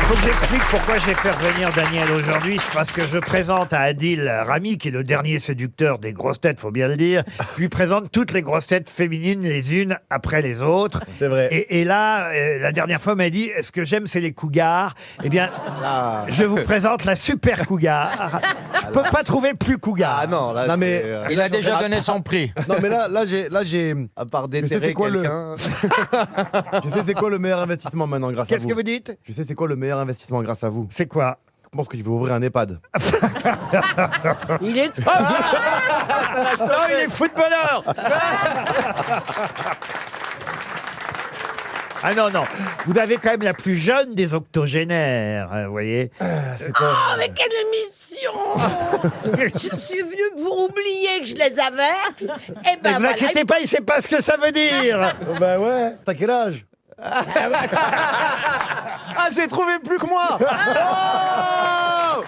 faut que j'explique pourquoi j'ai fait revenir Daniel aujourd'hui. C'est parce que je présente à Adil Rami, qui est le dernier séducteur des grosses têtes, faut bien le dire. Je lui présente toutes les grosses têtes féminines, les unes après les autres. C'est vrai. Et là, la dernière fois, il m'a dit, ce que j'aime, c'est les cougars. Eh bien, je vous présente la super cougar. Je peux pas trouver plus cougar. Ah non, là, Non, mais Il a déjà donné son prix. non, mais là, j'ai. à part Je sais déterrer c'est quoi quelqu'un. Je sais c'est quoi le meilleur investissement maintenant grâce à Qu'est-ce vous. que vous dites? Je sais c'est quoi le meilleur investissement grâce à vous. C'est quoi? Je pense que je vais ouvrir un EHPAD. Il est... Non, il est footballeur. Ah non, non. Vous avez quand même la plus jeune des octogénaires, vous voyez. C'est quoi Oh, mais quelle émission! Je suis venue pour oublier que je les avais. Et Ne ben vous voilà. inquiétez pas, il ne sait pas ce que ça veut dire. Bah ouais. T'as quel âge? Ah, j'ai trouvé plus que moi. Oh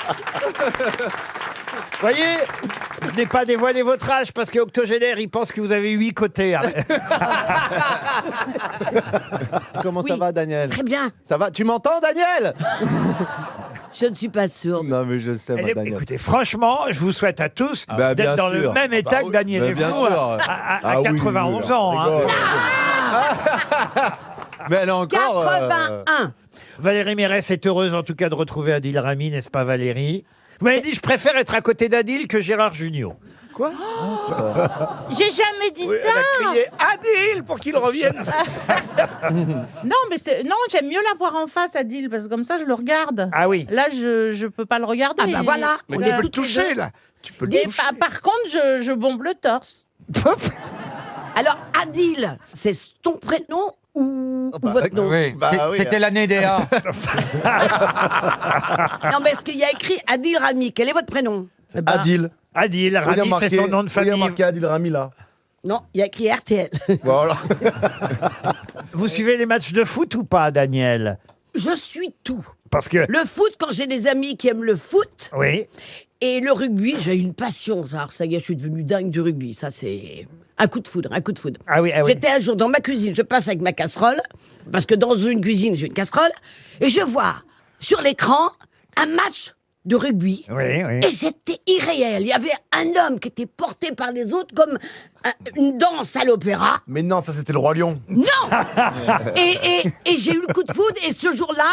Vous voyez, je n'ai pas dévoilé votre âge parce que octogénaire, il pense que vous avez 8 côtés. Hein. Comment ça Oui. va, Daniel? Très bien. Ça va? Tu m'entends, Daniel? Je ne suis pas sourde. Non, mais je sais, moi, Daniel. Écoutez, franchement, je vous souhaite à tous Bah, d'être bien dans le sûr. même état que Daniel Bah, et bien vous, sûr. à Ah oui, 91 oui, ans. Hein. rigole. Mais elle est encore. 81. Valérie Mérès est heureuse en tout cas de retrouver Adil Rami, n'est-ce pas Valérie? Vous m'avez dit, je préfère être à côté d'Adil que Gérard Jugnot. Quoi? J'ai jamais dit Elle a crié Adil pour qu'il revienne. non, mais non, j'aime mieux la voir en face, Adil, parce que comme ça, je le regarde. Ah oui. Là, je peux pas le regarder. Ah bah voilà. Mais On tu est peux le toutes les toucher, deux. là. Tu peux le Et toucher. par contre, je bombe le torse. Alors, Adil, c'est ton prénom ou votre nom? Oui, Bah oui. c'était l'année des A. Non, mais est-ce qu'il y a écrit Adil Rami? Quel est votre prénom? Adil. Adil Faut bien Rami, c'est son nom de faut bien famille. marquer Adil Rami là. Non, il y a écrit RTL. Voilà. Vous suivez les matchs de foot ou pas, Daniel? Je suis tout. Parce que... Le foot, quand j'ai des amis qui aiment le foot, Oui. et le rugby, j'ai une passion. Alors, ça y est, je suis devenue dingue du rugby. Ça, c'est un coup de foudre, un coup de foudre. Ah oui, ah oui. J'étais un jour dans ma cuisine, je passe avec ma casserole, parce que dans une cuisine, j'ai une casserole, et je vois sur l'écran un match de rugby. Oui, oui. Et c'était irréel. Il y avait un homme qui était porté par les autres comme une danse à l'opéra. Mais non, ça c'était le Roi Lion. Non. Et j'ai eu le coup de foudre, et ce jour-là,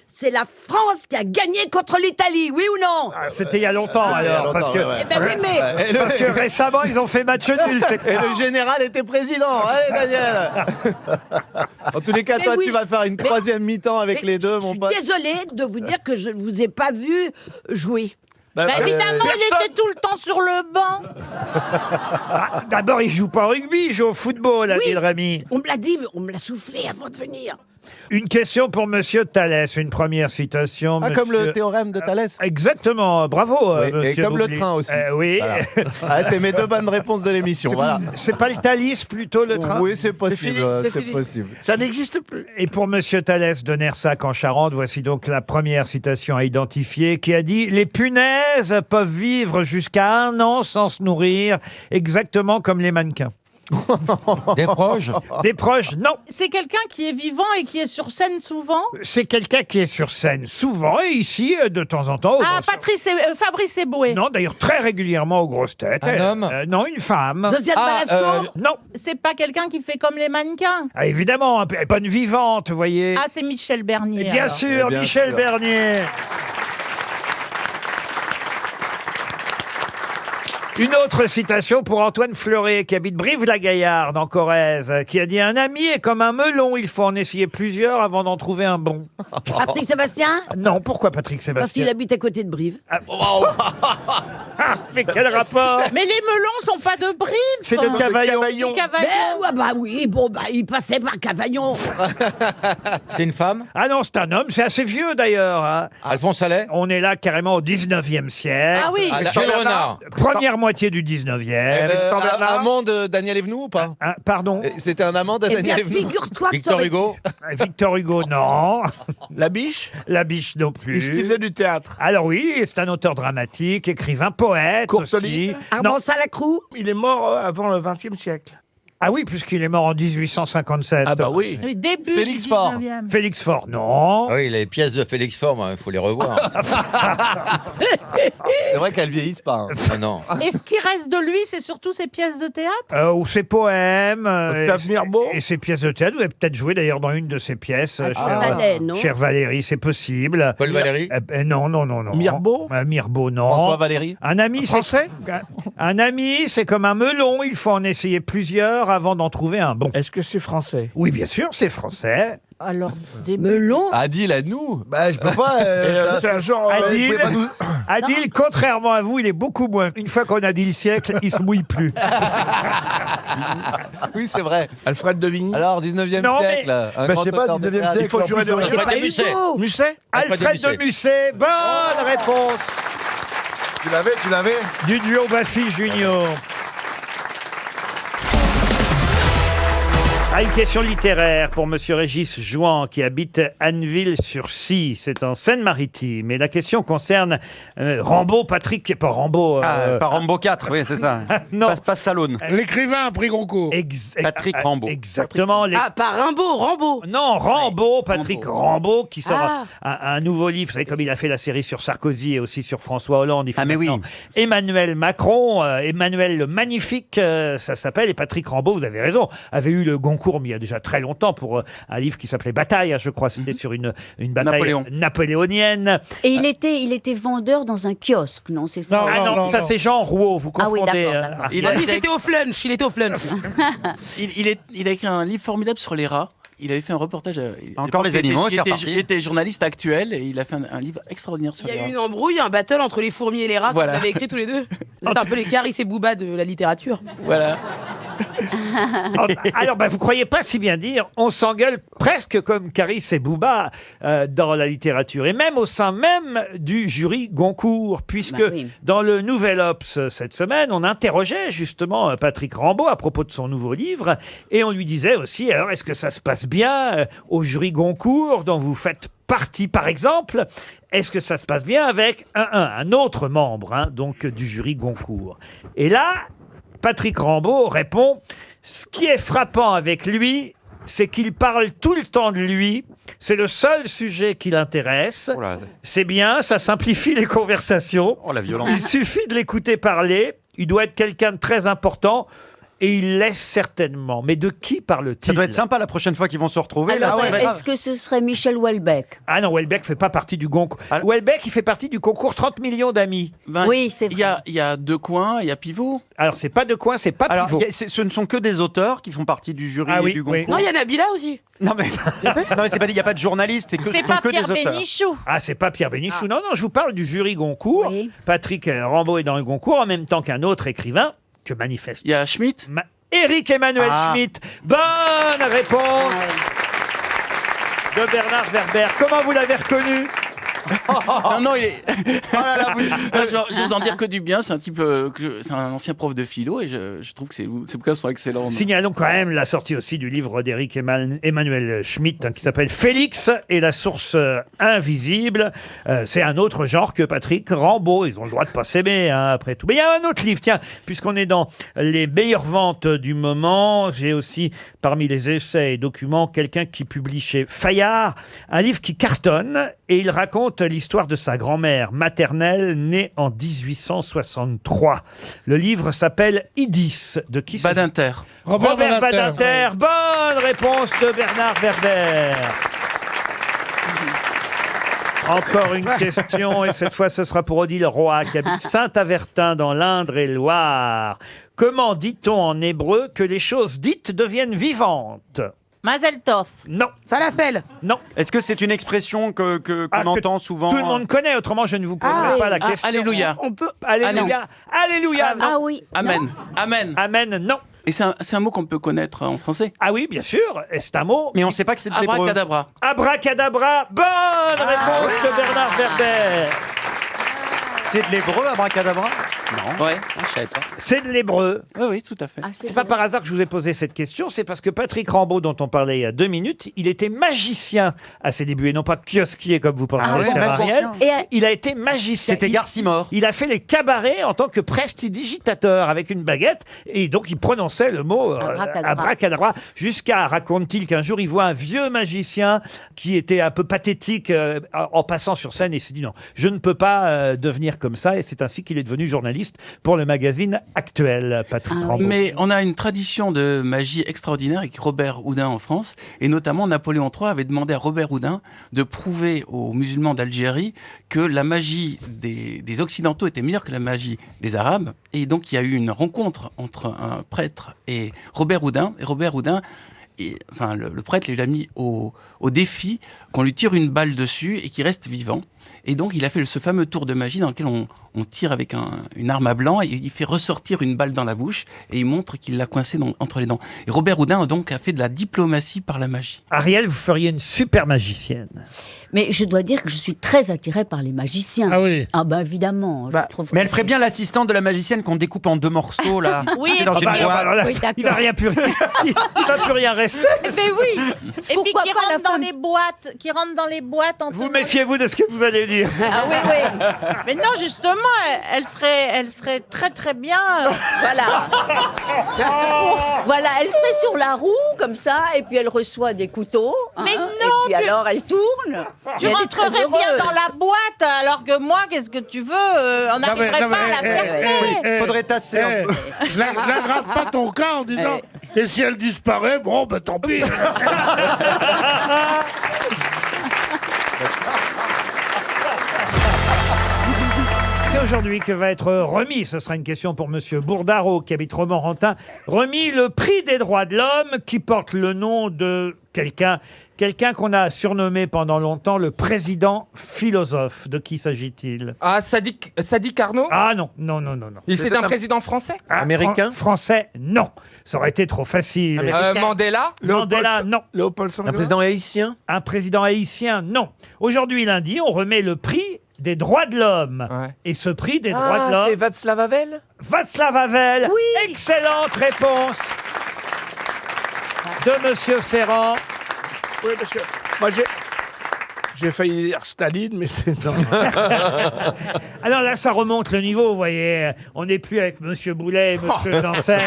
c'est la France qui a gagné contre l'Italie, oui ou non? Ah, c'était il y a longtemps il y a alors. Parce longtemps, que, ouais. Eh ben oui, mais... parce que récemment, ils ont fait match nul. c'est Et clair. le général était président. Allez, Daniel. En tous les cas, Mais toi, oui, tu vas faire une troisième mi-temps avec mais les deux, je mon suis pote. désolée de vous dire que je ne vous ai pas vu jouer. Bah, évidemment, il était tout le temps sur le banc. Ah, d'abord, il joue pas au rugby, il joue au football, Adil Rami. On me l'a dit, mais on me l'a soufflé avant de venir. Une question pour Monsieur Thalès, une première citation. Ah, comme le monsieur- théorème de Thalès. Exactement, bravo, Oui, et monsieur comme le Boublil. train aussi. Oui. Voilà. Ah, c'est mes deux bonnes réponses de l'émission. Voilà. C'est pas le Thalys plutôt le train? Oui, c'est possible. fini, c'est C'est fini. possible. Ça n'existe plus. Et pour Monsieur Thalès de Nersac en Charente, voici donc la première citation à identifier qui a dit « Les punaises peuvent vivre jusqu'à 1 an sans se nourrir, exactement comme les mannequins. Des proches. » Des proches, non. C'est quelqu'un qui est vivant et qui est sur scène souvent. C'est quelqu'un qui est sur scène souvent et ici, de temps en temps. aux Ah, grosses- Fabrice Eboué. Non, d'ailleurs très régulièrement aux grosses têtes. Un homme Non, une femme. Josiane Balasco. Non. C'est pas quelqu'un qui fait comme les mannequins. Ah, évidemment, elle est bonne vivante, vous voyez. Ah, c'est Michel Bernier. Et bien alors. sûr, Bien Michel sûr. Bernier. Une autre citation pour Antoine Fleuret, qui habite Brive-la-Gaillarde, en Corrèze, qui a dit « Un ami est comme un melon, il faut en essayer plusieurs avant d'en trouver un bon. Patrick Sébastien » Non, pourquoi Patrick Parce Sébastien? qu'il habite à côté de Brive. Ah, mais quel rapport? Mais les melons sont pas de Brive. C'est de Cavaillon. Des Cavaillon. Mais ouais, bah oui, bon, bah il passait par Cavaillon. C'est une femme. Ah non, c'est un homme, c'est assez vieux d'ailleurs. Hein. Alphonse Allais. On est là carrément au 19e siècle. Ah oui. Michel Renard. Première moitié du 19e. Amant de Daniel Evenou ou pas? Ah, pardon, C'était un amant de Eh bien, Daniel Evenou. figure-toi que ça Victor aurait- Hugo. Victor Hugo, non. La biche. La biche non Qui plus. faisait du théâtre. Alors oui, c'est un auteur dramatique, écrivain, poète Courtelis. aussi. Non, Armand Salacrou. Il est mort avant le XXe siècle. Ah oui, puisqu'il est mort en 1857. Ah bah oui. Oui, début Félix du Faure. 19e. Félix Faure, non. Ah oui, les pièces de Félix Faure, il faut les revoir. C'est vrai qu'elles vieillissent pas. hein. Ah non. Et ce qui reste de lui, c'est surtout ses pièces de théâtre. Ou ses poèmes. Octave Mirbeau. Et ses pièces de théâtre. Vous avez peut-être joué d'ailleurs dans une de ses pièces, Salais, non chère Valérie, c'est possible. Paul Valéry. Non. Mirbeau. Mirbeau, non. François Valéry. Un ami, Français. un ami, c'est comme un melon. Il faut en essayer plusieurs avant d'en trouver un bon. Est-ce que c'est français? Oui, bien sûr, c'est français. Alors, début. Melon. Adil, à nous. Bah, je peux pas. C'est un genre. Adil, vous pouvez pas nous- Adil, contrairement à vous, il est beaucoup moins. Une fois qu'on a dit le siècle, il se mouille plus. Oui, c'est vrai. Alfred de Vigny. Alors, 19e Non, mais- siècle. Un Bah, grand je sais pas, auteur de 19e théâtre. siècle. Il faut en jurer plus, de rien. C'est pas Alfred de Musset. Hugo. Musset. Alfred de Musset, bonne réponse Tu l'avais du duo Baffy Junior. Ah, une question littéraire pour Monsieur Régis Jouan qui habite Anneville-sur-Scie, c'est en Seine-Maritime. Et la question concerne Rambaud, Patrick, qui est pas Rambaud. Par Rambo 4, oui, c'est ça. non. Pas Stallone. L'écrivain a pris Goncourt. Patrick Rambaud. Exactement. Ah, pas Rambo. Non, Rambaud, Patrick Rambaud, qui sort Ah. un nouveau livre. Vous savez, comme il a fait la série sur Sarkozy et aussi sur François Hollande. Il fait Ah, mais oui. maintenant Emmanuel Macron, Emmanuel le Magnifique, ça s'appelle. Et Patrick Rambaud, vous avez raison, avait eu le Goncourt, mais il y a déjà très longtemps, pour un livre qui s'appelait Bataille, je crois. C'était sur une bataille napoléonienne. Et il était vendeur dans un kiosque, non? C'est ça? Ah non, ça c'est Jean Rouault, vous Ah oui, confondez. d'accord, d'accord. Il était au flunch, il a écrit un livre formidable sur les rats. Il avait fait un reportage. Encore les animaux, c'est reparti. Il était journaliste actuel et il a fait un livre extraordinaire sur Il y les a eu rats. une embrouille, un battle entre les fourmis et les rats Voilà. qu'on avait écrit tous les deux. C'est un peu les Caris et Booba de la littérature. Voilà. Alors, vous croyez pas si bien dire, on s'engueule presque comme Caris et Booba dans la littérature, et même au sein même du jury Goncourt, puisque Bah oui. dans le Nouvel Obs cette semaine, on interrogeait justement Patrick Rambaud à propos de son nouveau livre, et on lui disait aussi, alors est-ce que ça se passe bien au jury Goncourt dont vous faites partie, par exemple? Est-ce que ça se passe bien avec un autre membre donc du jury Goncourt? Et là, Patrick Rambaud répond « Ce qui est frappant avec lui, c'est qu'il parle tout le temps de lui. C'est le seul sujet qui l'intéresse. Oh là. C'est bien, ça simplifie les conversations. Oh la violence. Il suffit de l'écouter parler. Il doit être quelqu'un de très important. Et il laisse certainement. Mais de qui parle-t-il? Ça doit être sympa la prochaine fois qu'ils vont se retrouver. là. Alors, Ça va être est-ce que ce serait Michel Houellebecq? Ah non, Houellebecq fait pas partie du Goncourt. Ah. Houellebecq, il fait partie du concours 30 millions d'amis. Oui, c'est Il y a deux coins, il y a Pivot. Alors, c'est pas de coin, c'est pas Alors, Pivot. ce ne sont que des auteurs qui font partie du jury Ah oui, et du oui. Goncourt. Non, il y a Nabila aussi. Non mais, non, mais c'est pas dit, il n'y a pas de journaliste, ce C'est sont pas que Pierre des auteurs. Bénichou. Ah, c'est pas Pierre Bénichou. Non, je vous parle du jury Goncourt. Oui. Patrick Rambaud est dans le Goncourt en même temps qu'un autre écrivain que manifeste. Il y a Schmitt. Éric Emmanuel Ah. Schmitt. Bonne réponse de Bernard Werber. Comment vous l'avez reconnu? Non, il est. Oh là là, oui. Je vais vous en dire que du bien. C'est un type, c'est un ancien prof de philo et je trouve que ses bouquins sont excellents. Signalons quand même la sortie aussi du livre d'Éric Emmanuel Schmitt qui s'appelle Félix et la source invisible. C'est un autre genre que Patrick Rambaud. Ils ont le droit de pas s'aimer après tout. Mais il y a un autre livre, tiens, puisqu'on est dans les meilleures ventes du moment. J'ai aussi parmi les essais et documents quelqu'un qui publie chez Fayard un livre qui cartonne et il raconte l'histoire de sa grand-mère maternelle née en 1863. Le livre s'appelle Idis. De qui s'agit-il? Badinter. Robert Badinter. Bonne réponse de Bernard Werber. Encore une question, et cette fois ce sera pour Odile Roy, qui habite Saint-Avertin dans l'Indre-et-Loire. Comment dit-on en hébreu que les choses dites deviennent vivantes? Mazel Tov. Non, Falafel. non. Est-ce que c'est une expression qu'on Ah, que entend souvent Tout le monde connaît, autrement je ne vous poserai pas la question. Alléluia. On peut. Alléluia. Alléluia. Non. Ah oui. Amen. Amen. Amen. Non. Et c'est un mot qu'on peut connaître en français. Ah oui, bien sûr. Et c'est un mot. Mais on ne sait pas que c'est de l'hébreu. Abracadabra. Abracadabra. Bonne réponse de Bernard Werber. C'est de l'hébreu, abracadabra? Non. Ouais, je savais pas. C'est de l'hébreu. Oui, oui, tout à fait. C'est pas par hasard que je vous ai posé cette question, c'est parce que Patrick Rambaud, dont on parlait il y a 2 minutes, il était magicien à ses débuts, et non pas kiosquier comme vous pensez, cher Ariel. Il a été magicien. C'était Garcimore. Il a fait les cabarets en tant que prestidigitateur avec une baguette, et donc il prononçait le mot abracadabra, jusqu'à, raconte-t-il, qu'un jour il voit un vieux magicien qui était un peu pathétique en passant sur scène, et il s'est dit non, je ne peux pas devenir comme ça, et c'est ainsi qu'il est devenu journaliste pour le magazine Actuel, Patrick Rambaud. Mais on a une tradition de magie extraordinaire avec Robert Houdin en France, et notamment Napoléon III avait demandé à Robert Houdin de prouver aux musulmans d'Algérie que la magie des Occidentaux était meilleure que la magie des Arabes, et donc il y a eu une rencontre entre un prêtre et Robert Houdin, enfin, le prêtre lui a mis au défi qu'on lui tire une balle dessus et qu'il reste vivant. Et donc, il a fait ce fameux tour de magie dans lequel on tire avec une arme à blanc et il fait ressortir une balle dans la bouche et il montre qu'il l'a coincée entre les dents. Et Robert Houdin a fait de la diplomatie par la magie. Ariel, vous feriez une super magicienne. Mais je dois dire que je suis très attirée par les magiciens. Ah oui. Ah bah évidemment. Je trouve Mais que elle ferait bien l'assistante de la magicienne qu'on découpe en 2 morceaux, là. Oui. C'est dans une boîte. alors là, Oui, d'accord. il va rien plus, il va plus rien rester. Mais oui. Et puis Pourquoi qui pas la rentre dans femme les boîtes, en Vous tenant- méfiez-vous de ce que vous allez dire. Ah oui, oui. Mais non, justement, elle serait très très bien. Voilà. Voilà, elle serait sur la roue, comme ça, et puis elle reçoit des couteaux. Mais non, Et puis alors, elle tourne. Tu et elle est très rentrerais bien heureuse. dans la boîte, alors que moi, qu'est-ce que tu veux on n'arriverait pas à la fermer. Faudrait tasser un peu. N'aggrave pas ton cas en disant et si elle disparaît, bon, ben tant pis. C'est aujourd'hui que va être remis, ce sera une question pour Monsieur Bourdaro qui habite Romorantin, remis le prix des droits de l'homme qui porte le nom de quelqu'un qu'on a surnommé pendant longtemps le président philosophe. De qui s'agit-il? Ah, Sadiq Carnot. Ah non. C'est un président français. Ah, Français, non. Ça aurait été trop facile. Mandela. Mandela, non. Léopold Senghor. Un président haïtien. Un président haïtien, non. Aujourd'hui, lundi, on remet le prix des droits de l'homme. Ouais. Et ce prix des droits de C'est l'homme... Václav Havel. Václav Havel. Oui. Excellente réponse de Monsieur Ferrand. Oui, parce que moi j'ai failli dire Staline, mais c'est non. Alors là, ça remonte le niveau, vous voyez. On n'est plus avec Monsieur Boulet et Monsieur Janssen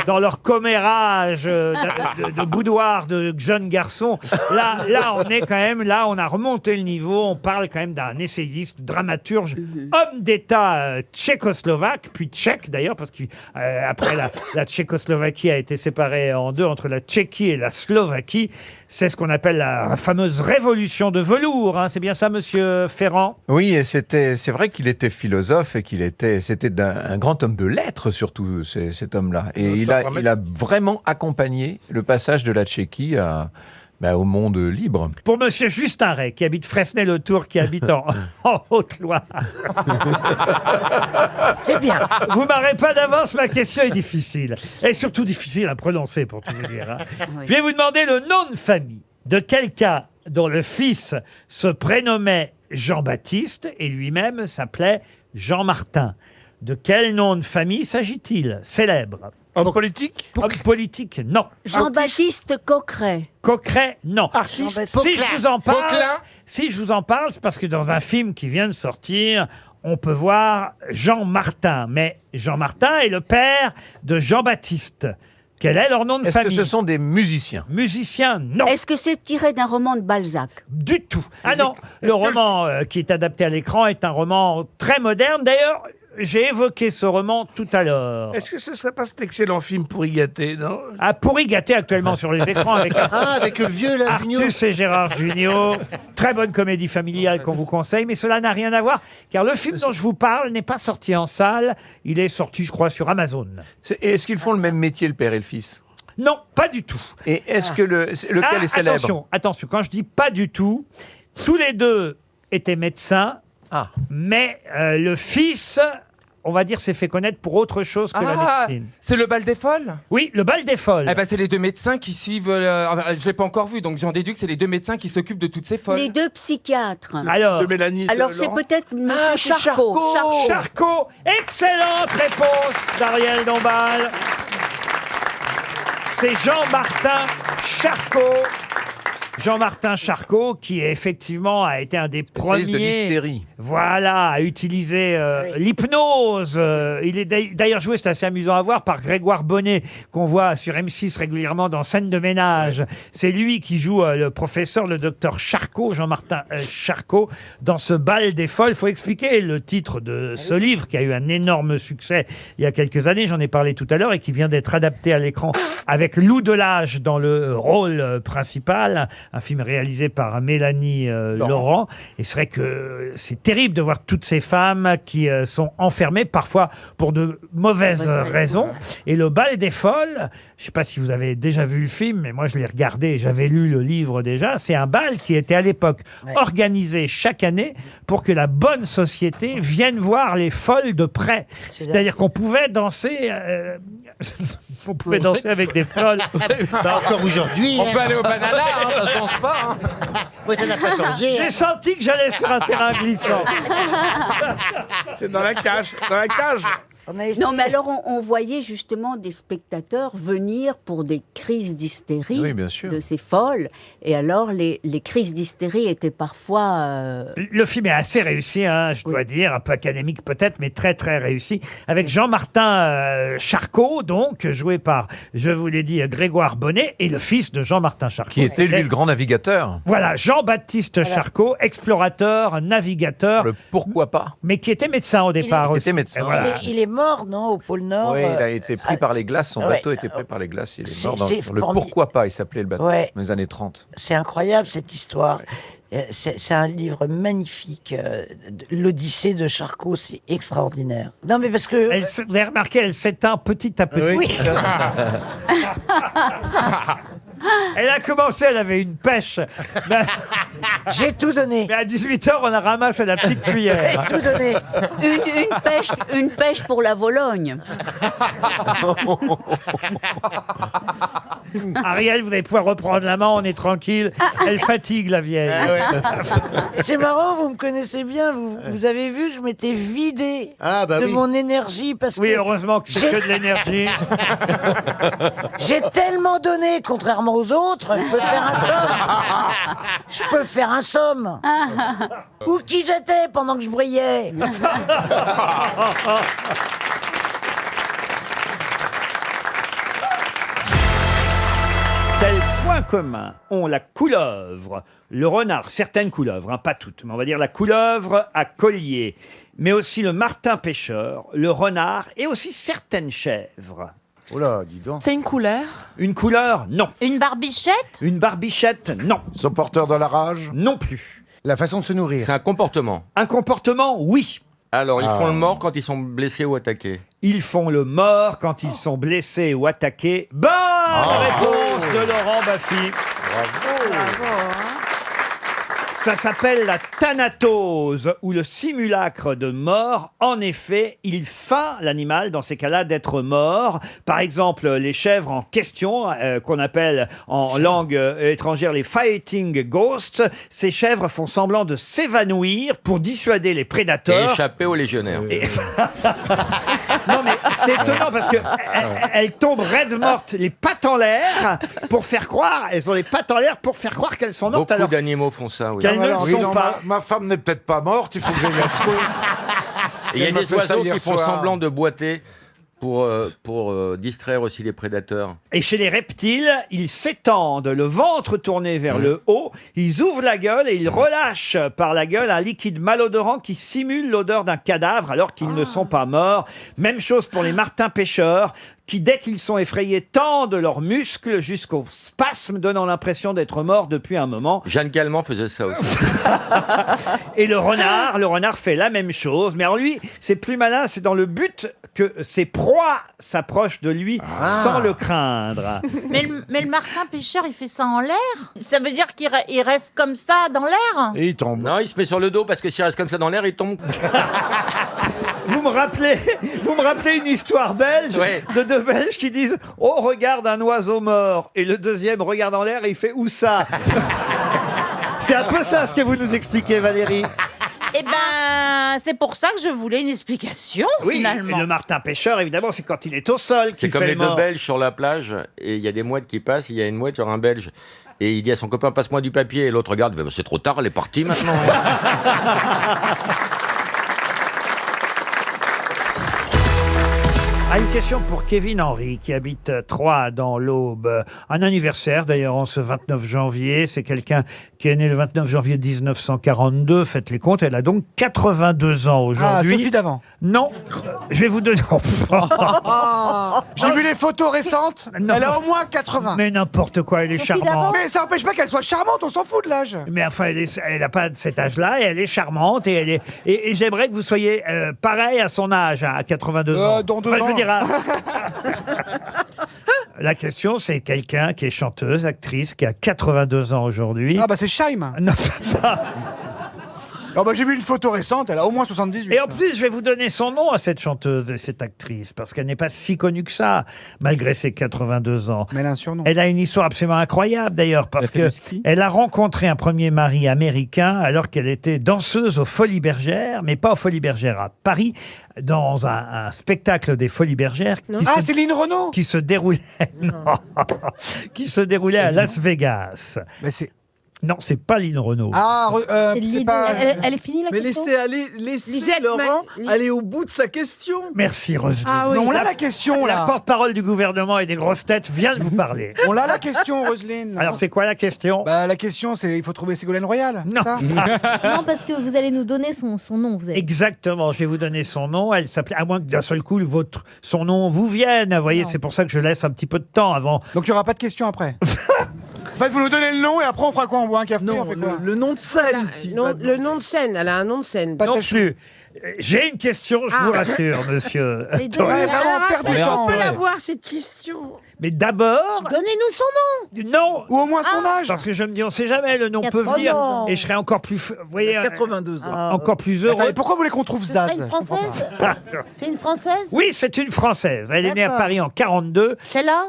dans leur commérage de boudoir de jeunes garçons. Là, on est quand même, là, on a remonté le niveau. On parle quand même d'un essayiste, dramaturge, homme d'État tchécoslovaque, puis tchèque d'ailleurs, parce qu'après la Tchécoslovaquie a été séparée en deux entre la Tchéquie et la Slovaquie. C'est ce qu'on appelle la fameuse révolution de velours. Hein. C'est bien ça, Monsieur Ferrand? Oui, et c'est vrai qu'il était philosophe et c'était un grand homme de lettres surtout, cet homme-là. Et il a vraiment accompagné le passage de la Tchéquie au monde libre. Pour Monsieur Justin Ray, qui habite Fresnay-le-Tour, qui habite en Haute-Loire. C'est bien. Vous m'arrêtez pas d'avance, ma question est difficile. Et surtout difficile à prononcer, pour tout vous dire. Hein. Oui. Je vais vous demander le nom de famille de quelqu'un dont le fils se prénommait Jean-Baptiste et lui-même s'appelait Jean-Martin. De quel nom de famille s'agit-il? Célèbre. Homme politique. Homme politique, non. Jean-Baptiste Coqueret. Coqueret, non. Artiste. Si je vous en parle, Poquelin. c'est parce que dans un film qui vient de sortir, on peut voir Jean Martin. Mais Jean Martin est le père de Jean-Baptiste. Quel est leur nom de Est-ce famille? que ce sont des musiciens? Musicien, non. Est-ce que c'est tiré d'un roman de Balzac? Du tout. Ah non, le roman qui est adapté à l'écran est un roman très moderne. D'ailleurs, j'ai évoqué ce roman tout à l'heure. Est-ce que ce serait pas cet excellent film Pourri gâté, non? Ah, Pourri gâté actuellement sur les écrans avec avec le vieux, là, Junio. Artus et Gérard Jugnot. Très bonne comédie familiale qu'on vous conseille, mais cela n'a rien à voir, car le film dont je vous parle n'est pas sorti en salle. Il est sorti, je crois, sur Amazon. Est-ce qu'ils font le même métier, le père et le fils? Non, pas du tout. Et est-ce que lequel est célèbre? Attention, quand je dis pas du tout, tous les deux étaient médecins, mais le fils on va dire, s'est fait connaître pour autre chose que la médecine. C'est le bal des folles? Oui, le bal des folles. Eh ben, c'est les deux médecins qui suivent. Je l'ai pas encore vu, donc j'en déduis que c'est les deux médecins qui s'occupent de toutes ces folles. Les deux psychiatres. Alors, De Mélanie. Alors de c'est Laurent. peut-être Monsieur Charcot. Charcot, excellente réponse d'Ariel Dombal. C'est Jean-Martin Charcot. Jean-Martin Charcot, qui effectivement a été un des Spécialiste de premiers, l'hystérie. voilà, à utiliser l'hypnose. Il est d'ailleurs joué, c'est assez amusant à voir, par Grégoire Bonnet, qu'on voit sur M6 régulièrement dans Scène de ménage. C'est lui qui joue le professeur, le docteur Charcot, Jean-Martin Charcot, dans ce bal des folles. Il faut expliquer le titre de ce livre, qui a eu un énorme succès il y a quelques années, j'en ai parlé tout à l'heure, et qui vient d'être adapté à l'écran avec Lou Delage dans le rôle principal. Un film réalisé par Mélanie Laurent. Et c'est vrai que c'est terrible de voir toutes ces femmes qui sont enfermées, parfois pour de mauvaises raisons. Et le bal des folles, je ne sais pas si vous avez déjà vu le film, mais moi je l'ai regardé et j'avais lu le livre déjà. C'est un bal qui était à l'époque organisé chaque année pour que la bonne société vienne voir les folles de près. C'est-à-dire qu'on pouvait danser... on pouvait danser avec des folles. Pas encore aujourd'hui. On peut aller au banana, ça change pas. Oui, ça n'a pas changé. J'ai senti que j'allais sur un terrain glissant. C'est dans la cage. Dans la cage. Non, mais alors on voyait justement des spectateurs venir pour des crises d'hystérie Oui, bien sûr. de ces folles. Et alors les crises d'hystérie étaient parfois... Le film est assez réussi, hein, je dois dire, un peu académique peut-être, mais très très réussi. Avec Jean-Martin Charcot, donc, joué par, je vous l'ai dit, Grégoire Bonnet, et le fils de Jean-Martin Charcot. Qui était, lui, le grand navigateur. Voilà, Jean-Baptiste Charcot, explorateur, navigateur. Le pourquoi pas. Mais qui était médecin au départ Il aussi. était médecin. Et voilà. Il est mort, non, au pôle Nord. Oui, il a été pris par les glaces, son bateau a été pris par les glaces, il est mort dans le pourquoi pas, il s'appelait le bateau, dans les années 30. C'est incroyable cette histoire. C'est un livre magnifique. L'Odyssée de Charcot, c'est extraordinaire. Non, mais parce que... Vous avez remarqué, elle s'éteint petit à petit. Oui. Elle a commencé, elle avait une pêche. J'ai tout donné. Mais à 18h, on a ramassé la petite cuillère. J'ai tout donné. Une pêche pour la Vologne. Ariel, vous allez pouvoir reprendre la main, on est tranquille. Elle fatigue, la vieille. C'est marrant, vous me connaissez bien. Vous avez vu, je m'étais vidé de mon énergie. Parce Oui, que heureusement que c'est que de l'énergie. J'ai tellement donné, contrairement aux autres, je peux faire un somme. Je peux faire un somme. Où qui j'étais pendant que je brillais. Quel point commun ont la couleuvre, le renard, certaines couleuvres, hein, pas toutes, mais on va dire la couleuvre à collier, mais aussi le martin pêcheur, le renard et aussi certaines chèvres? Oh là, dis donc. C'est une couleur? Une couleur, non. Une barbichette? Une barbichette, non. Ils sont porteurs de la rage. Non plus. La façon de se nourrir. C'est un comportement. Un comportement, oui. Alors, ils font le mort quand ils sont blessés ou attaqués. Ils font le mort quand ils sont blessés ou attaqués. Bonne réponse de Laurent Baffy. Ça s'appelle la thanatose ou le simulacre de mort. En effet, il feint l'animal dans ces cas-là d'être mort. Par exemple, les chèvres en question, qu'on appelle en langue étrangère les fighting ghosts, ces chèvres font semblant de s'évanouir pour dissuader les Et prédateurs. échapper aux légionnaires. Non mais c'est étonnant parce que elles tombent raides mortes, les pattes en l'air, pour faire croire, elles ont les pattes en l'air pour faire croire qu'elles sont mortes. Beaucoup Alors d'animaux font ça, oui. qu'elles ne le sont pas. Ma femme n'est peut-être pas morte, il faut que j'aille la secouer. Et il y a Elle m'a des fait ça oiseaux hier qui font soir. semblant de boiter pour distraire aussi les prédateurs. Et chez les reptiles, ils s'étendent, le ventre tourné vers le haut, ils ouvrent la gueule et ils relâchent par la gueule un liquide malodorant qui simule l'odeur d'un cadavre alors qu'ils ne sont pas morts. Même chose pour les martins pêcheurs qui, dès qu'ils sont effrayés, tendent leurs muscles jusqu'au spasme, donnant l'impression d'être morts depuis un moment. Jeanne Calment faisait ça aussi. Et le renard fait la même chose. Mais alors lui, c'est plus malin, c'est dans le but que ses proies s'approchent de lui sans le craindre. Mais le martin pêcheur, il fait ça en l'air? Ça veut dire qu'il reste comme ça dans l'air? Et il tombe. Non, il se met sur le dos parce que s'il reste comme ça dans l'air, il tombe. Vous me rappelez une histoire belge de deux Belges qui disent « Oh, regarde un oiseau mort !» Et le deuxième regarde en l'air et il fait « Où ça ?» C'est un peu ça ce que vous nous expliquez, Valérie. Eh ben, c'est pour ça que je voulais une explication, Oui, finalement. et le martin pêcheur, évidemment, c'est quand il est au sol C'est qu'il comme fait les le deux mort. Belges sur la plage, et il y a des mouettes qui passent, il y a une mouette sur un Belge. Et il dit à son copain, passe-moi du papier. Et l'autre regarde, c'est trop tard, elle est partie maintenant. Ah, une question pour Kevin Henry, qui habite Troyes dans l'Aube. Un anniversaire, d'ailleurs, en ce 29 janvier. C'est quelqu'un qui est né le 29 janvier 1942. Faites les comptes. Elle a donc 82 ans aujourd'hui. Ah, Sophie d'avant. Non. Je vais vous donner... J'ai vu les photos récentes. Non. Elle a au moins 80. Mais n'importe quoi, elle est charmante. Mais ça n'empêche pas qu'elle soit charmante, on s'en fout de l'âge. Mais enfin, elle n'a pas cet âge-là et elle est charmante et j'aimerais que vous soyez pareil à son âge, à 82 ans. Dans 2 Enfin, je ans. veux dire, la question, c'est quelqu'un qui est chanteuse, actrice, qui a 82 ans aujourd'hui. Ah bah c'est Scheim. Non, Oh bah j'ai vu une photo récente, elle a au moins 78. Et en plus, je vais vous donner son nom à cette chanteuse et cette actrice, parce qu'elle n'est pas si connue que ça, malgré ses 82 ans. Mais elle a un surnom. Elle a une histoire absolument incroyable, d'ailleurs, parce que elle a rencontré un premier mari américain alors qu'elle était danseuse aux Folies Bergères, mais pas aux Folies Bergères, à Paris, dans un spectacle des Folies Bergères. Ah, c'est Lynn Renaud Qui se déroulait, qui se déroulait à Las Vegas. Mais c'est... Non, c'est pas Lynn Renaud. Ah, c'est pas... Elle est finie la Mais question. laissez Lisette, Laurent mais- aller au bout de sa question. Merci, Roselyne. Ah oui. Mais on a la question La là. porte-parole du gouvernement et des grosses têtes vient de vous parler. On a la question, Roselyne. là. Alors, c'est quoi la question? Bah la question c'est il faut trouver Ségolène Royal. Non. ça Non, parce que vous allez nous donner son nom. Vous avez... Exactement, je vais vous donner son nom. Elle s'appelait, à moins que d'un seul coup son nom vous vienne. Vous voyez, c'est pour ça que je laisse un petit peu de temps avant. Donc il n'y aura pas de question après. En fait, vous nous donnez le nom et après on fera quoi? On boit un café? Non, on fait quoi le nom de scène. Le nom de scène, elle a un nom de scène. Non plus. J'ai une question, je vous rassure, monsieur. Mais Torres. Ouais, vraiment, perdre du temps. peut l'avoir, cette question. Mais d'abord, Donnez-nous son nom. non. Ou au moins son âge. Parce que je me dis, on sait jamais, le nom peut 82 venir. ans. Et je serais encore plus, vous voyez, 82 ans. encore plus heureux. Attendez, pourquoi vous voulez qu'on trouve C'est pas Zaz? une Je comprends française pas. C'est une française Oui, c'est une Française. Elle est née à D'accord. Paris en 42. Celle-là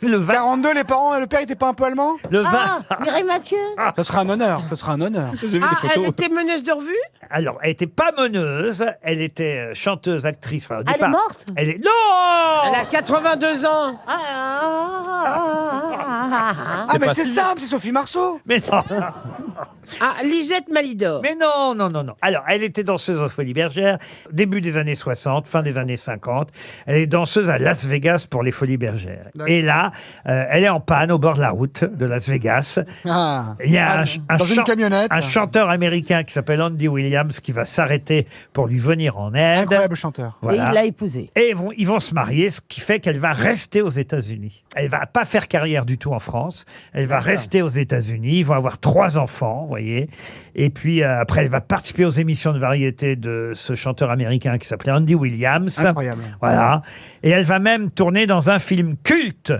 Le 20. 42, le père était pas un peu allemand? Le 20. Ah, Mireille Mathieu Ce sera un honneur, ce sera un honneur. Elle était meneuse de revue. Alors, elle était pas meneuse, elle était chanteuse, actrice. Enfin, au Elle est départ, morte Elle est... Non Elle a 82 ans. Ah mais c'est simple, c'est Sophie Marceau. Mais non. Ah, Lisette Malidor. Mais non, non, non, non. Alors, elle était danseuse aux Folies Bergères, début des années 60, fin des années 50. Elle est danseuse à Las Vegas pour les Folies Bergères. Et là, elle est en panne au bord de la route de Las Vegas. Ah. Il y a Dans une camionnette. un chanteur américain qui s'appelle Andy Williams qui va s'arrêter pour lui venir en aide. Incroyable chanteur. Voilà. Et il l'a épousée. Et ils vont se marier, ce qui fait qu'elle va rester aux États-Unis. Elle va pas faire carrière du tout en France. Elle va rester aux États-Unis. Ils vont avoir 3 enfants, vous voyez. Et puis après, elle va participer aux émissions de variété de ce chanteur américain qui s'appelait Andy Williams. Incroyable. Voilà. Et elle va même tourner dans un film culte.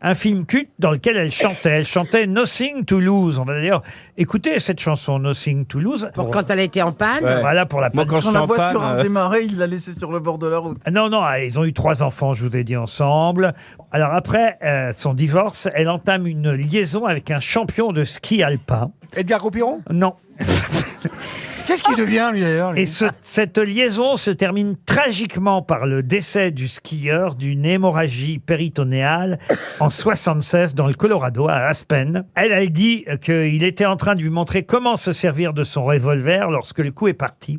Un film culte dans lequel elle chantait. Elle chantait Nothing to Lose. On va d'ailleurs écouter cette chanson Nothing to Lose. Pour quand elle a été en panne. Voilà pour la Quand la voiture a démarré, il l'a laissé sur le bord de la route. Non, non, ils ont eu 3 enfants, je vous ai dit, ensemble. Alors après son divorce, elle entame une liaison avec un champion de ski alpin. Edgar Gros-Piron? Non. Qu'est-ce qu'il devient lui d'ailleurs lui Et cette liaison se termine tragiquement par le décès du skieur d'une hémorragie péritonéale en 76 dans le Colorado, à Aspen. Elle dit qu'il était en train de lui montrer comment se servir de son revolver lorsque le coup est parti.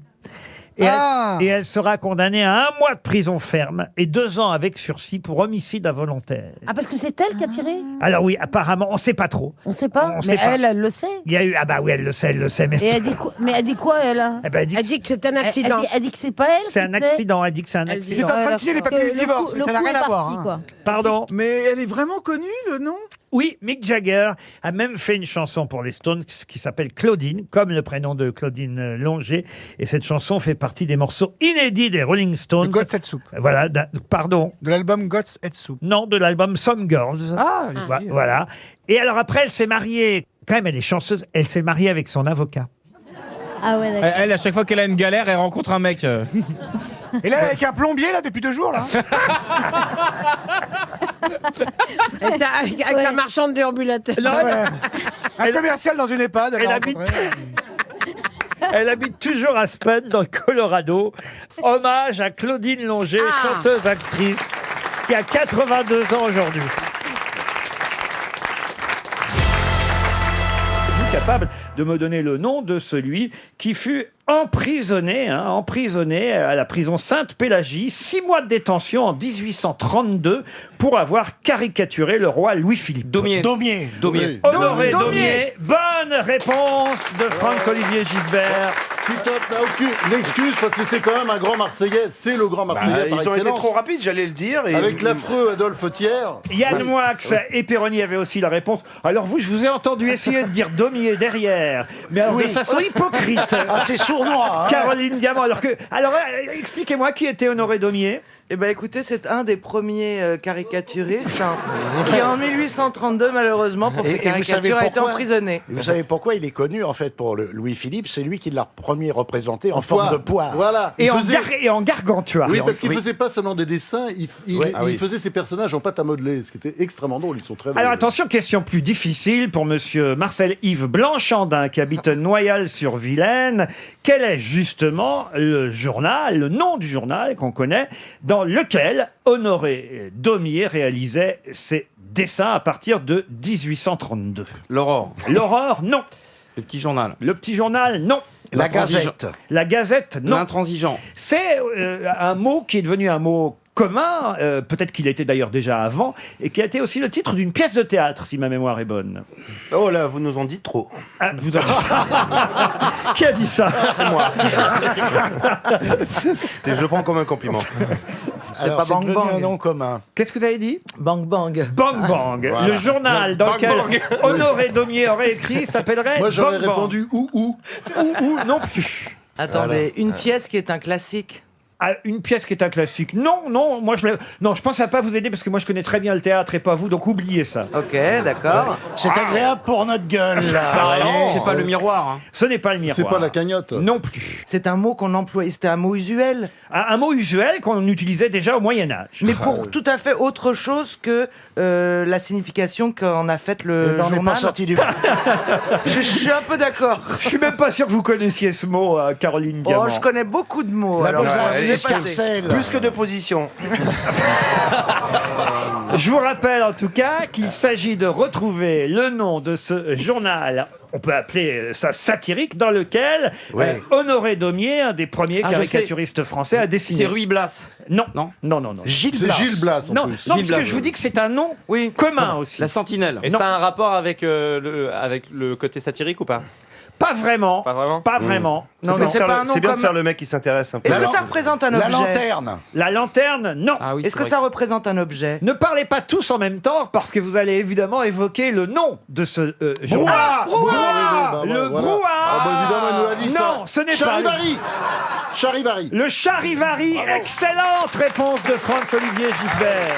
Et elle sera condamnée à 1 mois de prison ferme et 2 ans avec sursis pour homicide involontaire. Ah, parce que c'est elle qui a tiré Alors oui, apparemment, on ne sait pas trop. On sait pas. On Mais sait pas. elle le sait. Il y a eu... Ah bah oui, elle le sait, mais... Et elle dit quoi, mais elle dit quoi, elle Eh ben, Elle dit que c'est un accident. Elle dit que c'est pas elle. C'est un accident, elle dit que c'est un C'est accident. en train de signer les papiers du divorce, mais ça n'a rien à voir. hein. Pardon? Mais elle est vraiment connue, le nom? Oui, Mick Jagger a même fait une chanson pour les Stones qui s'appelle Claudine, comme le prénom de Claudine Longer. Et cette chanson fait partie des morceaux inédits des Rolling Stones. God's Head Soup. Voilà, pardon. De l'album God's Head Soup. Non, de l'album Some Girls. Ah, Voilà. Et alors après, elle s'est mariée. Quand même, elle est chanceuse. Elle s'est mariée avec son avocat. Ah ouais, d'accord. Elle, à chaque fois qu'elle a une galère, elle rencontre un mec. Et là, avec un plombier, là, depuis 2 jours, là. Avec un marchand de déambulateurs. Un commercial dans une EHPAD. Elle habite toujours à Aspen, dans le Colorado. Hommage à Claudine Longer, chanteuse-actrice, qui a 82 ans aujourd'hui. Êtes-vous capable de me donner le nom de celui qui fut emprisonné à la prison Sainte-Pélagie, 6 mois de détention en 1832 pour avoir caricaturé le roi Louis-Philippe. Daumier. Honoré Daumier. Bonne réponse de Franz-Olivier Gisbert. Titoff n'a aucune excuse parce que c'est quand même un grand Marseillais. C'est le grand Marseillais par Ils ont été excellence. trop rapides, j'allais le dire. Avec l'affreux Adolphe Thiers. Yann Moix et Péroni avaient aussi la réponse. Alors vous, je vous ai entendu essayer de dire Daumier derrière, mais alors de façon hypocrite. Ah, c'est sournois. Caroline Diamant. Alors expliquez-moi qui était Honoré Daumier. Eh ben écoutez, c'est un des premiers caricaturistes qui en 1832 malheureusement pour ses caricatures a été emprisonné. Vous savez pourquoi il est connu en fait pour le Louis-Philippe? C'est lui qui l'a premier représenté en forme de poire. Voilà. Et en gargantua. Oui, parce qu'il faisait pas seulement des dessins, il faisait ses personnages en pâte à modeler, ce qui était extrêmement drôle. Ils sont très drôles. Alors attention, question plus difficile pour monsieur Marcel-Yves Blanchandin qui habite Noyal-sur-Vilaine. Quel est justement le nom du journal qu'on connaît dans lequel Honoré Daumier réalisait ses dessins à partir de 1832? L'Aurore. L'Aurore, non. Le Petit Journal. Le Petit Journal, non. La Gazette. La Gazette, non. L'Intransigeant. C'est un mot qui est devenu un mot commun, peut-être qu'il était d'ailleurs déjà avant, et qui a été aussi le titre d'une pièce de théâtre, si ma mémoire est bonne. Oh là, vous nous en dites trop. Ah, vous en dites ça. Qui a dit ça? C'est moi. Et je le prends comme un compliment. C'est pas Bang Bang. Un nom commun. Qu'est-ce que vous avez dit? Bang Bang. Bang Bang. Voilà. Le journal dans lequel Honoré Daumier aurait écrit s'appellerait Moi j'aurais Bang Bang. répondu ou. Ou non plus. Attendez, une pièce qui est un classique. Ah, une pièce qui est un classique. Non, moi je pense à pas vous aider parce que moi je connais très bien le théâtre et pas vous, donc oubliez ça. Ok, d'accord. C'est agréable pour notre gueule là. C'est pas le miroir. Hein. Ce n'est pas le miroir. C'est pas la cagnotte. Non plus. C'est un mot qu'on emploie, c'était un mot usuel. Un mot usuel qu'on utilisait déjà au Moyen-Âge. Mais pour tout à fait autre chose que la signification qu'en a faite le On n'est journal. pas sorti du. Je suis un peu d'accord. Je suis même pas sûr que vous connaissiez ce mot, Caroline Diamant. Oh, je connais beaucoup de mots. La alors, besace, je l'ai pas dit. l'escarcelle. Plus que de position. Je vous rappelle en tout cas qu'il s'agit de retrouver le nom de ce journal, on peut appeler ça satirique, dans lequel Honoré Daumier, un des premiers caricaturistes français, a dessiné. C'est Ruy Blas. Non. Non. Gilles Blas. En Non, plus. non, parce que je vous dis que c'est un nom commun aussi. La Sentinelle. Et ça a un rapport avec le côté satirique ou pas? Pas vraiment. Pas vraiment. Pas vraiment. Non, Mais non. c'est pas un nom C'est bien de comme- faire le mec qui s'intéresse un peu. Est-ce que ça représente un objet? La lanterne. La lanterne, non. Ah oui, Est-ce que ça représente un objet? Ne parlez pas tous en même temps parce que vous allez évidemment évoquer le nom de ce journal. Brouhaha. Le Voilà. brouhaha. Ah bah évidemment, elle nous l'a dit, ça. Non, ce n'est pas. Charivari. Charivari. Le charivari. Excellente réponse de Franz-Olivier Gisbert.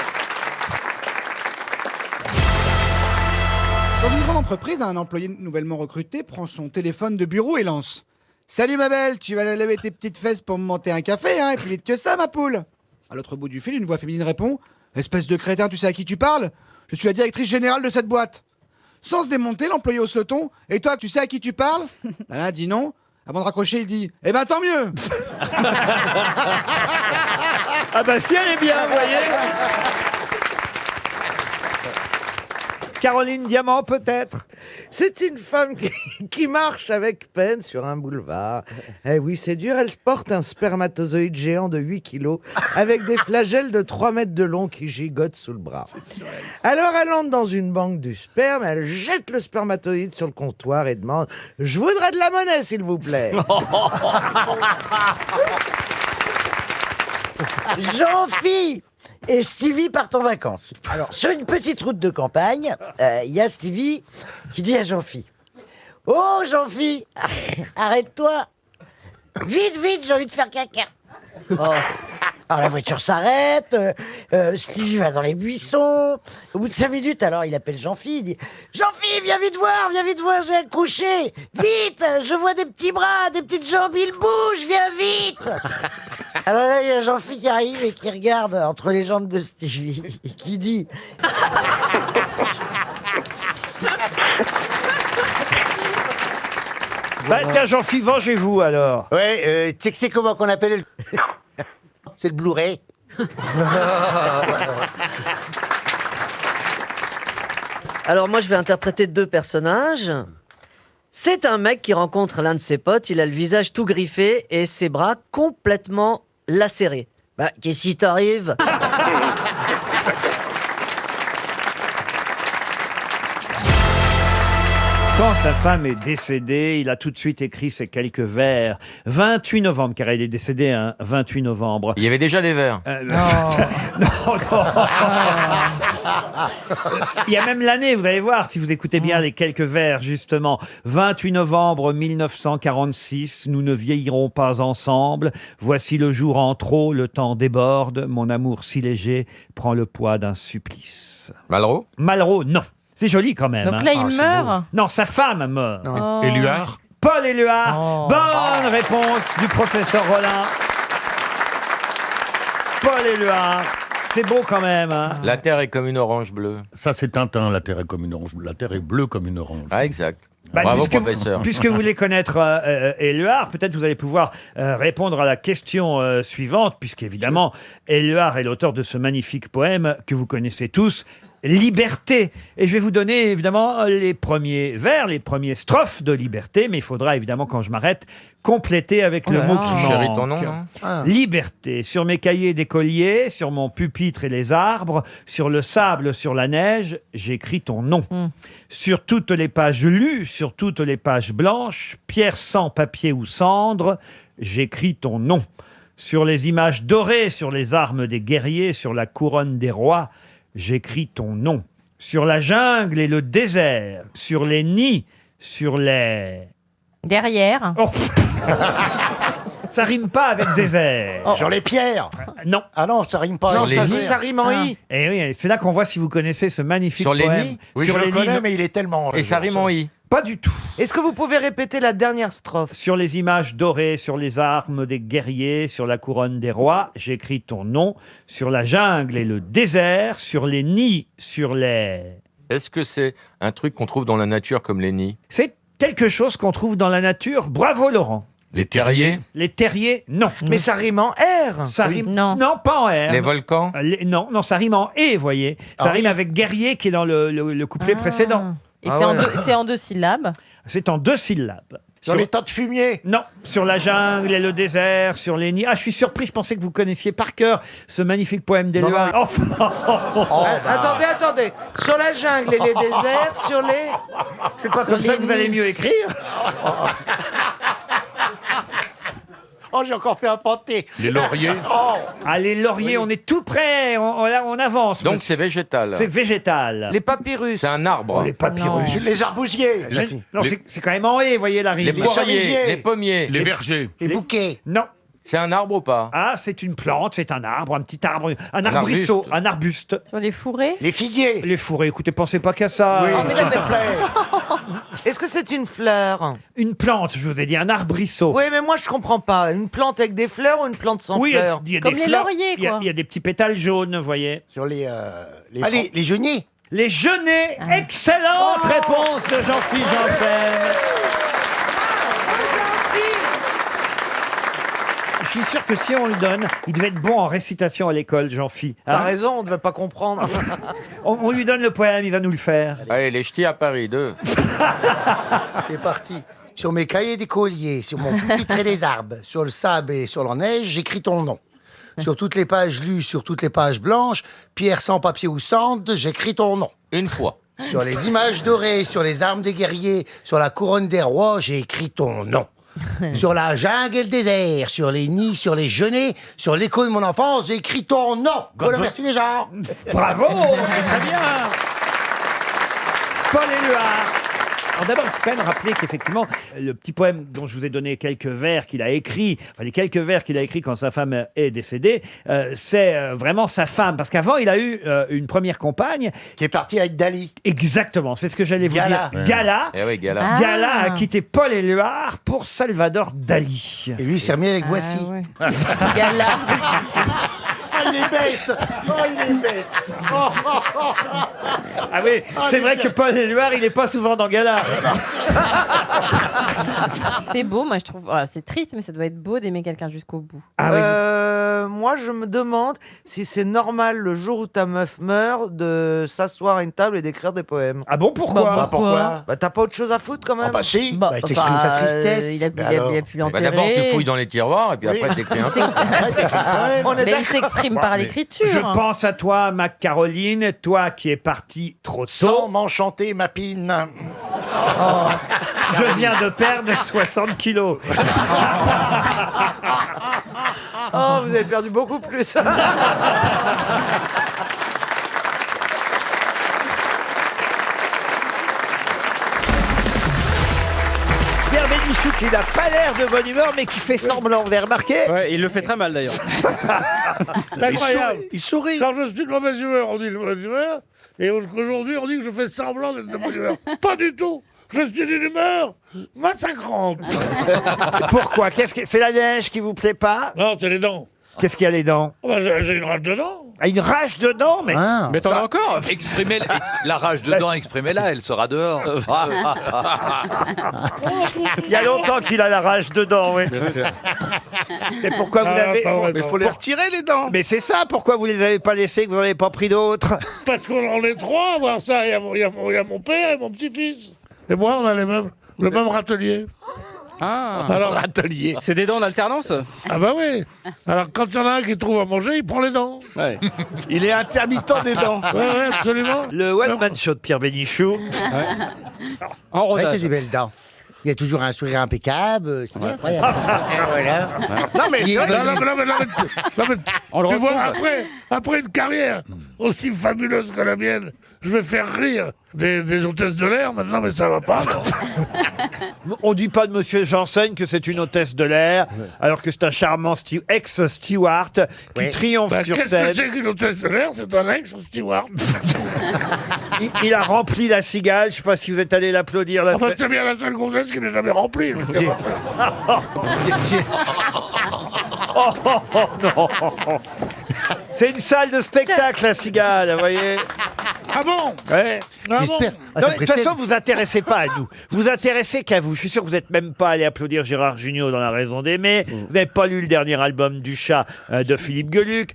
Dans une grande entreprise, un employé nouvellement recruté prend son téléphone de bureau et lance « Salut ma belle, tu vas lever tes petites fesses pour me monter un café, hein, et plus vite que ça, ma poule !» À l'autre bout du fil, une voix féminine répond « Espèce de crétin, tu sais à qui tu parles? Je suis la directrice générale de cette boîte. » Sans se démonter, l'employé hausse le ton « Et toi, tu sais à qui tu parles ?» Alain dit non. Avant de raccrocher, il dit « Eh ben tant mieux !» Ah bah si elle est bien, vous voyez. Caroline Diamant, peut-être. C'est une femme qui marche avec peine sur un boulevard. Eh oui, c'est dur, elle porte un spermatozoïde géant de 8 kilos avec des flagelles de 3 mètres de long qui gigotent sous le bras. Alors elle entre dans une banque du sperme, elle jette le spermatozoïde sur le comptoir et demande « Je voudrais de la monnaie, s'il vous plaît. » Jean-Phi et Stevie partent en vacances. Alors, sur une petite route de campagne, il y a Stevie qui dit à Jean-Phi « Oh, Jean-Phi, arrête-toi. Vite, vite, j'ai envie de faire caca. » Alors la voiture s'arrête, Stevie va dans les buissons. Au bout de 5 minutes, alors il appelle Jean-Phi, il dit « Jean-Phi, viens vite voir, je vais accoucher. Vite, je vois des petits bras, des petites jambes, il bouge, viens vite !» Alors là, il y a Jean-Phi qui arrive et qui regarde entre les jambes de Stevie et qui dit Bah tiens, Jean-Philippe, vengez-vous alors. Ouais, tu sais que c'est comment qu'on appelle le... C'est le Blu-ray. Alors moi, je vais interpréter 2 personnages. C'est un mec qui rencontre l'un de ses potes, il a le visage tout griffé et ses bras complètement lacérés. Bah, qu'est-ce qui t'arrive ? Quand sa femme est décédée, il a tout de suite écrit ces quelques vers. 28 novembre, car elle est décédée un 28 novembre. Il y avait déjà des vers. Non. Il y a même l'année, vous allez voir, si vous écoutez bien les quelques vers, justement. 28 novembre 1946, nous ne vieillirons pas ensemble. Voici le jour en trop, le temps déborde. Mon amour si léger prend le poids d'un supplice. Malraux ? Malraux, non. C'est joli quand même. Donc là, il meurt. Non, sa femme meurt. Oh. Éluard ? Paul Éluard. Bonne réponse du professeur Rollin. Paul Éluard. C'est beau quand même. Hein. La terre est comme une orange bleue. Ça, c'est Tintin, la terre est comme une orange. La terre est bleue comme une orange. Ah, exact. Bah, Bravo, professeur. Puisque vous voulez connaître Éluard, peut-être vous allez pouvoir répondre à la question suivante, puisqu'évidemment, Éluard est l'auteur de ce magnifique poème que vous connaissez tous, Liberté. Et je vais vous donner évidemment les premiers vers, les premières strophes de Liberté, mais il faudra évidemment, quand je m'arrête, compléter avec le mot qui manque. Chéris ton nom, non ? Liberté. Sur mes cahiers d'écolier, sur mon pupitre et les arbres, sur le sable, sur la neige, j'écris ton nom. Sur toutes les pages lues, sur toutes les pages blanches, pierre sans papier ou cendre, j'écris ton nom. Sur les images dorées, sur les armes des guerriers, sur la couronne des rois, j'écris ton nom. Sur la jungle et le désert, sur les nids, sur les... Derrière. Oh. Ça rime pas avec désert. Sur les pierres. Non. Ah non, ça rime pas. Non, avec les ça rime en i. Et oui, c'est là qu'on voit si vous connaissez ce magnifique Sur les poème. nids ? Oui, Sur je les le connais, nids, mais il est tellement... Et ça rime en i. pas du tout. Est-ce que vous pouvez répéter la dernière strophe? Sur les images dorées, sur les armes des guerriers, sur la couronne des rois, j'écris ton nom. Sur la jungle et le désert, sur les nids, sur les... Est-ce que c'est un truc qu'on trouve dans la nature comme les nids? C'est quelque chose qu'on trouve dans la nature. Bravo Laurent. Les terriers? Les terriers, non. Mais ça rime en R. Ça rime, non, pas en R. Les volcans? Non, non, ça rime en E, voyez. Ça rime avec guerrier qui est dans le couplet précédent. Et c'est en deux syllabes? C'est en 2 syllabes. Sur les tas de fumier? Non, sur la jungle et le désert, sur les nids. Ah, je suis surpris, je pensais que vous connaissiez par cœur ce magnifique poème d'Éluard. Attendez. Sur la jungle et les déserts, sur les... C'est pas comme ça que vous allez mieux écrire. Oh, j'ai encore fait un pâté. Les lauriers? Ah, les lauriers, on est tout près, on avance. Donc monsieur. c'est végétal. C'est végétal. Les papyrus. C'est un arbre. Oh, les papyrus. Les arbousiers. Non, c'est quand même en E, voyez la rime. Les poiriers, cerisiers. les pommiers. Les vergers? Les bouquets. Non. C'est un arbre ou pas? Ah, c'est une plante, c'est un arbre, un petit arbre, un arbrisseau, un arbuste. Sur les fourrés? Les figuiers. Les fourrés, écoutez, pensez pas qu'à ça. Oui, Oh, mais s'il non, te plaît. Est-ce que c'est une fleur? Une plante, je vous ai dit, un arbrisseau. Oui, mais moi je comprends pas. Une plante avec des fleurs ou une plante sans Oui, fleurs? il y a Comme des les fleurs, lauriers, il y a- quoi. Il y a des petits pétales jaunes, vous voyez. Sur les genêts. Les genêts, excellente réponse de Jean-Philippe Janssen. Je suis sûr que si on le donne, il devait être bon en récitation à l'école, Jean-Philippe. T'as Hein, raison, on ne devait pas comprendre. on lui donne le poème, il va nous le faire. Allez, les ch'tis à Paris, 2. C'est parti. Sur mes cahiers d'écolier, sur mon pupitre et les arbres, sur le sable et sur la neige, j'écris ton nom. Sur toutes les pages lues, sur toutes les pages blanches, pierre sans papier ou cendre, j'écris ton nom. Une fois. Sur les images dorées, sur les armes des guerriers, sur la couronne des rois, j'ai écrit ton nom. Sur la jungle et le désert, sur les nids, sur les genêts, sur l'écho de mon enfance, j'ai écrit ton nom. Voilà, merci les gens. Bravo, c'est très bien. Paul Éluard. Alors d'abord, il faut quand même rappeler qu'effectivement, le petit poème dont je vous ai donné quelques vers qu'il a écrit, enfin les quelques vers qu'il a écrits quand sa femme est décédée, c'est vraiment sa femme. Parce qu'avant, il a eu une première compagne. Qui est partie avec Dali. Exactement, c'est ce que j'allais vous Gala. dire. Gala. Eh oui, Gala. Gala a quitté Paul Éluard pour Salvador Dali. Et lui, il s'est remis avec Voici. Gala. Ah, il est bête. Oh, il est bête. Ah oui, c'est vrai que Paul Éluard, il n'est pas souvent dans Gala. C'est beau, moi je trouve. Voilà, c'est triste, mais ça doit être beau d'aimer quelqu'un jusqu'au bout. Moi, je me demande si c'est normal le jour où ta meuf meurt de s'asseoir à une table et d'écrire des poèmes. Ah bon, pourquoi Pourquoi Bah, t'as pas autre chose à foutre quand même. Ah bah si, bah, t'exprimes ta tristesse. Il a pu l'enterrer. D'abord, tu fouilles dans les tiroirs et puis après, t'écris un peu. Mais il s'exprime par l'écriture. Je pense à toi, ma Caroline, toi qui es partie trop tôt. Sans m'enchanter, ma pine. Je viens de perdre 60 kilos. Oh, vous avez perdu beaucoup plus. Pierre Bénichou qui n'a pas l'air de bonne humeur mais qui fait semblant, vous avez remarqué? Ouais, il le fait très mal d'ailleurs. C'est incroyable. Il sourit. Quand je suis de mauvaise humeur, on dit de mauvaise humeur. Et aujourd'hui, on dit que je fais semblant d'être de bonne humeur. Pas du tout. Je suis d'une humeur massacrante. Pourquoi? C'est la neige qui vous plaît pas? Non, c'est les dents. Qu'est-ce qu'il y a les dents? Oh, bah, j'ai une rage de dents. Ah, une rage de dents, mais... Mais t'en as encore. Exprimez la rage dedans, exprimez-la, elle sera dehors. Il y a longtemps qu'il a la rage de dents, oui. Mais pourquoi vous l'avez... Mais il faut les retirer, les dents. Mais c'est ça, pourquoi vous les avez pas laissés, que vous n'en avez pas pris d'autres? Parce qu'on en est trois à voir ça. Il y a mon père et mon petit-fils. Et moi, on a le même râtelier. Ah, Alors, Atelier. c'est des dents en alternance. ah bah oui. Alors quand il y en a un qui trouve à manger, il prend les dents. Ouais. Il est intermittent des dents. Ouais, absolument. Le one-man show de Pierre Bénichou. En Ouais, t'as rodage. des belles dents. Il y a toujours un sourire impeccable, c'est incroyable. Voilà. Non mais, Il- non, mais On le tu vois, retrouve. après une carrière aussi fabuleuse que la mienne, je vais faire rire des hôtesses de l'air maintenant, mais ça va pas. Non. On dit pas de Monsieur Janssen que c'est une hôtesse de l'air, alors que c'est un charmant ex-steward qui triomphe Bah, sur qu'est-ce scène. que c'est qu'une hôtesse de l'air? C'est un ex-steward. Il a rempli la cigale. Je sais pas si vous êtes allé l'applaudir. La Enfin, semaine- c'est bien la seule gonzesse qui n'est jamais remplie. Oh, oh, oh, non. C'est une salle de spectacle, la cigale, vous voyez. Ah bon? Ouais. Ah bon? J'espère. Ah, Non, ça mais de toute précède. façon, vous intéressez pas à nous. Vous intéressez qu'à vous. Je suis sûr que vous n'êtes même pas allé applaudir Gérard Jugnot dans La Raison d'aimer. Vous n'avez pas lu le dernier album du chat de Philippe Gueluc.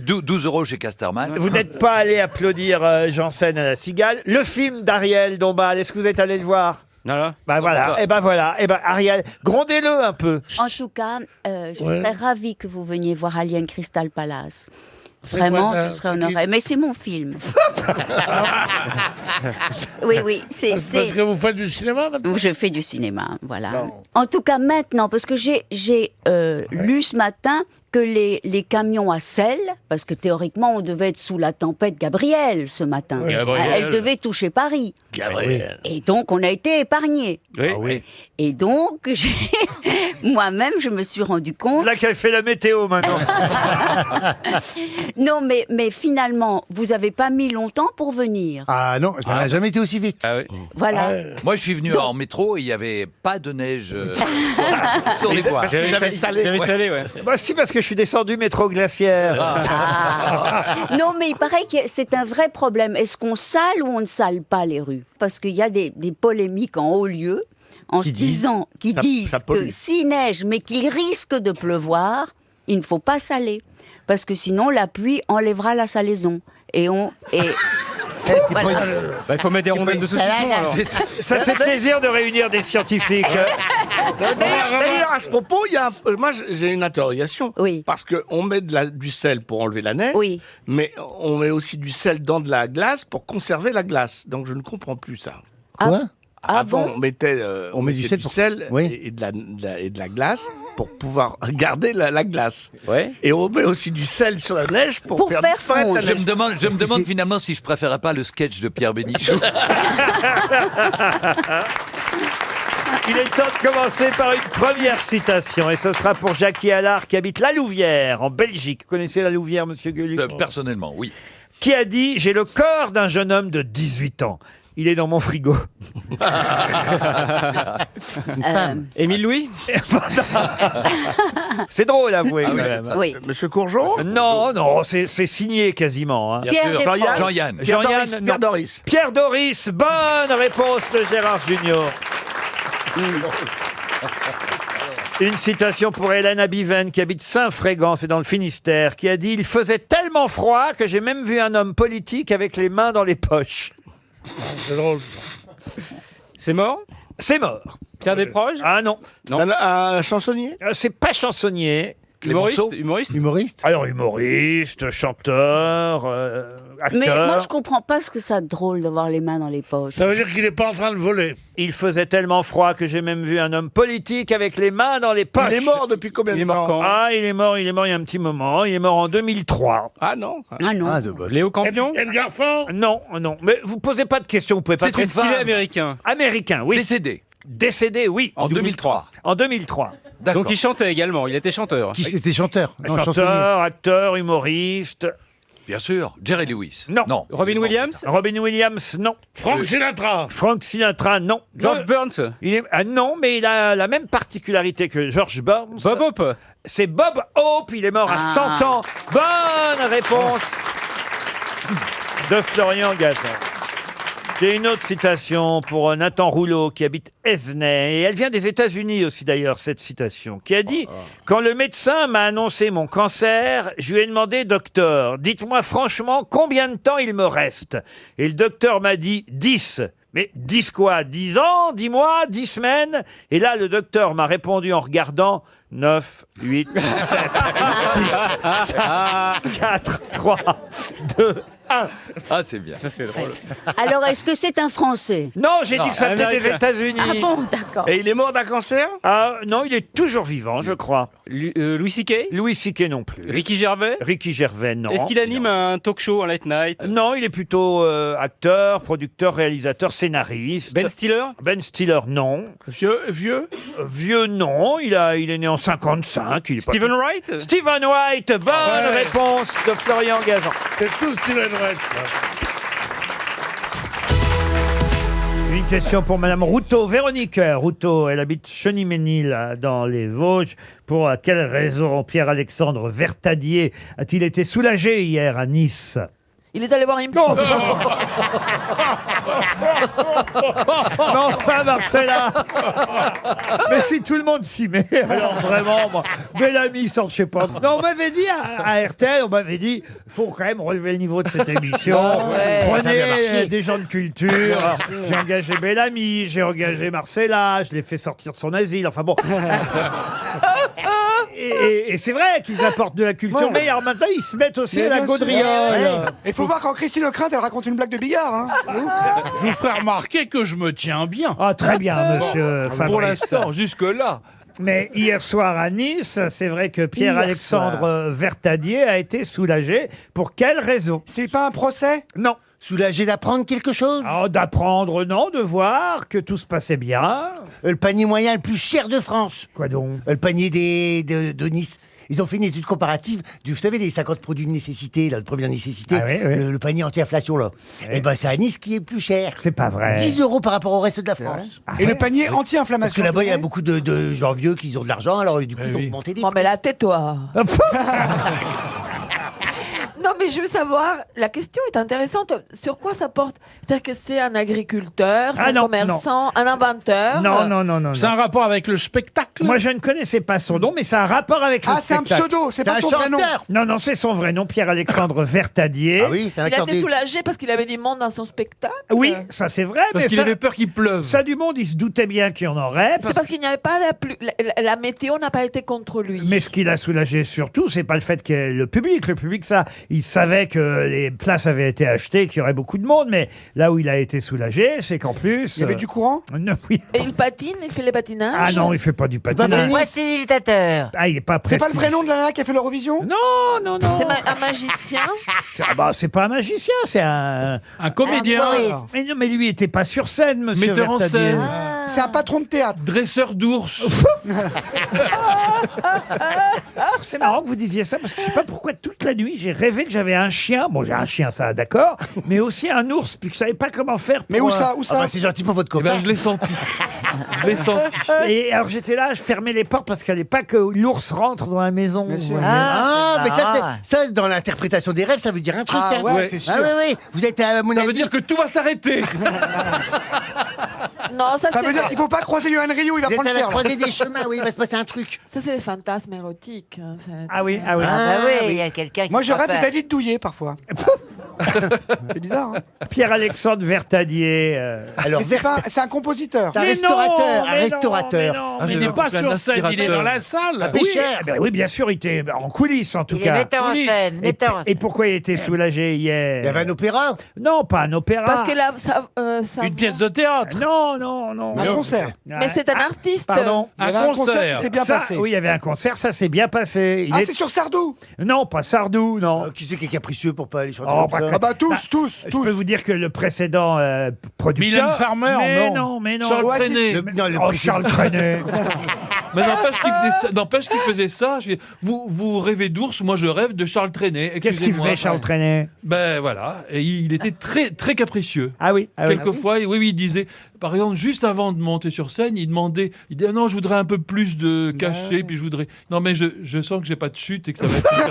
12 € chez Casterman. Vous n'êtes pas allé applaudir Janssen à la Cigale. Le film d'Ariel Dombal, est-ce que vous êtes allé le voir? Voilà. Bah voilà, et ben voilà, et ben Ariel, grondez-le un peu. En tout cas, je serais ravie que vous veniez voir Alien Crystal Palace. C'est Vraiment, quoi, ça? je serais honorée. Mais c'est mon film. Oui, c'est... Parce que vous faites du cinéma maintenant? Je fais du cinéma, voilà. En tout cas, maintenant, parce que j'ai lu ce matin que les camions à sel, parce que théoriquement, on devait être sous la tempête Gabrielle ce matin. Oui. Gabrielle. Elle devait toucher Paris. Gabriel. Et donc, on a été épargnés. Oui. Et donc, moi-même, je me suis rendu compte... Là qu'elle fait la météo maintenant. Non, mais finalement, vous n'avez pas mis longtemps pour venir. Ah non, ça n'a jamais été aussi vite. Ah oui. Voilà. Moi, je suis venu en métro et il n'y avait pas de neige sur les voies. J'avais salé, ouais. Bah si, parce que je suis descendu métro glaciaire. Non, mais il paraît que c'est un vrai problème. Est-ce qu'on sale ou on ne sale pas les rues? Parce qu'il y a des polémiques en haut lieu qui disent que s'il neige, mais qu'il risque de pleuvoir, il ne faut pas saler. Parce que sinon, la pluie enlèvera la salaison. Voilà. Bah, il faut mettre des rondelles de saucisson alors. Ça fait plaisir de réunir des scientifiques. D'ailleurs, à ce propos, moi j'ai une interrogation. Oui. Parce qu'on met du sel pour enlever la neige, Oui. mais on met aussi du sel dans de la glace pour conserver la glace. Donc je ne comprends plus ça. Quoi? Avant, bon on mettait du sel pour- Oui. et de la glace pour pouvoir garder la glace. Ouais. Et on met aussi du sel sur la neige pour faire disparaître fondre. la Je neige. me demande finalement si je préférais pas le sketch de Pierre Bénichou. Il est temps de commencer par une première citation, et ce sera pour Jackie Allard, qui habite La Louvière, en Belgique. Vous connaissez La Louvière, monsieur Gueluc? Personnellement, oui. Qui a dit « J'ai le corps d'un jeune homme de 18 ans. Il est dans mon frigo. » Émile Louis. C'est drôle, avouez, quand même. Oui. Monsieur Courgeot? Non, non, c'est signé quasiment. Hein. Bien Pierre sûr. Desproges. Jean-Yann. Jean-Yann, non. Pierre Doris. Pierre Doris, bonne réponse de Gérard Junior. Une citation pour Hélène Abiven, qui habite Saint-Frégan, c'est dans le Finistère, qui a dit « Il faisait tellement froid que j'ai même vu un homme politique avec les mains dans les poches. » C'est drôle. C'est mort. C'est mort. Pierre Desproges. Ah non. Un chansonnier? C'est pas chansonnier. Humoriste. Alors humoriste, chanteur, acteur. Mais moi, je comprends pas ce que ça de drôle d'avoir les mains dans les poches. Ça veut dire qu'il n'est pas en train de voler. Il faisait tellement froid que j'ai même vu un homme politique avec les mains dans les poches. Il est mort depuis combien de temps? Ah, il est mort il y a un petit moment. Il est mort en 2003. Ah non. Ah non. Léo Campion. Edgar Faure. Non. Mais vous posez pas de questions, vous pouvez pas. Est-ce qu'il est américain? Américain, oui. Décédé, oui. En 2003. En 2003. D'accord. Donc il chantait également. Il était chanteur. Qui était chanteur? Chanteur, acteur, humoriste. Bien sûr. Jerry Lewis. Non. Robin Williams. Robin Williams, non. Frank Sinatra. Frank Sinatra, non. George Burns. Non, mais il a la même particularité que George Burns. Bob Hope. C'est Bob Hope, il est mort à 100 ans. Bonne réponse de Florian Gazan. J'ai une autre citation pour Nathan Rouleau, qui habite Esnay, et elle vient des États-Unis aussi d'ailleurs, cette citation, qui a dit « Quand le médecin m'a annoncé mon cancer, je lui ai demandé « Docteur, dites-moi franchement combien de temps il me reste ?» Et le docteur m'a dit « 10 ». Mais 10 quoi? 10 ans? 10 mois? 10 semaines? Et là, le docteur m'a répondu en regardant 9, 8, 7, 6, 5, 4, 3, 2, 1. Ah, c'est bien. Ça, c'est drôle. Alors, est-ce que c'est un Français? Non, j'ai dit que ça venait des américain. États-Unis. Ah bon, d'accord. Et il est mort d'un cancer? Ah non, il est toujours vivant, je crois. Louis C.K. Louis C.K. non plus. Ricky Gervais. Ricky Gervais, non. Est-ce qu'il anime un talk show en late night? Non, il est plutôt acteur, producteur, réalisateur, scénariste. Ben Stiller. Ben Stiller, non. Vieux? Vieux, non. Il est né en 55. Il est pas Stephen tout- Wright. Stephen Wright, bonne réponse de Florian Gazan. C'est tout Steven Wright. Une question pour Madame Routot, Véronique Routot. Elle habite Cheniménil, dans les Vosges. Pour quelle raison Pierre-Alexandre Vertadier a-t-il été soulagé hier à Nice? Il est allé voir une... Non, mais enfin, Marcella. Mais si tout le monde s'y met, alors vraiment, moi, Bellamy, sans je sais pas. Non, on m'avait dit à RTL, on m'avait dit, faut quand même relever le niveau de cette émission. Ouais. Ça a bien Prenez marché. des gens de culture. Alors, j'ai engagé Bellamy, j'ai engagé Marcella, je l'ai fait sortir de son asile. Enfin bon. Et c'est vrai qu'ils apportent de la culture, Ouais. mais alors maintenant ils se mettent aussi Mais à la bien sûr. gaudriole. Il faut voir quand Christine Lecrainte, elle raconte une blague de billard. Hein. Je vous ferai remarquer que je me tiens bien. Ah, très bien, monsieur Fabrice. Pour l'instant, jusque-là. Mais hier soir à Nice, c'est vrai que Pierre-Alexandre Vertadier a été soulagé. Pour quelle raison? C'est pas un procès? Non. Soulagé d'apprendre quelque chose? Oh, d'apprendre, non, de voir que tout se passait bien. Le panier moyen le plus cher de France. Quoi donc? Le panier de Nice. Ils ont fait une étude comparative vous savez, les 50 produits de nécessité, là, de première nécessité, Ah oui, oui. Le panier anti-inflation, là. Et ben, c'est à Nice qui est le plus cher. C'est pas vrai. 10 € par rapport au reste de la France. Et le panier Parce anti-inflammation. que là-bas, il y a beaucoup de gens vieux qui ont de l'argent, alors du coup, ils ont oui. augmenté les Non, mais là, tais-toi. Non, mais je veux savoir, la question est intéressante. Sur quoi ça porte? C'est-à-dire que c'est un agriculteur, c'est Ah un non, commerçant, un inventeur? Non. C'est un rapport avec le spectacle? Moi, je ne connaissais pas son nom, mais c'est un rapport avec le Ah, c'est un spectacle. pseudo, c'est pas son vrai nom. Non, c'est son vrai nom, Pierre-Alexandre Vertadier. Ah oui, c'est un Il a été accordé. soulagé parce qu'il avait du monde dans son spectacle? Oui, ça c'est vrai, Parce mais qu'il ça, avait peur qu'il pleuve. ça du monde, il se doutait bien qu'il y en aurait. C'est parce qu'il n'y avait pas la météo n'a pas été contre lui. Mais ce qui l'a soulagé surtout, c'est pas le fait que le public, ça, il il savait que les places avaient été achetées, qu'il y aurait beaucoup de monde, mais là où il a été soulagé, c'est qu'en plus... Il y avait du courant Non, oui. Et il patine, il fait les patinages. Ah non, il fait pas du patinage. Précipitateur. Ah, il est pas C'est pas le prestigieux. vrai nom de la nana qui a fait l'Eurovision? Non. C'est un magicien. Ah bah, c'est pas un magicien, c'est un comédien. Mais non, mais lui était pas sur scène, monsieur. Metteur en Vertadier. scène. C'est un patron de théâtre. Dresseur d'ours. C'est marrant que vous disiez ça parce que je sais pas pourquoi toute la nuit j'ai rêvé que j'avais un chien. Bon, j'ai un chien, ça, d'accord, mais aussi un ours, puis que je savais pas comment faire. Mais où ça? C'est gentil pour votre copain. Je l'ai senti. Je l'ai senti. Et alors j'étais là, je fermais les portes parce qu'il fallait pas que l'ours rentre dans la maison. Bien sûr. Mais ça, dans l'interprétation des rêves, ça veut dire un truc. Ah hein. ouais, c'est sûr. Ah oui. Vous êtes à mon Ça avis. veut dire que tout va s'arrêter. Non, ça Ça veut dire c'est qu'il faut pas croiser Yoann Ryu, il va Vous êtes prendre à la cher. croisée des chemins, oui, il va se passer un truc. ça c'est des fantasmes érotiques en fait. Ah oui. Ah bah oui, il y a quelqu'un qui Moi, je croit rêve de pas. David Douillet parfois. C'est bizarre, hein? Pierre-Alexandre Vertadier. Alors, Mais c'est un compositeur. un Mais restaurateur, non, un mais non, restaurateur. mais non, Ah, mais il non. n'est pas sur scène, il est dans la Un salle. Oui, pêcheur. eh ben oui, bien sûr, il était en coulisses en tout Il est cas. metteur en scène, Et, metteur en et scène. pourquoi il était soulagé hier? Il y avait un opéra. Non, pas un opéra. Parce que là, ça Une pièce de théâtre. Non. Un concert. Mais c'est un artiste. Pardon. Il y avait Un concert. qui s'est bien Ça, passé. Oui, il y avait un concert, ça s'est bien passé. Ah, c'est sur Sardou. Non, pas Sardou, non. Qui c'est qui est capricieux pour pas aller chanter Oh, comme bah, ça Ah bah tous. Je peux vous dire que le précédent producteur... Mylène Farmer, mais non. Charles Oasis. Trenet. Oh, Charles Trenet. Mais n'empêche qu'il faisait ça. Vous rêvez d'ours, moi je rêve de Charles Trenet. Qu'est-ce qu'il Excusez-moi. faisait, Charles Trenet? Ben voilà, et il était très très capricieux. Ah oui. Quelquefois, oui, il disait, par exemple, juste avant de monter sur scène, il disait ah non, je voudrais un peu plus de cachet, puis je voudrais, non mais je sens que j'ai pas de chute et que ça va être...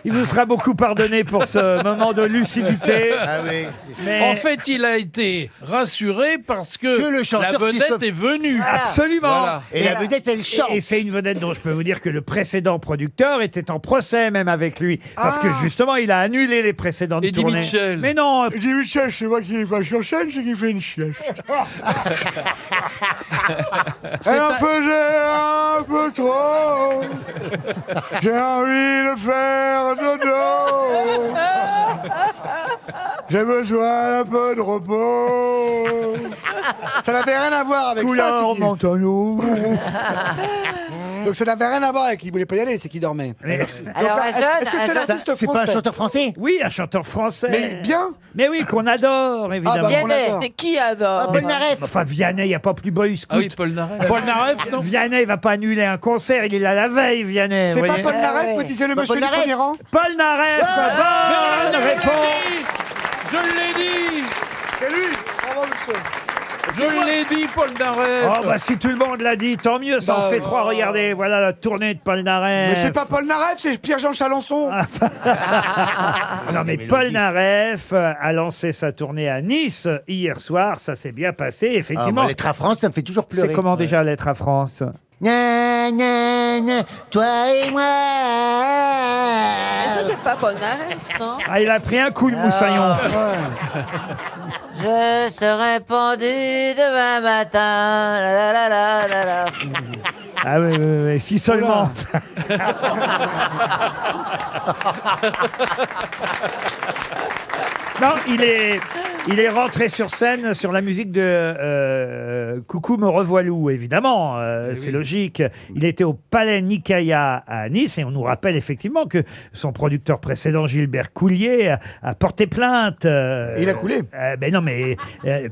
Il vous sera beaucoup pardonné pour ce moment de lucidité. Ah oui. Mais En fait, il a été rassuré parce que, Que le chanteur la vedette Christophe- est venue. absolument. Voilà. Et la vedette, elle chante. Et c'est une vedette dont je peux vous dire que le précédent producteur était en procès même avec lui. Parce que justement, il a annulé les précédentes Eddie tournées. Mitchell. Mais non, Eddie Mitchell, c'est moi qui est pas sur scène, c'est qui fait une sieste. Elle en faisait un peu trop. J'ai envie de faire dodo. J'ai besoin d'un peu de repos. Ça n'avait rien à voir avec ça. couleur c'est qu'il- Montano. Donc ça n'avait rien à voir avec qu'il voulait pas y aller, c'est qu'il dormait. Alors, un jeune, Est-ce que c'est un jeune- l'artiste C'est pas un français? chanteur français. Oui, un chanteur français. Mais bien. Mais oui, qu'on adore, évidemment. Ah bah on Vianney. adore. Mais qui adore Paul Naref. Enfin, Vianney, il n'y a pas plus boy scout. Ah oui, Paul Naref. Paul Naref, non. Vianney, il va pas annuler un concert, il est là la veille, Vianney. C'est vous pas voyez. Paul Naref, ouais. me disait le Bah, monsieur Paul du Naref. premier rang. Paul Naref, bonne réponse. Je l'ai dit. C'est lui. Bravo, monsieur. Je l'ai dit, Paul Naref. Oh bah si tout le monde l'a dit, tant mieux, ça en Bah, fait trois, regardez, voilà la tournée de Paul Naref. Mais c'est pas Paul Naref, c'est Pierre-Jean Chalençon. Non mais Paul Naref a lancé sa tournée à Nice hier soir, ça s'est bien passé, Ah, effectivement. moi, l'être à France, ça me fait toujours pleurer. C'est comment déjà l'être à France? Gna, gna, gna, toi et moi. Mais ça, c'est pas Paul Naref, non Ah, il a pris un coup le moussaillon. Je serai pendu demain matin. La, la, la, la, la. Ah oui, si seulement. Non, il est rentré sur scène sur la musique de Coucou me revoilou, évidemment, c'est logique. Il était au Palais Nicaïa à Nice et on nous rappelle effectivement que son producteur précédent, Gilbert Coulier, a porté plainte. Il a coulé. Ben non, mais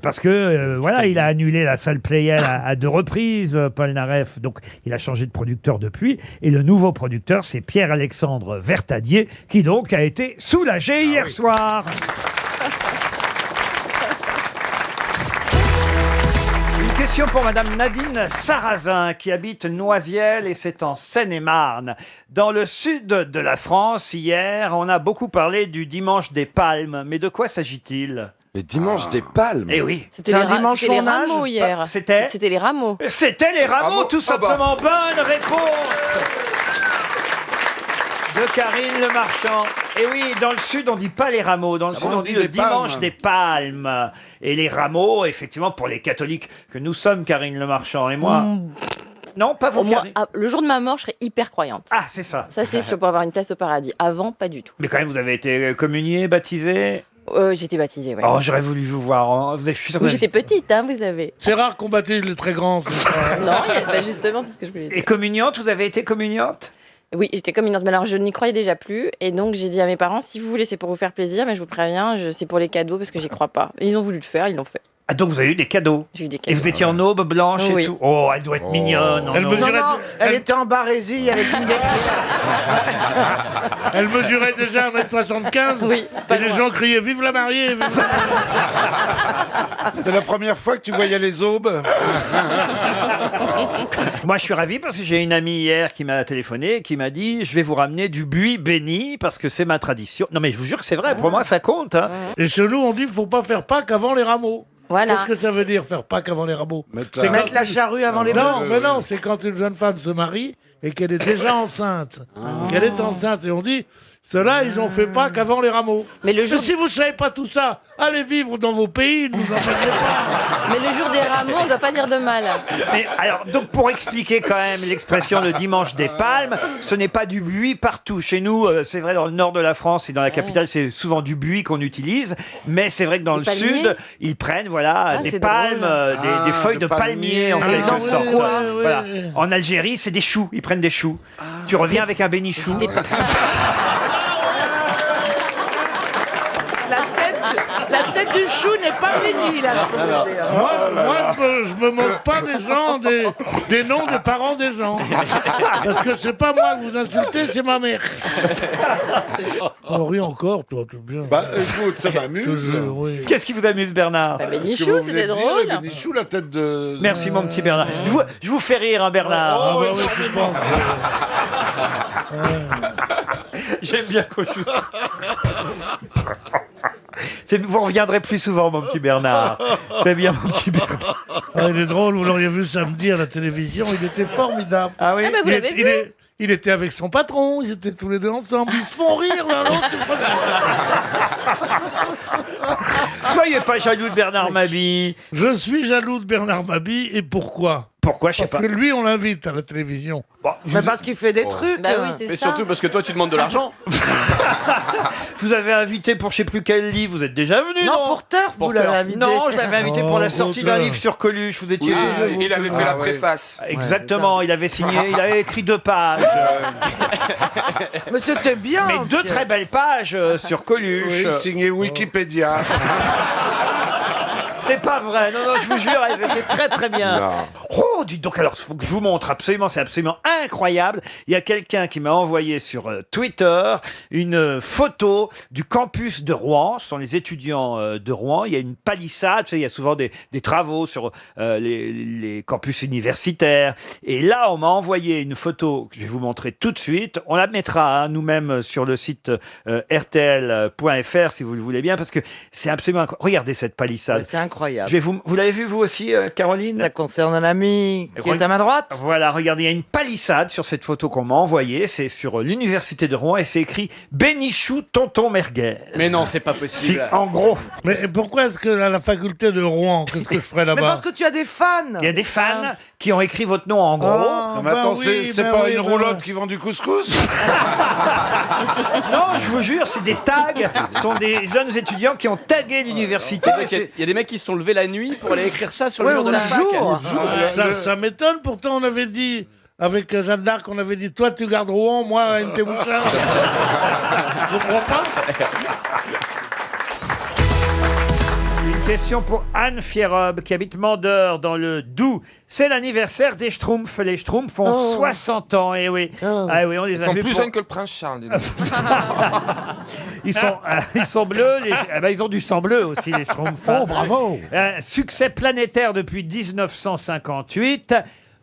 parce que voilà, il a annulé la salle Playel à 2 reprises, Paul Naref. Donc, il a changé de producteur depuis. Et le nouveau producteur, c'est Pierre-Alexandre Vertadier, qui donc a été soulagé hier soir. Une question pour Madame Nadine Sarrazin, qui habite Noisiel, et c'est en Seine-et-Marne. Dans le sud de la France, hier, on a beaucoup parlé du dimanche des palmes. Mais de quoi s'agit-il? Le dimanche des palmes. Eh oui. C'était les, c'était les rameaux hier. C'était les rameaux. C'était les rameaux, tout simplement. Bonne réponse de Karine Le Marchand. Et oui, dans le sud, on dit pas les rameaux. Dans le sud, on dit le les dimanche palmes. des palmes. Et les rameaux, effectivement, pour les catholiques que nous sommes, Karine Le Marchand et moi. Non, pas vous, Moi, Karine. le jour de ma mort, je serais hyper croyante. Ah, c'est ça. Ça, c'est sûr, pour avoir une place au paradis. Avant, pas du tout. Mais quand même, vous avez été communié, baptisé. J'étais baptisée, ouais. Oh, j'aurais voulu vous voir. Hein. Vous êtes, je suis sûr que Oui, vous j'étais petite, hein, vous savez. C'est rare qu'on baptise les très grands. Non, justement, c'est ce que je voulais dire. Et communiante, vous avez été communiante? Oui, j'étais communiante, mais alors je n'y croyais déjà plus. Et donc, j'ai dit à mes parents, si vous voulez, c'est pour vous faire plaisir, mais je vous préviens, c'est pour les cadeaux parce que j'y crois pas. Et ils ont voulu le faire, ils l'ont fait. Ah, donc vous avez eu des cadeaux. J'ai eu des Et cadeaux. vous étiez en aube blanche Oui. et tout. Oh, elle doit être mignonne. en Elle aube. mesurait- Non, elle était en barésie avec une Elle mesurait déjà 1m75. Oui, et les gens criaient vive la mariée. Vive la mariée. C'était la première fois que tu voyais les aubes. Moi, je suis ravi parce que j'ai une amie hier qui m'a téléphoné et qui m'a dit je vais vous ramener du buis béni parce que c'est ma tradition. Non, mais je vous jure que c'est vrai. Pour moi, ça compte. Hein. Et chez nous, on dit faut pas faire Pâques avant les rameaux. Voilà. Qu'est-ce que ça veut dire faire Pâques avant les rameaux? Mettre Mettre la charrue avant les Non, bœufs. mais non, c'est quand une jeune femme se marie et qu'elle est déjà enceinte. Qu'elle est enceinte. Et on dit, ceux-là, ils ont fait Pâques avant les rameaux. Mais le jour- si vous savez pas tout ça, allez vivre dans vos pays, ne nous en faites pas. Mais le jour des rameaux, on doit pas dire de mal. Mais alors, donc pour expliquer quand même l'expression le dimanche des palmes, ce n'est pas du buis partout. Chez nous, c'est vrai dans le nord de la France et dans la capitale, c'est souvent du buis qu'on utilise. Mais c'est vrai que dans Des le palmiers sud, ils prennent voilà des c'est palmes, drôle. des feuilles de palmier en quelque oui, sorte. oui, oui. Voilà. En Algérie, c'est des choux. Ils prennent des choux. Tu reviens avec un bénichou. La tête du chou n'est pas bénie, là. Moi, je me moque pas des gens, des noms des parents des gens. Parce que c'est pas moi que vous insultez, c'est ma mère. On rit encore, toi, tout bien. Bah écoute, ça m'amuse. Toujours, oui. Qu'est-ce qui vous amuse, Bernard Bah, Ce que vous Bénichou, venez c'était de dire, drôle. les Bénichou, la tête de... Merci, mon petit Bernard. Je vous fais rire, hein, Bernard. Ah bah oui, je pense. J'aime bien quand je... Vous reviendrez plus souvent, mon petit Bernard. C'est bien, mon petit Bernard. Ah, il est drôle, vous l'auriez vu samedi à la télévision, il était formidable. Ah oui. Ah, bah, vous l'avez vu. Il était avec son patron, ils étaient tous les deux ensemble, ils se font rire l'un l'autre. Soyez pas jaloux de Bernard Mabille. Je suis jaloux de Bernard Mabille, et pourquoi? Pourquoi, je sais Parce pas. que lui, on l'invite à la télévision. Bon, Mais parce qu'il fait des trucs. Bah oui, c'est Mais ça. surtout parce que toi, tu demandes de l'argent. vous avez invité pour je sais plus quel livre, vous êtes déjà venu, non? Non, pour Turf, vous l'avez invité. Non, je l'avais invité pour la Oh, sortie Turf. d'un livre sur Coluche, vous étiez venu. Il avait fait la préface. Exactement, il avait signé, il avait écrit 2 pages. Mais c'était bien. Mais 2 Pierre. très belles pages sur Coluche. Oui, signé Wikipédia. C'est pas vrai, non, je vous jure, elles étaient très très bien. Oh, dites donc, alors, il faut que je vous montre absolument, c'est absolument incroyable. Il y a quelqu'un qui m'a envoyé sur Twitter une photo du campus de Rouen. Ce sont les étudiants de Rouen. Il y a une palissade, tu sais, il y a souvent des travaux sur les campus universitaires. Et là, on m'a envoyé une photo que je vais vous montrer tout de suite. On la mettra nous-mêmes sur le site rtl.fr si vous le voulez bien, parce que c'est absolument incroyable. Regardez cette palissade. C'est incroyable. Vous l'avez vu vous aussi, Caroline? Ça concerne un ami qui est à ma droite. Voilà, regardez, il y a une palissade sur cette photo qu'on m'a envoyée. C'est sur l'université de Rouen et c'est écrit Bénichou Tonton Merguez. Mais non, c'est pas Si, possible. en gros, Mais pourquoi est-ce que à la faculté de Rouen, qu'est-ce que je ferais Mais là-bas? parce que tu as des fans. il y a des fans qui ont écrit votre nom en gros. Ah, Non, mais attends, bah oui, c'est bah pas oui, une bah roulotte oui. qui vend du couscous? Non, je vous jure, c'est des tags. Ce sont des jeunes étudiants qui ont tagué l'université. Il y a des mecs qui se sont levés la nuit pour aller écrire ça sur le Ouais, mur de ou la le fac. jour. Ça m'étonne, pourtant on avait dit, avec Jeanne d'Arc, on avait dit, toi tu gardes Rouen, moi Ntemoucha. Je comprends pas. Une question pour Anne Fierrob qui habite Mandeur dans le Doubs. C'est l'anniversaire des Schtroumpfs. Les Schtroumpfs ont 60 ans, et oui. Ah oui, on les Ils a sont vus plus pour- jeunes que le prince Charles. dis donc. ils sont bleus, ils ont du sang bleu aussi, les Schtroumpfs. Oh, bravo. Succès planétaire depuis 1958.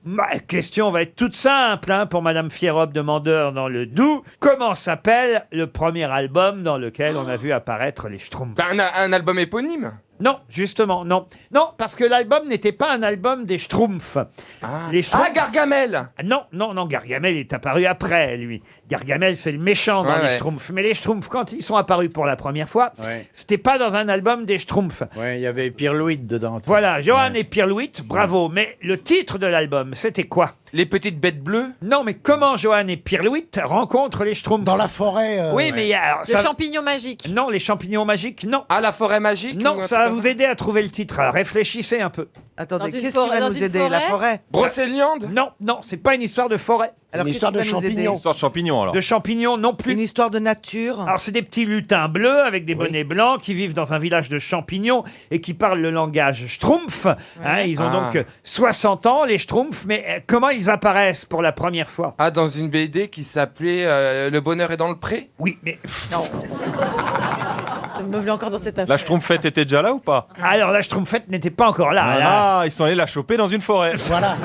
Ma question va être toute simple pour Madame Fierrob de Mandeur dans le Doubs. Comment s'appelle le premier album dans lequel on a vu apparaître les Schtroumpfs? Bah, un album éponyme. Non, justement, non. Non, parce que l'album n'était pas un album des Schtroumpfs. Les Schtroumpfs... Gargamel. Non, Gargamel est apparu après, lui. Gargamel, c'est le méchant dans les Schtroumpfs. Mais les Schtroumpfs, quand ils sont apparus pour la première fois, c'était pas dans un album des Schtroumpfs. Ouais, il y avait Pierre Louis dedans. Voilà, Johan et Pierre Louis, bravo. Mais le titre de l'album, c'était quoi? Les petites bêtes bleues? Non, mais comment Johan et Pierre Louis rencontrent les Schtroumpfs? Dans la forêt. Oui, mais alors, Le champignon magique. Non, les champignons magiques, non. Ah, la forêt magique? Non, ça va vous aider à trouver le titre. Alors, réfléchissez un peu. Attendez, Dans une qu'est-ce qui va forêt- nous aider? La forêt? Brocéliande? Non, c'est pas une histoire de forêt. Alors, Une histoire de qu'est-ce qui va nous aider? champignons. Histoire de champignons, alors. De champignons non plus. Une histoire de nature? Alors, c'est des petits lutins bleus avec des bonnets blancs qui vivent dans un village de champignons et qui parlent le langage Schtroumpf. Hein, ils ont donc 60 ans, les Schtroumpfs, mais comment ils apparaissent pour la première fois? Ah, dans une BD qui s'appelait Le bonheur est dans le pré? Oui, mais... Non. Je me voulais encore dans cette affaire. La Schtroumpfette était déjà là ou pas? Alors, la Schtroumpfette n'était pas encore là. Ah, ils sont allés la choper dans une forêt. Voilà.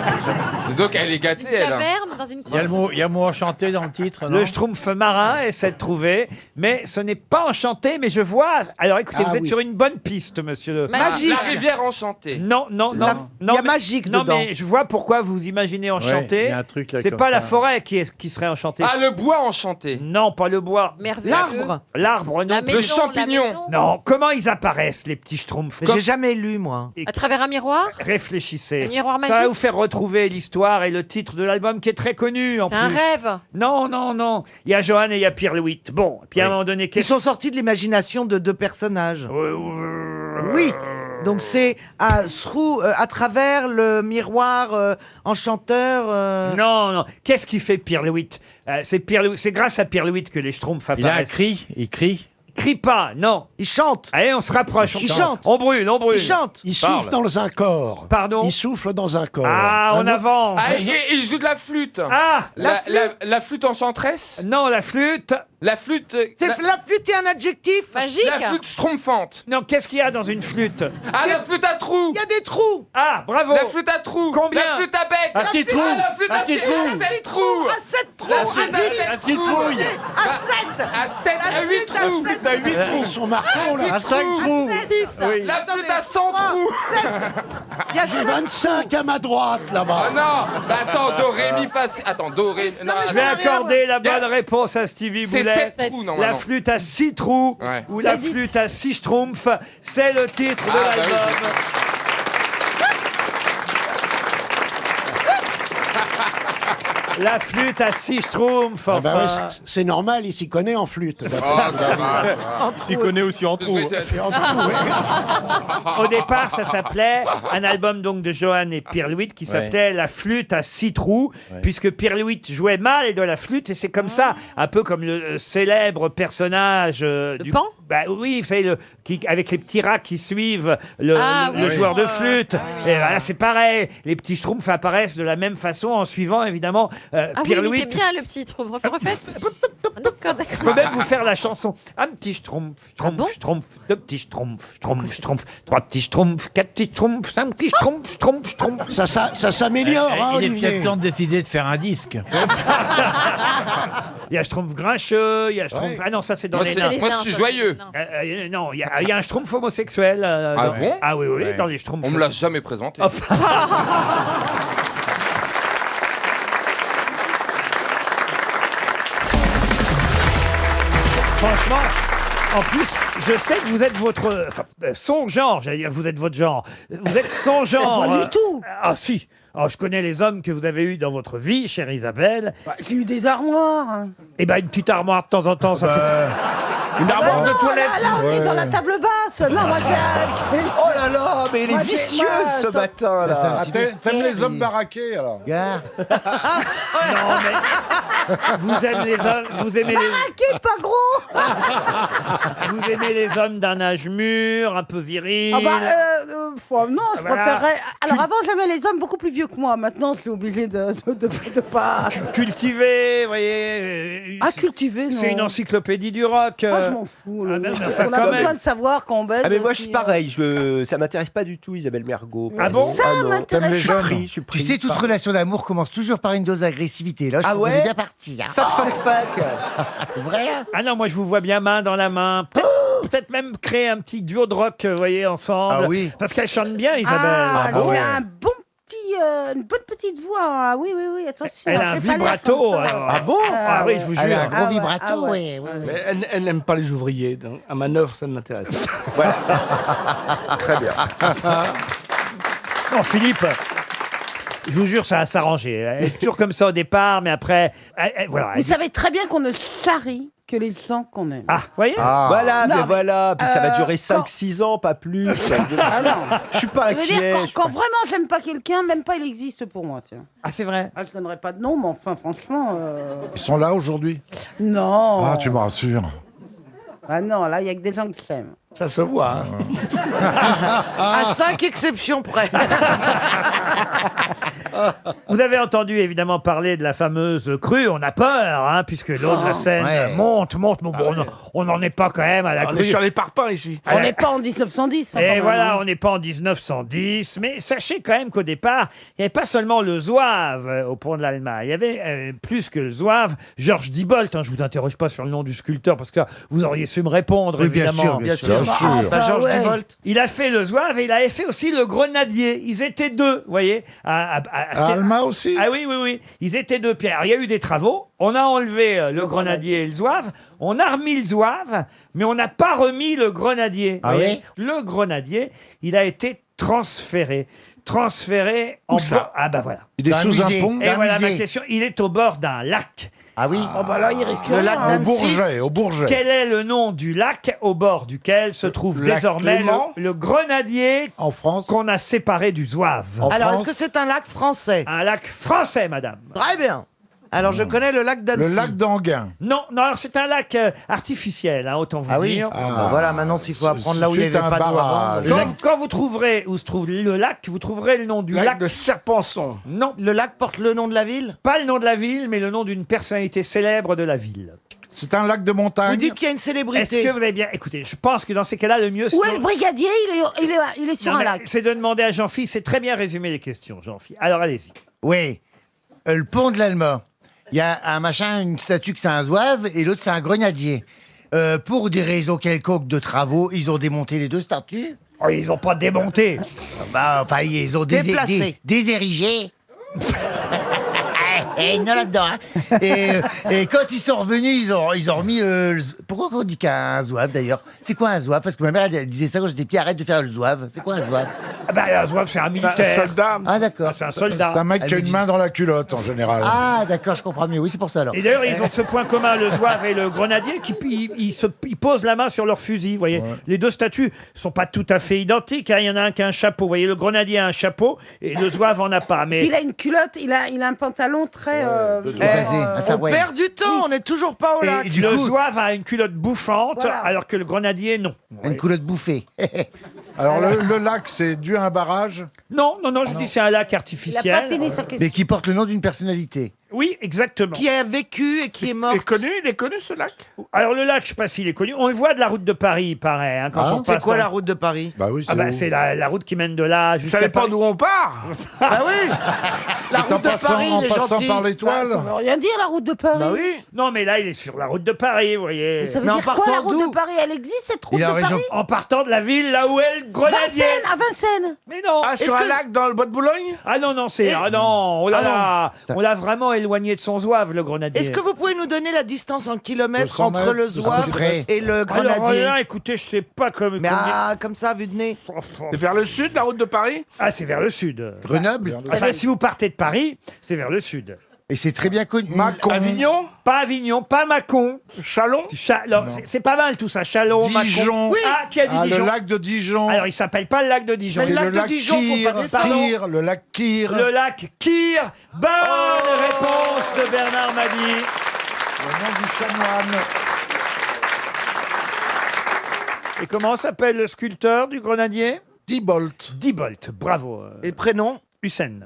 Donc elle est gâtée, Une elle. hein. taverne dans une... Il y a le mot enchanté dans le titre, non? Le Schtroumpf marin essaie de trouver, mais ce n'est pas enchanté, mais je vois... Alors, écoutez, vous êtes sur une bonne piste, monsieur. Magique. La rivière enchantée. Non. Il y a magique Non, dedans. mais je vois pourquoi vous imaginez Ouais, enchanté. il y a un truc là C'est comme pas la ça. forêt qui serait enchantée. Ah, le bois enchanté. Non, pas le bois. Merveilleux. L'arbre. L'arbre, non. La maison, Le champignon. la maison. Non, comment ils apparaissent, les petits Schtroumpfs? J'ai jamais lu, moi. À travers un miroir? Réfléchissez. Un miroir Ça va magique? vous faire retrouver l'histoire et le titre de l'album qui est très connu en C'est un plus. rêve. Non. Il y a Johan et il y a Pierre Louis. Bon, puis à un moment donné, Ils sont sortis de l'imagination de deux personnages. Oui. Donc c'est à travers le miroir enchanteur. Non. Qu'est-ce qui fait Pierre Louis? C'est grâce à Pierre Louis que les Schtroumpfs Il a un apparaissent. cri, il crie. Crie pas, non. Il chante. Allez, on se rapproche. Il chante. On brûle. Il chante. Il souffle dans un corps. Pardon. Il souffle dans un corps. Ah, on avance. Ah, il joue de la flûte. Ah, La flûte enchanteresse? non, la flûte. La flûte... La flûte est un adjectif. Magique. La flûte schtroumpfante. Non, qu'est-ce qu'il y a dans une flûte? Ah, la flûte à trous. Il y a des trous. Ah, bravo. La flûte à trous. Combien? La flûte à bec. Un petit trou. Ah, la flûte Un à petit sept trou. à sept trous. À 7 trous. La À flûte à 8 sept petite trous. trouille. À 7. 7 à 8 trous. T'as 8 trous, ils sont marquants, là. Un 5 trous. La flûte à 100 trous. Il y a J'ai 25 à ma droite, Ah là-bas. non. Bah attends, do, ré, mi, fa, si. Attends, do, ré... Non, Je vais attends. accorder la bonne réponse à Stevie C'est Boulet. 7 trous, La normalement. flûte à 6 trous Ouais. ou la J'ai dit flûte à 6 schtroumpfs, c'est le titre de Ah, bah oui, l'album. La flûte à 6 schtroumpfs, Ah bah ouais, enfin. c'est normal, il s'y connaît en flûte. Oh, ça va. S'y connaît aussi en trou. Au départ, ça s'appelait un album donc de Johan et Pierre Louis qui s'appelait La flûte à 6 trous, puisque Pierre Louis jouait mal de la flûte et c'est comme ça, un peu comme le célèbre personnage du Pan. Bah oui, avec les petits rats qui suivent le Oui. joueur de flûte. Et voilà, c'est pareil. Les petits schtroumpfs apparaissent de la même façon en suivant évidemment Ah, Pierre vous Louis. imitez bien le petit trou. Refaites. D'accord. Je peux même vous faire la chanson. Un petit schtroumpf, schtroumpf, schtroumpf, deux petits schtroumpfs, schtroumpf, schtroumpf, trois petits schtroumpfs, quatre petits schtroumpfs, cinq petits schtroumpfs, schtroumpf, schtroumpf. Ça s'améliore, hein, Il est Olivier. peut-être temps de décider de faire un disque. Il y a schtroumpf grincheux, il y a schtroumpf... Ah non, ça c'est dans Moi, les c'est- nains. moi, je suis joyeux. Non, il y a un schtroumpf homosexuel. Ah bon? Ah oui, dans les schtroumpfs. On me l'a jamais présenté. Franchement, en plus, je sais que vous êtes son genre, j'allais dire, vous êtes votre genre. Vous êtes son genre. Pas du tout. Ah si. Alors, je connais les hommes que vous avez eus dans votre vie, chère Isabelle. J'ai eu des armoires. Eh ben, une petite armoire de temps en temps, ça fait... Une armoire de toilette. Là, on est dans la table basse. Non, moi, Oh là là, mais elle est vicieuse ce matin là. T'aimes les hommes baraqués alors? Non, mais vous aimez les hommes, vous aimez les... Baraqué, pas gros. Vous aimez les hommes d'un âge mûr, un peu viril. Ah bah, non, je Voilà. préférerais... Alors avant, j'aimais les hommes beaucoup plus vieux que moi. Maintenant, je suis obligé de pas... Cultivé, vous voyez. Ah, cultivé, non. C'est une encyclopédie du rock. Moi, je m'en fous. Ah, là. ben, on enfin, a quand besoin même. de savoir qu'on baise. Ah mais moi je aussi, suis pareil, ça m'intéresse pas du tout Isabelle Mergo. Ah bon? Ça non. m'intéresse Je suis pas. pris, je suis pris. Tu sais, toute relation d'amour commence toujours par une dose d'agressivité. Là, je Ah trouve qu'on ouais est bien parti. Hein. Fuck. C'est vrai. Ah non, moi je vous vois bien main dans la main. peut-être même créer un petit duo de rock, vous voyez, ensemble. Ah oui. Parce qu'elle chante bien, Isabelle. Ah, Ah elle ouais. a un bon une bonne petite voix. Ah, oui, oui, oui, attention. Elle a un fait pas l'air vibrato. comme ça. alors. Ah bon Ah oui, je vous Elle a un jure. gros Ah ouais, vibrato, ah ouais, oui. ouais. Mais elle n'aime pas les ouvriers. Donc à manœuvre, ça ne m'intéresse pas. Voilà. Très bien. Non, Philippe. Je vous jure, ça va s'arranger. Elle est toujours comme ça au départ, mais après, voilà. Vous savez très bien qu'on ne charrie que les gens qu'on aime. Ah, voyez Voilà, Non, mais mais, voilà. Puis ça va durer quand- 5-6 ans, pas plus. Ah non. Je suis pas Ça veut dire inquiet. quand vraiment j'aime pas quelqu'un, même pas il existe pour moi, tiens. Ah, c'est vrai. Ah, je donnerai pas de nom, mais enfin, franchement. Ils sont là aujourd'hui. Non. Ah, tu me rassures. Ah non, là, il y a que des gens que j'aime. Ça se voit. À 5 exceptions près. Vous avez entendu évidemment parler de la fameuse crue. On a peur, hein, puisque l'eau de la Seine monte. Bon, on n'en est pas quand même à la On crue. est sur les parpaings ici. On n'est pas en 1910. hein, quand Et même, voilà, hein. on n'est pas en 1910. Mais sachez quand même qu'au départ, il n'y avait pas seulement le zouave au pont de l'Allemagne. Il y avait plus que le zouave. Georges Diebolt, je vous interroge pas sur le nom du sculpteur parce que vous auriez su me répondre, Oui, bien évidemment. sûr, bien sûr. Bah, Georges Diebolt. Il a fait le zouave et il avait fait aussi le grenadier. Ils étaient deux, vous voyez. À Alma aussi. Ah oui, oui, oui. Ils étaient deux. Pierre, il y a eu des travaux. On a enlevé le grenadier et le zouave. On a remis le zouave, mais on n'a pas remis le grenadier. Ah Vous voyez. oui Le grenadier, il a été transféré en bord. Ah bah voilà. Il est Dans un sous un musée. pont. Et voilà ma question. Il est au bord d'un lac. Ah oui. Oh, bah là, il risque Le lac rien. Au Bourget, au Bourget. Quel est le nom du lac au bord duquel se trouve lac désormais Clément le grenadier En France. qu'on a séparé du zouave? En Alors, est-ce France. que c'est un lac français? Un lac français, madame. Très bien. Alors, je connais le lac d'Annecy. Le lac d'Anguin. Non, non, alors c'est un lac artificiel, autant vous Ah oui. dire. Bon, voilà, maintenant, s'il faut apprendre là où il n'y C'est avait un pas d'eau avant. barrage. Quand vous trouverez où se trouve le lac, vous trouverez le nom du lac. de Serpenson. Non, Le lac porte le nom de la ville? pas le nom de la ville, mais le nom d'une personnalité célèbre de la ville. C'est un lac de montagne. Vous dites qu'il y a une Est-ce célébrité. que vous avez bien écouté? Je pense que dans ces cas-là, le mieux, Où est le brigadier? Il est sur Non, un mais lac. c'est de demander à Jean-Philippe. C'est très bien résumé les questions, Jean-Philippe. Alors allez-y. Oui. Le pont de l'Alma. Il y a un machin, une statue que c'est un zouave et l'autre c'est un grenadier. Pour des raisons quelconques de travaux, ils ont démonté les deux statues. Oh, ils n'ont pas démonté. Bah, enfin, ils ont Déplacé. désérigé. Et non là-dedans. Hein. Et quand ils sont revenus, ils ont remis le. Pourquoi on dit qu'un zouave d'ailleurs? C'est quoi un zouave? Parce que ma mère elle disait ça quand j'étais petit. Arrête de faire le zouave. C'est quoi un zouave? Ah bah, un zouave, c'est un militaire. Soldat. Ah d'accord. C'est un soldat. C'est un mec qui a une main dans la culotte en général. Ah d'accord, je comprends mieux. Oui, c'est pour ça alors. Et d'ailleurs, ils ont ce point commun, le zouave et le grenadier, ils posent la main sur leur fusil. Vous voyez, les deux statues sont pas tout à fait identiques. Hein. Il y en a un qui a un chapeau. Vous voyez, le grenadier a un chapeau et le zouave en a pas. Mais Puis il a une culotte, il a un pantalon très. ça, On ouais. perd du temps, on n'est toujours pas au Et lac. du le coup- zouave a une culotte bouffante, Voilà. alors que le grenadier, non. Une culotte bouffée. Alors le lac, c'est dû à un barrage. Non, non, non, je dis c'est un lac Il a artificiel. pas fini sa question. Mais qui porte le nom d'une personnalité. Oui, exactement. Qui a vécu et qui est mort. Il est connu ce lac. Alors le lac, je sais pas s'il est connu. On le voit de la route de Paris, il paraît. Hein, quand Ah, on C'est passe quoi dans- la route de Paris? Bah oui, Ah bah où c'est la route qui mène de là Ça jusqu'à dépend Paris. d'où on part. Ah oui. La C'est en route de passant, Paris, en les passant gentils. par l'étoile. Ça veut rien dire, la route de Paris. Bah oui. Non, mais là, il est sur la route de Paris, vous voyez. Mais ça veut Mais en dire quoi, partant la route d'où? de Paris? Elle existe, cette route Il est de en région- Paris? En partant de la ville, là où est le grenadier. Vincennes, à Vincennes. Mais non. Ah, sur Est-ce un que- lac dans le bois de Boulogne. Ah non, non, c'est... Ah non, on l'a vraiment éloigné de son zouave, le grenadier. Est-ce que vous pouvez nous donner la distance en kilomètres 200 entre le mètres, zouave à peu près. et le Alors grenadier? là, écoutez, je sais pas comme... Mais comme ça, vu de nez. C'est vers le sud, la route de Paris. Ah, c'est vers le sud. Grenoble. Enfin, si vous partez de Paris, c'est vers le sud. Et c'est très bien connu. Mâcon. Avignon. Pas Avignon, pas Mâcon. Chalon. Alors, c'est pas mal tout ça. Chalon, Dijon. Mâcon. Ah, qui a dit Ah, Dijon? le lac de Dijon. Alors, il s'appelle pas le lac de Dijon. C'est le lac le de lac Dijon, faut pas Kyr, descendre. Kyr, le lac Kyr. Le lac Kyr. Bonne réponse de Bernard Mabie. Le nom du chanoine. Et comment s'appelle le sculpteur du grenadier? Diebolt. Diebolt. Bravo. Et prénom? Hussein.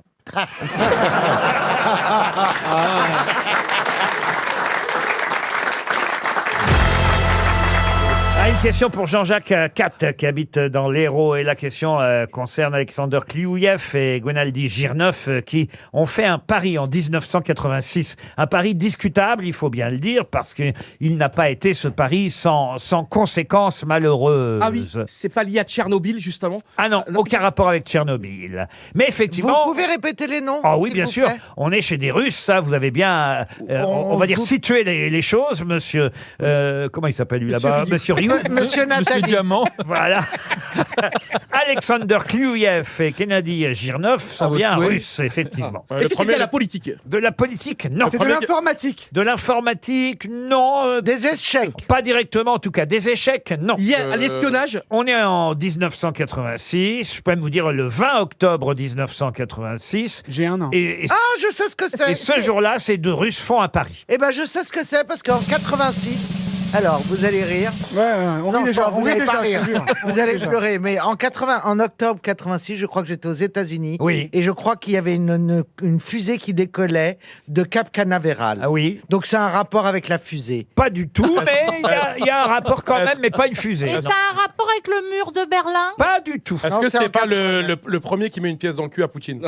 Une question pour Jean-Jacques Cat qui habite dans l'Hérault et la question concerne Alexander Kliouïev et Gwenaldi Girneuf qui ont fait un pari en 1986. Un pari discutable, il faut bien le dire, parce qu'il n'a pas été ce pari sans conséquences malheureuses. Ah oui, c'est pas lié à Tchernobyl justement? Ah non, aucun rapport avec Tchernobyl. Mais effectivement... Vous pouvez répéter les noms? Ah oui, s'il bien vous sûr. plaît On est chez des Russes, ça, vous avez bien, on va dire, situé les choses, monsieur... comment il s'appelle lui là-bas? Monsieur Rioux. Monsieur Nathalie. Diamant. Voilà. Alexander Kliouïev et Gennady Girneuf sont bien russes, effectivement. Est-ce que c'est lié à la politique? De la politique, non. C'est de l'informatique. De l'informatique, non. Des échecs. Pas directement, en tout cas. Des échecs, non. Lié à l'espionnage? On est en 1986. Je peux même vous dire le 20 octobre 1986. J'ai un an. Ah, je sais ce que c'est. Et ce jour-là, ces deux Russes font un pari. Eh ben, je sais ce que c'est parce qu'en 86. Alors, vous allez rire. On rit déjà. Vous n'allez pas rire. Vous allez déjà. pleurer. Mais en octobre 86, je crois que j'étais aux États-Unis. Oui. Et je crois qu'il y avait une fusée qui décollait de Cap Canaveral. Ah oui. Donc c'est un rapport avec la fusée. Pas du tout, mais il y a un rapport quand même, mais pas une fusée. Et ça a un rapport avec le mur de Berlin? Pas du tout. Est-ce Non, que c'est c'est en pas le premier qui met une pièce dans le cul à Poutine?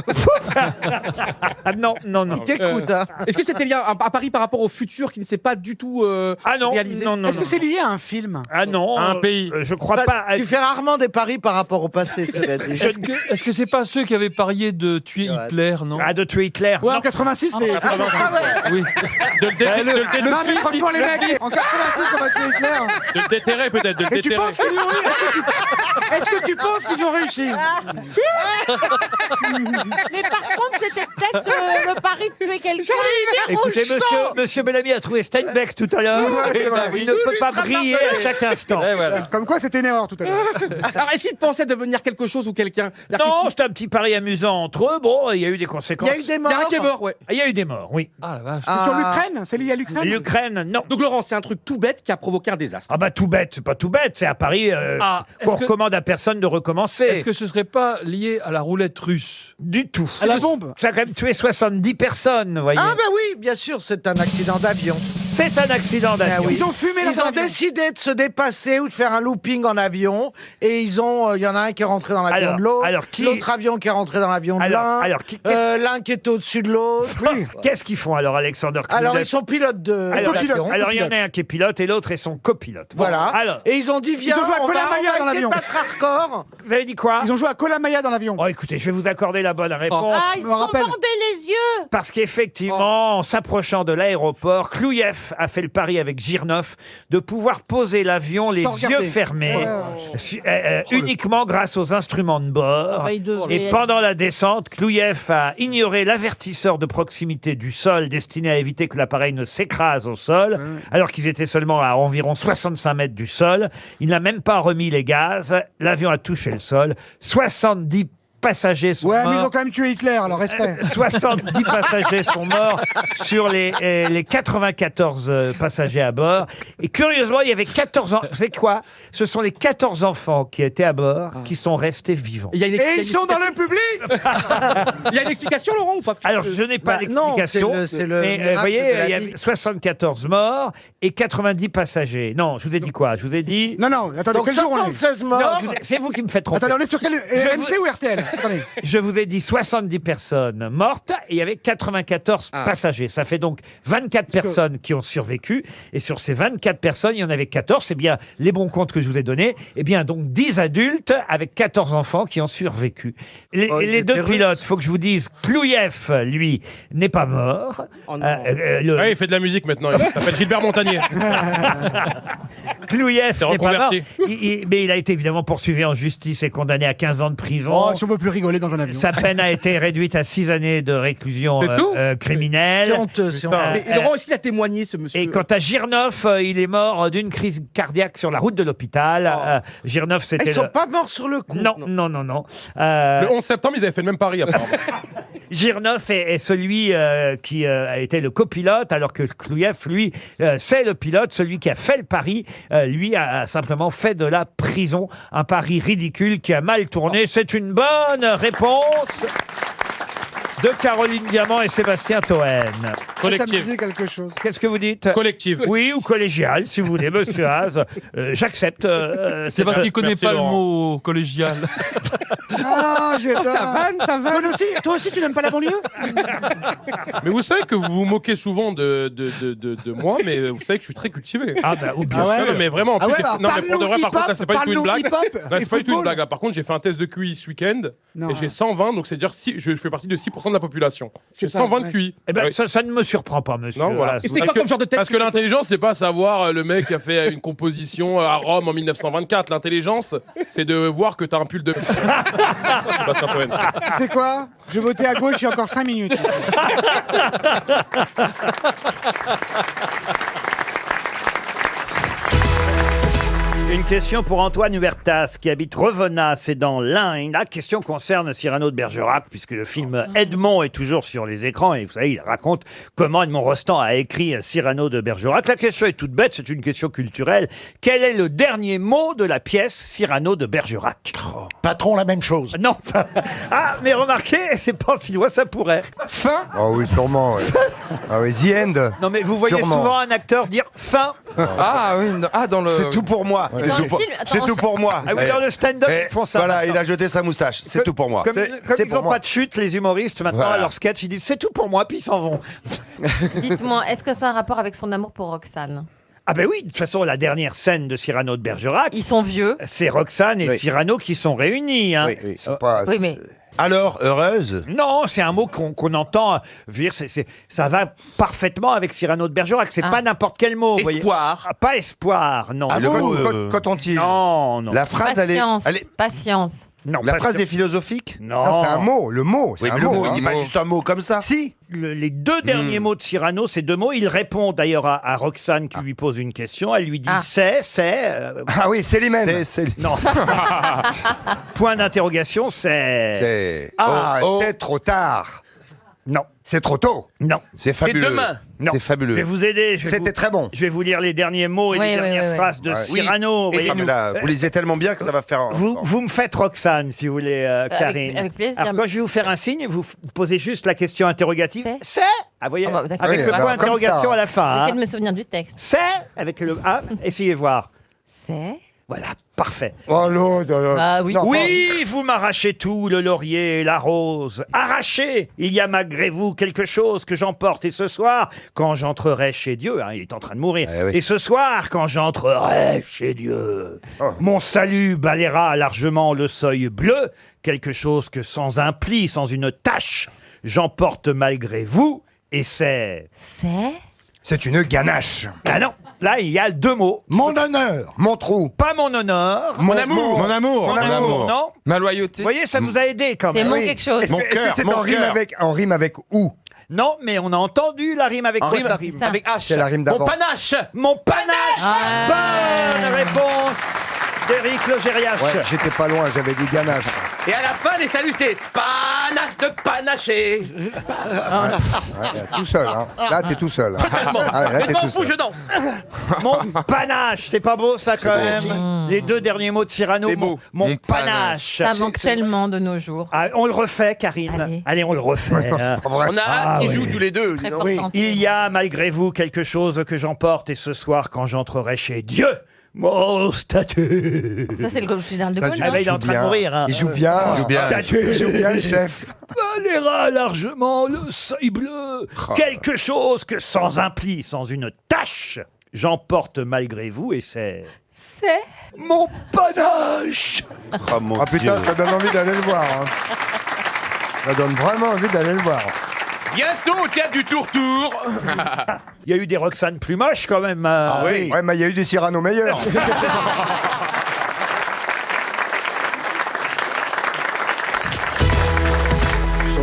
Ah non, non, non. Il t'écoute, hein. Est-ce que c'était lié à Paris par rapport au futur qui ne s'est pas du tout Ah non, réalisé? non, non. Est-ce que c'est lié à un film? Ah non. Un pays. Je crois Bah, pas. Tu fais rarement des paris par rapport au passé, cela dit. Est-ce que c'est pas ceux qui avaient parié de tuer Hitler, non? Ah, de tuer Hitler. Ouais, Non. en 86, c'est... Oui. Non, mais franchement, les mecs, en 86, on va tuer Hitler. De le déterrer peut-être, de le Et tu déterrer. penses qu'ils ont réussi? Est-ce que tu penses qu'ils ont réussi? Mais par contre, c'était peut-être le pari de tuer quelqu'un. Écoutez, monsieur Bellamy a trouvé Steinbeck tout à l'heure. Il ne peut pas briller à chaque instant. Comme quoi, c'était une erreur tout à l'heure. Alors, est-ce qu'il pensait devenir quelque chose ou quelqu'un? Non, c'était un petit pari amusant entre eux. Bon, il y a eu des conséquences. Il y a eu des Il y a un morts. qui est mort, ouais. Il y a eu des morts, oui. Ah la vache. C'est sur l'Ukraine? C'est lié à l'Ukraine? L'Ukraine, non. Donc Laurent, c'est un truc tout bête qui a provoqué un désastre. Ah bah tout bête, c'est pas tout bête, c'est un pari qu'on recommande à personne de recommencer. Est-ce que ce serait pas lié à la roulette russe? Du tout. À la bombe? Ça a quand même tué 70 personnes, vous voyez. Ah bah oui, bien sûr, c'est un accident d'avion. C'est un accident d'avion. Ah oui. Ils ont fumé Ils leur ont avion. décidé de se dépasser ou de faire un looping en avion et il y en a un qui est rentré dans l'avion Alors- de l'autre, alors qui- l'autre avion qui est rentré dans l'avion de l'un, l'un qui est au-dessus de l'autre. Qu'est-ce qu'ils font alors, Alexander Alors Kliouïev ils sont pilotes de l'avion. Alors il y en a un qui est pilote et l'autre est son copilote. Bon, Voilà. alors, Et ils ont dit viens, ont joué à on va Kolamaya dans essayer de l'avion. battre hardcore. vous avez dit quoi? Ils ont joué à Kolamaya dans l'avion. Oh, écoutez, je vais vous accorder la bonne réponse. Ah, ils se sont rappelle. bandés les yeux. Parce qu'effectivement, en s'approchant de l'aéroport, Kliouïev a fait le pari avec Girneuf de pouvoir poser l'avion les Sans yeux regarder. fermés, Ouais. uniquement grâce aux instruments de bord. Ah bah, il devait Et être- pendant la descente, Kliouïev a ignoré l'avertisseur de proximité du sol destiné à éviter que l'appareil ne s'écrase au sol, alors qu'ils étaient seulement à environ 65 mètres du sol. Il n'a même pas remis les gaz. L'avion a touché le sol. 70 passagers sont Ouais, mais ils ont morts. quand même tué Hitler, alors respect. 70 passagers sont morts sur les 94 passagers à bord. Et curieusement, il y avait 14 ans. Vous savez quoi? Ce sont les 14 enfants qui étaient à bord qui sont restés vivants. Il y a une Et ils sont dans le public. Il y a une explication, Laurent, ou pas? Alors, je n'ai pas Bah, non, l'explication. c'est le Mais, miracle vous voyez, de la il y vie. avait 74 morts et 90 passagers. Non, je vous ai dit quoi? Je vous ai dit... Non, non, attendez, Donc quel jour on est? 76 Non, morts. c'est vous qui me faites tromper. Attendez, on est sur quel... MC ou RTL? Attendez. Je vous ai dit 70 personnes mortes et il y avait 94 passagers. Ça fait donc 24 personnes qui ont survécu. Et sur ces 24 personnes, il y en avait 14. C'est bien les bons comptes que je vous ai donnés. Eh bien, donc 10 adultes avec 14 enfants qui ont survécu. Les ils deux étaient pilotes, faut que je vous dise, Kliouïev, lui, n'est pas mort. Oh non. Le- il fait de la musique maintenant. Il s'appelle Gilbert Montagnier. Kliouïev C'est n'est pas mort. reconverti. Mais il a été évidemment poursuivi en justice et condamné à 15 ans de prison. Oh, si on peut plus rigoler dans un avion. Sa peine a été réduite à 6 années de réclusion C'est tout criminelle. C'est honteux, c'est honteux. Mais Laurent, est-ce qu'il a témoigné, ce monsieur? Et quant à Girneuf, il est mort d'une crise cardiaque sur la route de l'hôpital. Girneuf, Ils c'était... sont pas morts sur le coup. Non, non, non, non. Le 11 septembre, ils avaient fait le même pari, apparemment. Girneuf est celui qui a été le copilote, alors que Kliouïev, lui, c'est le pilote, celui qui a fait le pari. Lui a simplement fait de la prison. Un pari ridicule qui a mal tourné. C'est une bonne réponse de Caroline Diamant et Sébastien Toen. Ça me disait quelque chose. Qu'est-ce que vous dites? Collective. Oui, ou collégial, si vous voulez, monsieur Haas. J'accepte. C'est parce qu'il ne connaît Merci, pas le Laurent. mot collégial. Ah, j'adore. Ça vanne, ça vanne. Toi aussi, tu n'aimes pas la banlieue? Mais vous savez que vous vous moquez souvent de moi, mais vous savez que je suis très cultivé. Ah bah, ou bien Ah ouais. Non, mais vraiment, en plus, Ah ouais, j'ai- alors, non, mais pour de vrai, par contre, là, c'est pas du tout une parle-nous blague. hip-hop Là, et c'est pas du tout une football. blague. Là. Par contre, j'ai fait un test de QI ce week-end Non, et j'ai ouais. 120, donc c'est-à-dire je fais partie de 6% de la population. J'ai ça, 120 de ouais. QI. Eh ben, Oui. ça ne me surprend pas, monsieur. Non, voilà. Haas. Et c'était Parce quoi comme genre de test? Parce que l'intelligence, c'est pas savoir le mec qui a fait une composition à Rome en 1924. L'intelligence, c'est de voir que t'as un pull de. Sébastien Toen. C'est quoi? Je votais à gauche il y a encore 5 minutes. Une question pour Antoine Huertas qui habite Revenas, c'est dans l'Ain. La question concerne Cyrano de Bergerac puisque le film Edmond est toujours sur les écrans et vous savez, il raconte comment Edmond Rostand a écrit Cyrano de Bergerac. La question est toute bête, c'est une question culturelle. Quel est le dernier mot de la pièce Cyrano de Bergerac? Patron, la même chose. Non. Ah, mais remarquez, c'est pas si loin, ça pourrait. Fin. Ah oui, sûrement. Ouais. Ah oui, The End. Non mais vous voyez Sûrement. souvent un acteur dire fin. Ah oui, dans le. C'est tout pour moi. C'est C'est dans tout le pour- film. Attends, C'est on tout se- pour moi. Ah oui, dans le stand-up, Eh, ils font ça. Voilà, maintenant. il a jeté sa moustache. C'est tout pour moi. Comme, C'est ils pour n'ont moi. pas de chute, les humoristes, maintenant, Voilà. à leur sketch, ils disent c'est tout pour moi, puis ils s'en vont. Dites-moi, est-ce que ça a un rapport avec son amour pour Roxane? Ah ben oui, de toute façon, la dernière scène de Cyrano de Bergerac, Ils sont vieux. c'est Roxane et Oui. Cyrano qui sont réunis. Hein. Ils sont pas- Oui, mais Alors, heureuse. Non, c'est un mot qu'on entend. Je veux dire, ça va parfaitement avec Cyrano de Bergerac. C'est Ah. pas n'importe quel mot. vous voyez. Espoir. Ah, pas espoir, non. Ah, le Non, mot coton-tige. non, non. La phrase, patience. elle est. Patience. Non, La pas- phrase est philosophique. Non. c'est un mot. Le mot. C'est Oui, un mais le mot. mot, Il dit un pas mot. juste un mot comme ça. Si. Les deux derniers mots de Cyrano, ces deux mots, il répond d'ailleurs à Roxane qui lui pose une question. Elle lui dit Ah. c'est. Ah oui, c'est les mêmes. Non. Point d'interrogation, c'est. Ah, Oh, oh. c'est trop tard. Non. C'est trop tôt. Non. C'est fabuleux. demain. Non. C'est fabuleux. Je vais vous aider. C'était très bon. Je vais vous lire les derniers mots et Oui, les oui, dernières oui, phrases de Ouais. Cyrano. Oui. voyez. Ah, mais là, vous lisez tellement bien que ça va faire. Vous me faites Roxane, si vous voulez, Karine. avec plaisir. Alors, quand je vais vous faire un signe, vous posez juste la question interrogative. C'est. Ah, voyez, Ah bah, d'accord. avec Oui, le bah, point comme d'interrogation ça. à la fin. J'essaie hein. de me souvenir du texte. C'est avec le A. Essayez voir. C'est. Voilà, parfait. Oh non, non, non. Ah oui. Non, Oui, vous m'arrachez tout, le laurier et la rose. Arrachez. Il y a malgré vous quelque chose que j'emporte. Et ce soir, quand j'entrerai chez Dieu, hein, il est en train de mourir. Eh oui. Et ce soir, quand j'entrerai chez Dieu, Oh. mon salut balayera largement le seuil bleu. Quelque chose que sans un pli, sans une tache, j'emporte malgré vous. Et c'est... C'est. C'est une ganache. Ah non, là, il y a deux mots. Mon honneur. Mon trou. Pas mon honneur. Mon amour. Mon amour. Mon amour, non. Ma loyauté. Vous voyez, ça vous a aidé quand C'est même. mon Oui. quelque chose. Est-ce que c'est mon en rime cœur. avec où? Non, mais on a entendu la rime avec En quoi rime, ça rime. ça. avec H. C'est la rime Mon d'avant. panache. Mon panache. Ah. Bonne réponse d'Éric Logériache. Ouais, j'étais pas loin, j'avais dit ganache. Et à la fin, les saluts, c'est panache de panaché. Ouais, tout seul, hein. Là, t'es tout seul. hein. Totalement. Ah, là, Je t'es m'en tout fous, seul. je danse. Mon panache, c'est pas beau ça quand même. Les deux derniers mots de Cyrano. C'est Mon, beau. mon Mon panache. Ça manque tellement de nos jours. Ah, on le refait, Karine. Allez. On le refait. hein. On a Ah, hâte qu'ils oui. jouent tous les deux. Très dis donc. fort Oui, sens. il y a malgré vous quelque chose que j'emporte et ce soir quand j'entrerai chez Dieu, mon statut. Ça, c'est le général de Gaulle. Ah, non bah, il est en train de mourir. hein. Il joue bien. Statut. Il joue bien, le chef. Balayera largement le seuil bleu. Quelque chose que sans un pli, sans une tache, j'emporte malgré vous et c'est... C'est. Mon panache. Ah putain, ça donne envie d'aller le voir. hein. Ça donne vraiment envie d'aller le voir. Bientôt au théâtre du Tour-Tour. Il y a eu des Roxane plus moches quand même. Ah oui. Ouais, mais il y a eu des Cyrano meilleurs.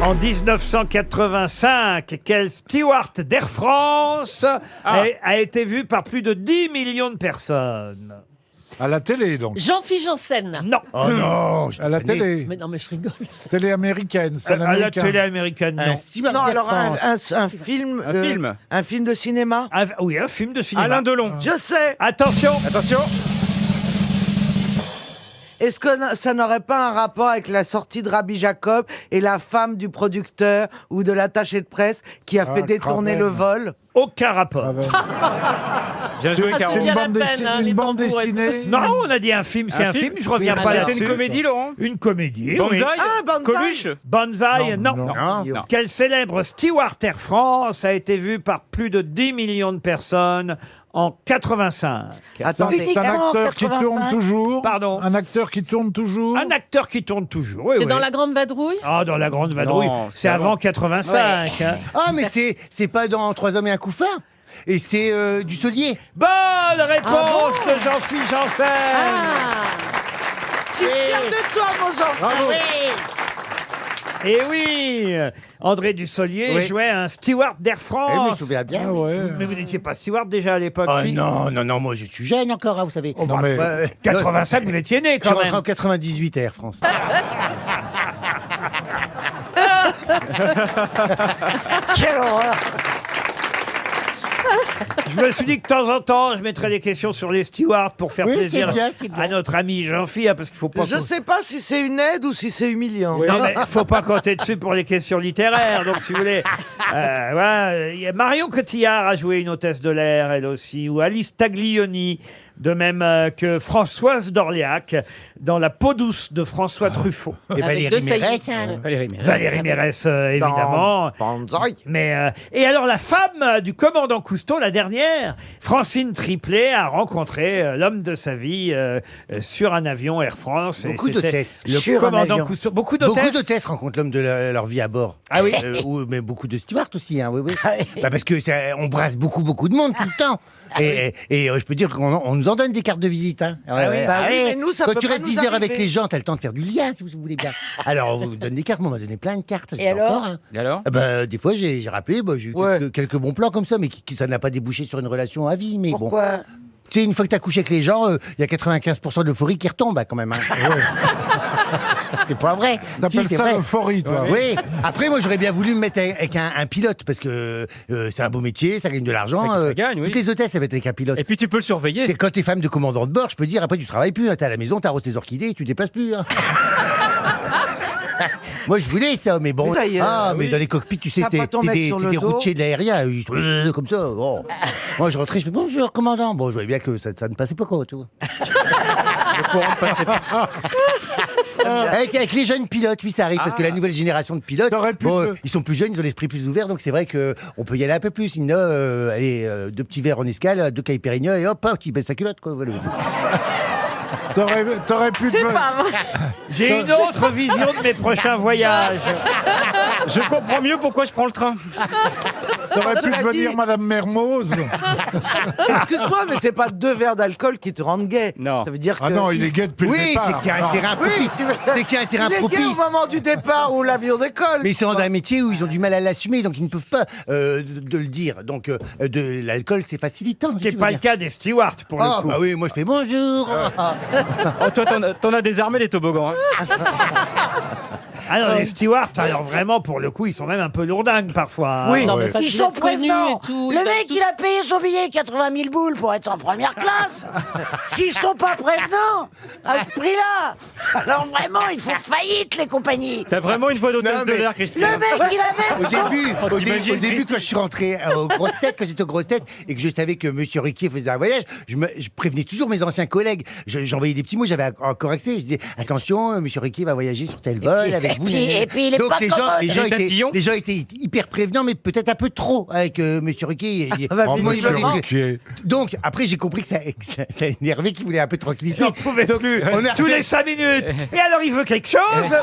En 1985, quel steward d'Air France a été vu par plus de 10 millions de personnes? À la télé, donc. Jean-Philippe Janssen. Non. Oh non, à la télé. Mais non, mais je rigole. Télé américaine, c'est un À la américain. télé américaine, non. Non, alors un film. Un film. Un film de cinéma. Oui, un film de cinéma. Alain Delon. Je sais. Attention. Attention. est-ce que ça n'aurait pas un rapport avec la sortie de Rabbi Jacob et la femme du producteur ou de l'attaché de presse qui a fait détourner le vol? Aucun rapport. Bien joué, Caro. C'est bien la peine, hein, les bande tambours et tout. dessinée. Non, on a dit un film, c'est un film, je reviens pas C'était là-dessus. une comédie, Laurent Une comédie, Banzai oui. Ah, Banzai. Coluche Banzai, non. Non. Quel célèbre steward Air France a été vu par plus de 10 millions de personnes en 85? Attendez. C'est un acteur qui 85. tourne toujours. Pardon. Un acteur qui tourne toujours. Un acteur qui tourne toujours, oui, C'est oui. dans la grande vadrouille? Ah, dans la Grande Vadrouille, Non, c'est avant 85. hein. Ah, mais c'est pas dans 3 hommes et un couffin. Et c'est du Solier. Bonne réponse de Jean-Philippe Janssen. Je suis fière de toi, mon Jean. Et oui, André Dussolier Oui. jouait un steward d'Air Eh oui, France. je me souviens bien. Mais vous n'étiez pas steward déjà à l'époque, Oh si? non, moi je suis jeune encore, hein, vous savez. Non, mais- 85, vous étiez né Je suis quand rentré même. en 98 Air France. Quelle horreur. Je me suis dit que de temps en temps, je mettrais des questions sur les stewards pour faire Oui, plaisir c'est bien, c'est bien. à notre ami Jean-Philippe, parce qu'il faut pas. Je sais pas si c'est une aide ou si c'est humiliant. Non, mais faut pas compter dessus pour les questions littéraires. Donc, si vous voulez, voilà, il y a Marion Cotillard a joué une hôtesse de l'air, elle aussi, ou Alice Taglioni, de même que Françoise d'Orléac dans La peau douce de François Truffaut. Et Valérie Mérès. Valérie Mérès, évidemment. Mais et alors la femme du commandant Cousteau, la dernière, Francine Triplet, a rencontré l'homme de sa vie sur un avion Air France. Et Beaucoup c'était d'hôtesses. Le Sur un commandant avion. Cousteau. Beaucoup d'hôtesses. Beaucoup d'hôtesses rencontrent l'homme de leur vie à bord. Ah oui. Mais beaucoup de stewards aussi, hein, oui. Bah, parce que on brasse beaucoup de monde tout le temps. Et je peux dire qu'on nous en donne des cartes de visite. Hein. Ouais. Bah oui, mais nous, ça Quand peut tu pas restes nous 10 heures avec arriver. les gens, t'as le temps de faire du lien, si vous voulez bien. Alors, on vous donne des cartes. Moi, on m'a donné plein de cartes. Et alors encore, hein. Et alors Des fois, j'ai rappelé, j'ai eu quelques bons plans comme ça, mais ça n'a pas débouché sur une relation à vie. Mais Pourquoi? bon. Tu sais, une fois que t'as couché avec les gens, il y a 95% de l'euphorie qui retombe, hein, quand même. Hein. C'est pas vrai. T'appelles c'est ça vrai. l'euphorie, toi. Oui. Après, moi, j'aurais bien voulu me mettre avec un pilote parce que c'est un beau métier, ça gagne de l'argent. Ça gagne, oui. Toutes les hôtesses, ça va être avec un pilote. Et puis tu peux le surveiller. Et quand t'es femme de commandant de bord, je peux dire, après, tu travailles plus. Hein. T'es à la maison, t'arroses tes orchidées, tu te déplaces plus. Hein. Moi, je voulais ça, mais bon. Mais ça y est, mais oui. dans les cockpits, tu sais, T'as pas ton t'es mec des sur le dos. routiers de l'aérien, ils sont comme ça. Bon. Moi, je rentrais, je fais bonjour, commandant. Bon, je voyais bien que ça ne passait pas, quoi, tu vois. Le courant passait pas. Avec les jeunes pilotes, oui, ça arrive, parce que la nouvelle génération de pilotes, ils sont plus jeunes, ils ont l'esprit plus ouvert, donc c'est vrai qu'on peut y aller un peu plus. Sinon, allez, 2 petits verres en escale, 2 caipirinha, et hop, tu baisses ta culotte, quoi. Voilà. T'aurais pu... C'est pas vrai. J'ai une autre vision de mes prochains voyages. Je comprends mieux pourquoi je prends le train. T'aurais pu devenir Madame Mermoz. Excuse-moi, mais c'est pas 2 verres d'alcool qui te rendent gay. Non. Ça veut dire que... Ah non, il est gay depuis le Oui, départ. c'est qu'il y a un terrain propice. C'est qu'il y a un terrain Il est gay propice. au moment du départ où l'avion décolle. Mais ils sont dans un métier où ils ont du mal à l'assumer, donc ils ne peuvent pas de le dire. Donc, de l'alcool, c'est facilitant. Ce qui n'est pas le cas des stewards, pour le coup. Bah oui, moi je fais bonjour. Oh, toi, t'en as désarmé les toboggans. Hein. Ah non, les stewards, alors vraiment, pour le coup, ils sont même un peu lourdingues parfois. Oui. Non, mais parce Ils qu'ils sont sont connus prévenants. et tout. Le mec, il a payé son billet 80 000 boules pour être en première classe. S'ils sont pas prévenants, à ce prix-là, alors vraiment, ils font faillite, les compagnies. T'as vraiment une voix d'hôtesse Non, de mais- l'air, Le Christine. mec, il avait Au début, quand je suis rentré aux grosses têtes, quand j'étais aux grosses têtes, et que je savais que Monsieur Ruquier faisait un voyage, je prévenais toujours mes anciens collègues. J'envoyais des petits mots, j'avais encore accès. Je disais, attention, Monsieur Ruquier va voyager sur tel vol avec vous. et puis, il est Donc pas les gens, commode. les gens étaient hyper prévenants, mais peut-être un peu trop avec Monsieur Ruquier. Oh, Moi, il m'a Monsieur dit que- Ruquier. Donc après, j'ai compris que ça énervait, qu'il voulait un peu de tranquillité. J'en pouvais Donc, plus. on a Tous refait- les 5 minutes. Et alors, il veut quelque chose.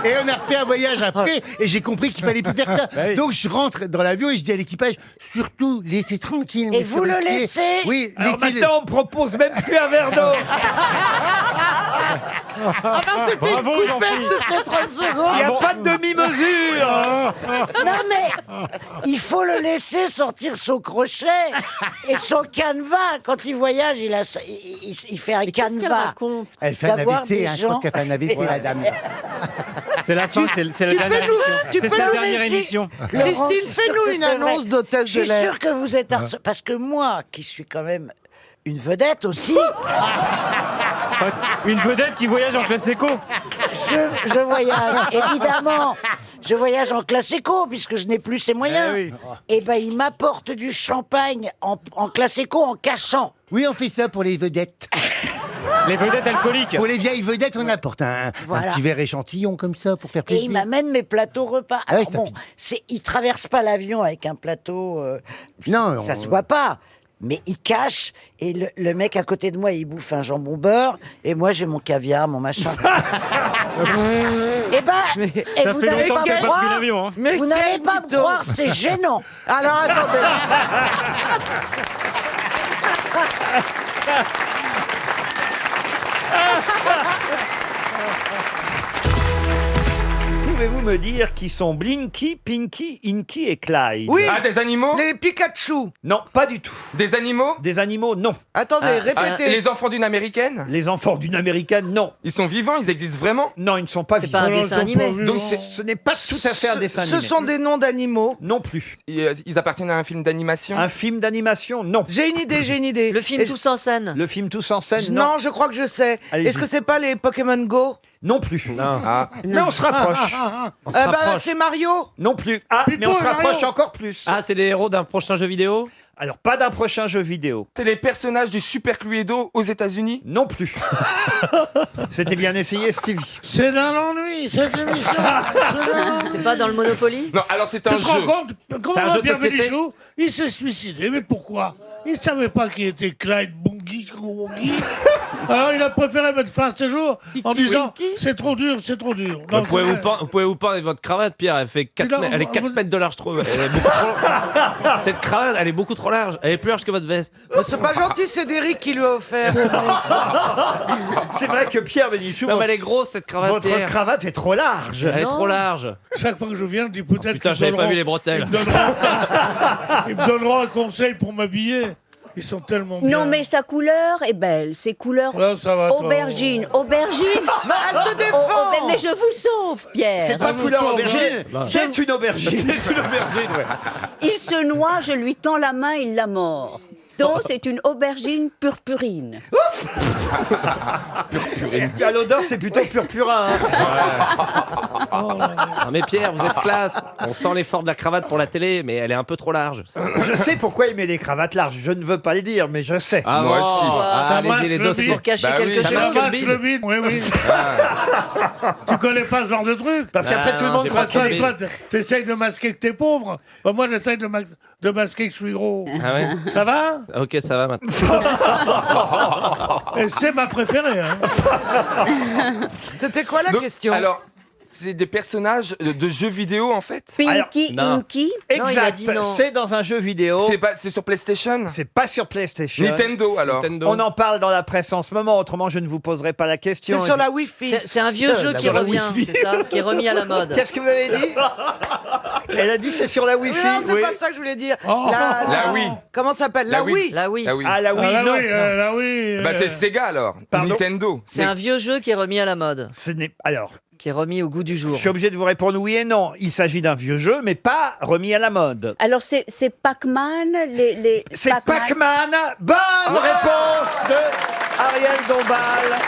Et on a refait un voyage après, et j'ai compris qu'il fallait plus faire ça. Bah oui. Donc je rentre dans l'avion et je dis à l'équipage, surtout laissez tranquille. Et Monsieur vous le Ruquier. laissez Oui, Alors laissez-le. maintenant, on me propose même plus un verre d'eau. Ah non, c'était une Bravo, coupette Jean-Philippe. toutes les 30 Il secondes. n'y a pas de demi-mesure. Non mais, il faut le laisser sortir son crochet et son canevas. Quand il voyage, il fait un Qu'est-ce qu'elle canevas. raconte? Elle fait un D'avoir AVC, des hein, je gens- pense qu'elle fait un AVC, la dame. C'est la fin, c'est la dernière émission. tu C'est peux la nous dernière laisser- émission. Christine, fais-nous une C'est vrai. annonce d'hôtesse Je de suis l'air. sûr que vous êtes parce que moi, qui suis quand même une vedette aussi, Une vedette qui voyage en classe éco. Je voyage, évidemment. Je voyage en classe éco, puisque je n'ai plus ces moyens. Eh oui. Et ben, il m'apporte du champagne en classe éco en cachant. Oui, on fait ça pour les vedettes. Les vedettes alcooliques. Pour les vieilles vedettes, on apporte un Voilà. petit verre échantillon comme ça pour faire Et il plaisir. m'amène mes plateaux repas. Ah ouais, Alors ça bon, fait- il traverse pas l'avion avec un plateau. Non, ça on- se voit pas. Mais il cache, et le mec à côté de moi, il bouffe un jambon beurre, et moi j'ai mon caviar, mon machin. Et Ça vous fait n'allez longtemps pas que t'as me pas croire, pris l'avion. Hein. vous n'allez pas me croire, c'est gênant. Alors attendez. Pouvez-vous me dire qui sont Blinky, Pinky, Inky et Clyde? Oui. Ah, des animaux? Les Pikachu. Non, pas du tout. Des animaux? Des animaux, non. Attendez, répétez. Les enfants d'une américaine? Les enfants d'une américaine, non. Ils sont vivants? Ils existent vraiment? Non, ils ne sont pas C'est vivants. pas un dessin animé. Donc Ce n'est pas tout à fait un dessin Ce animé. sont des noms d'animaux. Non plus. ils appartiennent à un film d'animation? Un film d'animation, non. J'ai une idée. Le film Et Tous en scène. Le film Tous en scène, non. Non, je crois que je sais. Allez-y. Est-ce que c'est pas les Pokémon Go? Non plus. Ah. Mais on se rapproche. C'est Mario. Non plus. Ah, mais on se rapproche encore plus. Ah, c'est les héros d'un prochain jeu vidéo. Alors, pas d'un prochain jeu vidéo. C'est les personnages du Super Cluedo aux États-Unis? Non plus. C'était bien essayé, Stevie. C'est d'un ennui, cette émission. C'est pas dans le Monopoly? Non, alors c'est Tu un te rends jeu. compte C'est un comment jeu de Pierre société. Bénichou, il s'est suicidé. Mais pourquoi? Il savait pas qui était Clyde Bungie. Alors il a préféré mettre fin à ses jours en disant c'est trop dur, c'est trop dur. Non, Vous pouvez c'est vrai. vous parler de votre cravate, Pierre. Elle fait 4 Non, mètres, elle est 4 vous- mètres de large, je trouve. Elle est beaucoup trop... Cette cravate, elle est beaucoup trop large. Elle est plus large que votre veste. C'est pas gentil, c'est Derrick qui lui a offert. C'est vrai que Pierre Bénichou, Non, mais elle est grosse, cette cravate, votre Pierre. cravate est trop large. Elle est Non. trop large. Chaque fois que je viens, je dis peut-être Putain, qu'ils j'avais pas donneront- vu les bretelles. Ils me donneront un conseil pour m'habiller. Ils sont tellement bien. Non, mais sa couleur est belle. C'est couleur Là, ça va, toi. aubergine. Aubergine. Mais elle te défend. Mais je vous sauve, Pierre. C'est pas couleur Attends, aubergine, non. c'est une aubergine. C'est une aubergine, ouais. Il se noie, je lui tends la main, il la mord. Donc, c'est une aubergine purpurine. À l'odeur, c'est plutôt purpurin. hein. Non, mais Pierre, vous êtes classe. On sent l'effort de la cravate pour la télé, mais elle est un peu trop large. Je sais pourquoi il met des cravates larges. Je ne veux pas le dire, mais je sais. Ah, Moi bon. aussi. Ah, Ça allez-y, masque les le dossiers. bide. Pour cacher Bah oui, quelque ça chose. Ça masque le masse bide. le bide, oui, oui. Tu connais pas ce genre de truc? Parce qu'après, Ah, tout le non, monde j'ai croit pas qu'il de est... Toi, t'essayes de masquer que t'es pauvre. Bah, moi, j'essaye de masquer que je suis gros. Ah ouais. Ça va? Ok, ça va maintenant. Et c'est ma préférée. Hein. C'était quoi la Donc, question? Alors, c'est des personnages de jeux vidéo en fait? Pinky, non. Inky. Non, il a dit Exact, non. c'est dans un jeu vidéo. C'est sur PlayStation? C'est pas sur PlayStation. Nintendo alors? Nintendo. On en parle dans la presse en ce moment, autrement je ne vous poserai pas la question. C'est sur la Wi-Fi. C'est un vieux jeu qui revient, c'est ça? Qui est remis à la mode. Qu'est-ce que vous avez dit? Elle a dit c'est sur la Oui, Wi-Fi. non, c'est pas ça que je voulais dire. Oh. La Wii. Comment ça s'appelle? La La Wii. Wii. Là, oui. Ah oui. Ah la Wii, Ah, là, non. oui, là, oui. Bah c'est Sega alors. Pardon? Nintendo. C'est un vieux jeu qui est remis à la mode, Ce n'est... Alors, qui est remis au goût du jour. je suis obligé de vous répondre oui et non. Il s'agit d'un vieux jeu, mais pas remis à la mode. Alors, c'est Pac-Man, les C'est Pac-Man. Bonne réponse de Ariel Dombal.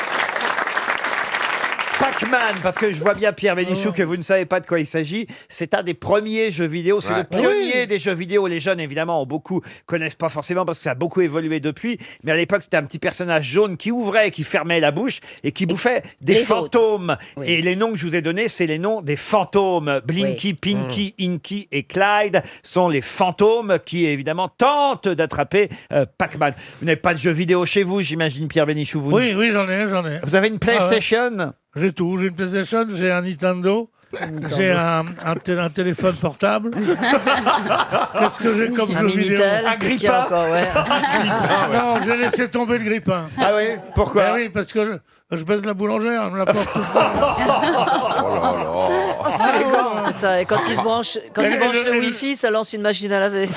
Pac-Man, parce que je vois bien Pierre Bénichou que vous ne savez pas de quoi il s'agit. C'est un des premiers jeux vidéo, c'est Ouais. le pionnier des jeux vidéo. Les jeunes, évidemment, ont beaucoup connaissent pas forcément parce que ça a beaucoup évolué depuis. Mais à l'époque, c'était un petit personnage jaune qui ouvrait, qui fermait la bouche et qui bouffait des les fantômes. Oui. Et les noms que je vous ai donnés, c'est les noms des fantômes. Blinky, Pinky, Inky et Clyde sont les fantômes qui, évidemment, tentent d'attraper Pac-Man. Vous n'avez pas de jeux vidéo chez vous, j'imagine, Pierre Bénichou. Vous, Oui, oui, j'en ai. vous avez une PlayStation? J'ai tout. J'ai une PlayStation, j'ai un Nintendo, j'ai un téléphone portable. Qu'est-ce que j'ai comme Un jeu vidéo? Minitel, qu'est-ce qu'il y a encore, ouais. Non, j'ai laissé tomber le grippin. Ah oui? Pourquoi? Ben oui, parce que Je baise la boulangère, elle me la porte. Oh, c'est élégant. Ça, et quand il se branche, le Wi-Fi, ça lance une machine à laver.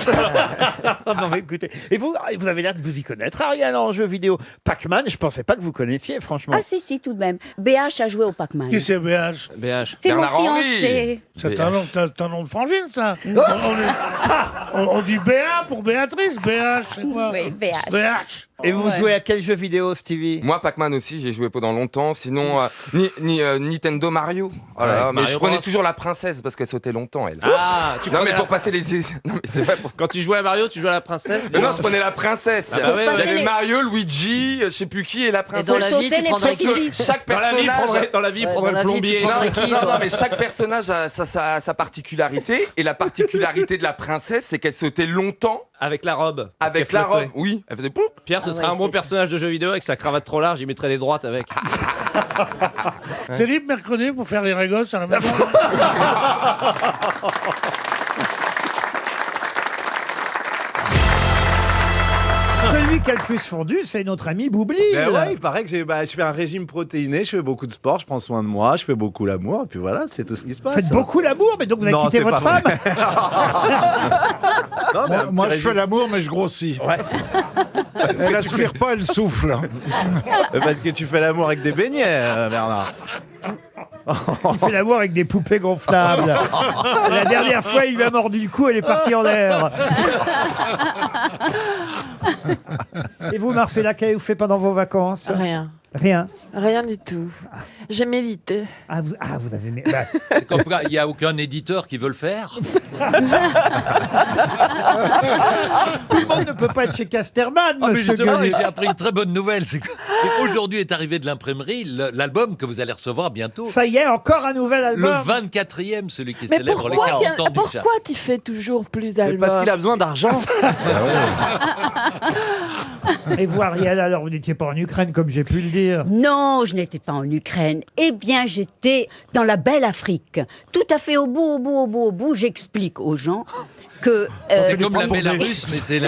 Non, mais écoutez, et vous avez l'air de vous y connaître, Ariel, en jeux vidéo. Pac-Man, je pensais pas que vous connaissiez, franchement. Ah si, tout de même. BH a joué au Pac-Man. Qui c'est BH? C'est mon fiancé. C'est un nom de frangine, ça. On dit BA pour Béatrice. BH, c'est quoi? Oui, BH. BH. Et vous jouez à quel jeu vidéo, Stevie? Moi, Pac-Man aussi, j'ai joué pendant longtemps. Sinon, Nintendo Mario. Oh là là, mais Mario je prenais Bros. toujours la princesse parce qu'elle sautait longtemps, elle. Ah, tu non, prenais mais pour passer les. Non, mais c'est vrai. Quand tu jouais à Mario, tu jouais à la princesse? Non, je prenais la princesse. Ah bah ouais, Il y avait ouais. Mario, Luigi, je sais plus qui, et la princesse. dans la vie, tu prendrais qui? Chaque Dans la vie, personnage. dans la vie, Ouais, prendrait dans le la vie, plombier. tu prendrais qui, Non, toi mais chaque personnage a sa particularité. Et la particularité de la princesse, c'est qu'elle sautait longtemps. Avec la robe. Parce Avec qu'elle la flottait. robe, oui. Elle faisait pouf. Pierre, ce Ah serait ouais, un bon c'est personnage de jeu vidéo avec sa cravate trop large, il mettrait des droites avec. T'es libre mercredi pour faire les régosses à la maison? Celui qui a le plus fondu, c'est notre ami Boublil. Ben ouais, il paraît que je fais un régime protéiné, je fais beaucoup de sport, je prends soin de moi, je fais beaucoup l'amour, et puis voilà, c'est tout ce qui se passe. Faites beaucoup l'amour, mais donc vous avez Non, quitté c'est votre pas femme. Non, mais un petit Moi, je régime- fais l'amour, mais je grossis. Ouais. Elle aspire pas, elle souffle. Parce que tu fais l'amour avec des beignets, Bernard. Il fait l'amour avec des poupées gonflables. La dernière fois, il lui a mordu le cou, elle est partie en l'air. Et vous, Marcella, qu'avez-vous fait pendant vos vacances? Rien. Rien. Rien du tout. J'ai médité. Ah, vous avez... Il n'y a aucun éditeur qui veut le faire. Tout le monde ne peut pas être chez Casterman, Ah, mais monsieur justement, Gueluc. j'ai appris une très bonne nouvelle. C'est qu'aujourd'hui est arrivé de l'imprimerie l'album que vous allez recevoir bientôt. Ça y est, encore un nouvel Le album. 24e, celui qui Mais célèbre les 40 ans du chat. pourquoi tu fais toujours plus d'albums? Parce qu'il a besoin d'argent. Et vous, Ariel, alors vous n'étiez pas en Ukraine, comme j'ai pu le dire. Non, je n'étais pas en Ukraine. Eh bien, j'étais dans la belle Afrique. Tout à fait au bout. J'explique aux gens que... C'est comme la Bélarus, mais c'est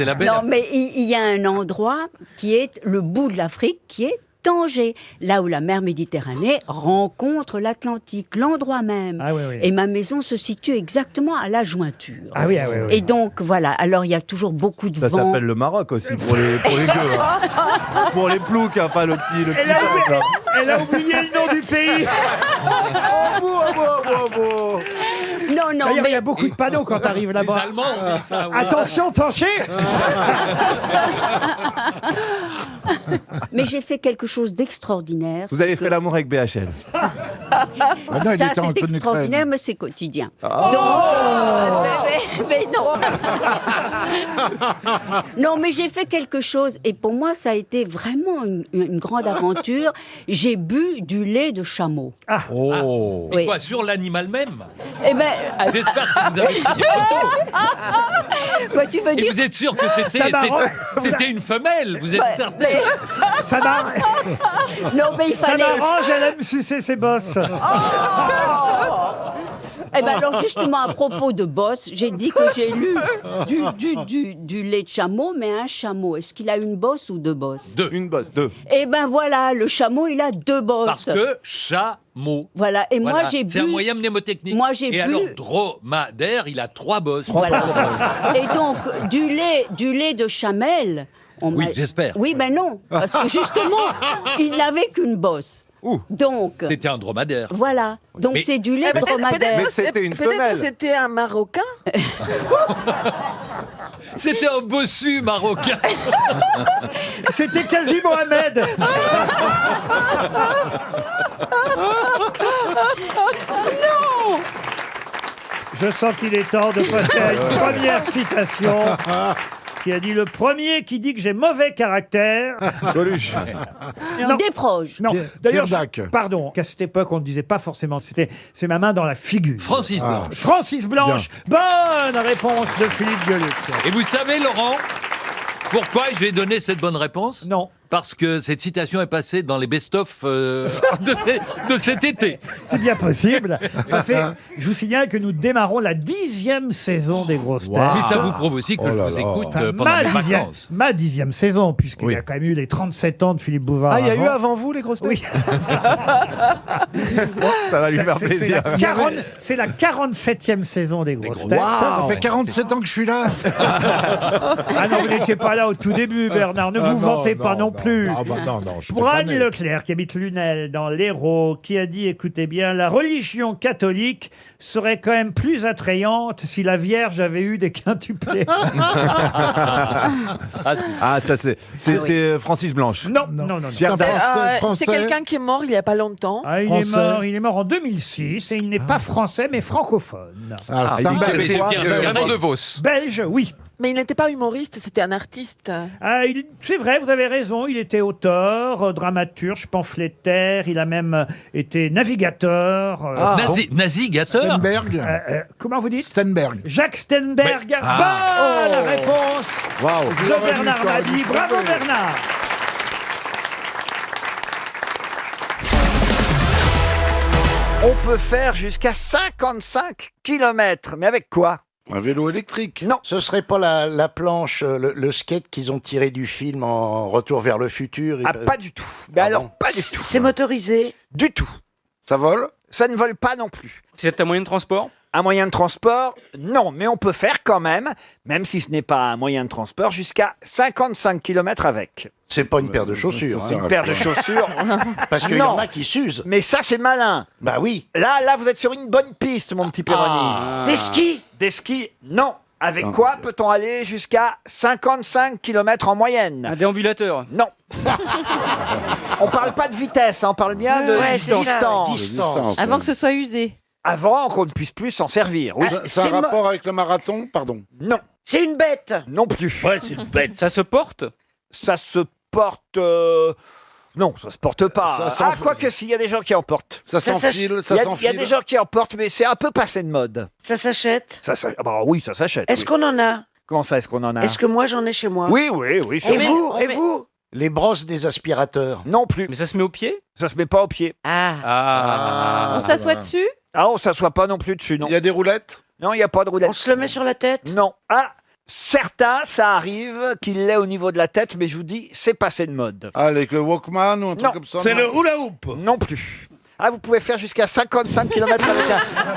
la belle. Non, mais il y a un endroit qui est le bout de l'Afrique, qui est Tanger, là où la mer Méditerranée rencontre l'Atlantique, l'endroit même. Ah oui, oui. Et ma maison se situe exactement à la jointure. Ah oui, ah oui, oui. Et donc, voilà, alors il y a toujours beaucoup de Ça vent. s'appelle le Maroc aussi, pour les gueux. Hein. Pour les ploucs, hein, pas le petit peuple, hein. Elle a oublié le nom du pays. Non, D'ailleurs, il y a beaucoup de panneaux quand tu arrives là-bas. Les Allemands ont dit ça. oui. Attention, Tanché. Mais j'ai fait quelque chose d'extraordinaire. Vous avez fait l'amour avec BHL. non, il Ça, était en c'est Ukraine. extraordinaire, mais c'est quotidien. Oh. Mais non. Non, mais j'ai fait quelque chose, et pour moi, ça a été vraiment une grande aventure. J'ai bu du lait de chameau. Oh. Et Oui. quoi, sur l'animal même? Eh ben, J'espère que vous avez pris des photos. quoi, tu veux Et dire? vous êtes sûr que Ça m'arrange. c'était une femelle? Vous êtes Ouais, certain? Ça m'arrange. Non, mais il Ça fallait... m'arrange, elle aime sucer ses bosses. Eh ben alors justement à propos de bosse, j'ai dit que j'ai lu du lait de chameau, mais un chameau, est-ce qu'il a une bosse ou deux bosses? Une bosse, deux. Eh ben voilà, le chameau il a deux bosses. Parce que chameau. Voilà, et moi Voilà. j'ai bu... C'est un moyen mnémotechnique. Moi, j'ai Et bu- alors, dromadaire, il a 3 bosses. Voilà. Et donc du lait de chamelle... Oui, j'espère. Oui, ben non, parce que justement, il n'avait qu'une bosse. Donc, C'était un dromadaire. voilà. Donc Mais- c'est du lait de dromadaire. Peut-être que c'était un Marocain. C'était un bossu marocain. C'était quasi Mohamed. Non. Je sens qu'il est temps de passer à une première citation. Qui a dit: le premier qui dit que j'ai mauvais caractère. Coluche. Non, Desproges. Non, Pierre d'ailleurs, Dac. pardon, qu'à cette époque, on ne disait pas forcément, c'est ma main dans la figure. Francis Blanche. Francis Blanche. Bonne réponse de Philippe Gueluc. Et vous savez, Laurent, pourquoi je vais donner cette bonne réponse? Non. parce que cette citation est passée dans les best-of de cet été. C'est bien possible. Je vous signale que nous démarrons la 10e saison des Grosses Têtes. Mais ça vous prouve aussi que je vous écoute pendant mes vacances. Ma 10e saison, puisqu'il y a quand même eu les 37 ans de Philippe Bouvard. Ah, il y a eu avant vous, les grosses têtes? Oui. Ça va lui faire plaisir. C'est la 47e saison des Grosses Têtes. Ça fait 47 ans que je suis là. Ah non, vous n'étiez pas là au tout début, Bernard. Ne vous vantez pas non plus. Pour Anne Leclerc, qui habite Lunel, dans l'Hérault, qui a dit, écoutez bien, la religion catholique serait quand même plus attrayante si la Vierge avait eu des quintuplés. Ah, ça c'est Francis Blanche. Non. C'est quelqu'un qui est mort il n'y a pas longtemps. Ah, il est mort en 2006 et il n'est pas français mais francophone. Alors, c'est un Belge. Raymond DeVos. Belge, oui. Mais il n'était pas humoriste, c'était un artiste. C'est vrai, vous avez raison, il était auteur, dramaturge, pamphlétaire, il a même été navigateur. Navigateur Comment vous dites? Stenberg. Jacques Stenberg. Bonne réponse de Bernard Mabie. Bravo Bernard. On peut faire jusqu'à 55 km, mais avec quoi? Un vélo électrique. Non. Ce serait pas la planche, le skate qu'ils ont tiré du film en Retour vers le futur? Ah, pas du tout. Mais alors, pas du tout. C'est motorisé? Du tout. Ça vole? Ça ne vole pas non plus. C'est un moyen de transport? Un moyen de transport, non, mais on peut faire quand même si ce n'est pas un moyen de transport, jusqu'à 55 km avec. C'est pas une paire de chaussures. C'est une paire de chaussures. Parce qu'il y en a qui s'usent. Mais ça, c'est malin. Bah oui. Là, vous êtes sur une bonne piste, mon petit Péroni. Des skis? Des skis, non. Avec quoi peut-on aller jusqu'à 55 km en moyenne? Un déambulateur? Non. On parle pas de vitesse, on parle bien de distance. Avant que ce soit usé. Avant qu'on ne puisse plus s'en servir. Oui. C'est un rapport avec le marathon, pardon? Non. C'est une bête? Non plus. Ouais, c'est une bête. Ça se porte? Ça se porte... Non, ça se porte pas. Quoique s'il y a des gens qui en portent. Ça s'enfile, ça s'enfile. Il y a des gens qui en portent, mais c'est un peu passé de mode. Ça s'achète? Oui, ça s'achète. Est-ce qu'on en a? Comment ça, est-ce qu'on en a? Est-ce que moi j'en ai chez moi? Oui. Et vous? Les brosses des aspirateurs? Non plus. Mais ça se met au pied? Ça se met pas au pied. On s'assoit dessus? Ah, on s'assoit pas non plus dessus, non. Il y a des roulettes? Non, il n'y a pas de roulettes. On se le met sur la tête? Non. Ah, certains, ça arrive qu'il l'ait au niveau de la tête, mais je vous dis, c'est passé de mode. Ah, avec le Walkman ou un truc comme ça? C'est le hula hoop. Non plus. Ah, vous pouvez faire jusqu'à 55 km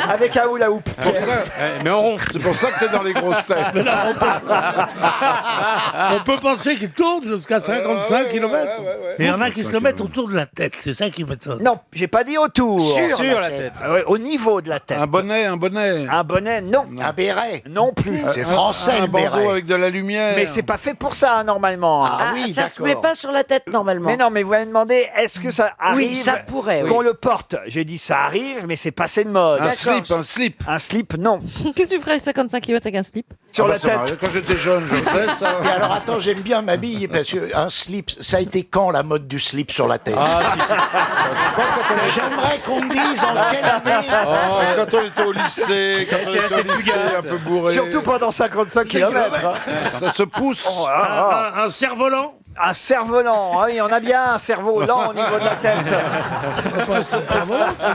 avec un hula hoop. Mais en rond. C'est pour ça que t'es dans les grosses têtes. On peut penser qu'il tourne jusqu'à 55 km. Et il y en a qui se le mettent autour de la tête, c'est ça qui m'étonne. Non, j'ai pas dit autour. Sur la tête. Au niveau de la tête. Un bonnet. Un bonnet, non. Un béret? Non plus. C'est français, un le béret. bandeau avec de la lumière. Mais c'est pas fait pour ça, normalement. Ah oui, ça se met pas sur la tête normalement. Mais non, mais vous m'avez demandé, est-ce que ça arrive? Oui, ça pourrait. Qu'on le porte. J'ai dit ça arrive, mais c'est passé de mode. Un slip. Un slip, non. Qu'est-ce que tu ferais 55 km avec un slip? Sur la ça tête. m'arrive. Quand j'étais jeune, je faisais ça. Et alors attends, j'aime bien m'habiller parce que un slip, ça a été quand la mode du slip sur la tête? J'aimerais qu'on me dise en quelle année. Quand on était au lycée, un peu bourré. Surtout pendant 55 km. Ça se pousse. Un cerf-volant? Un cerf-volant, il y en a bien un cerf-volant au niveau de la tête.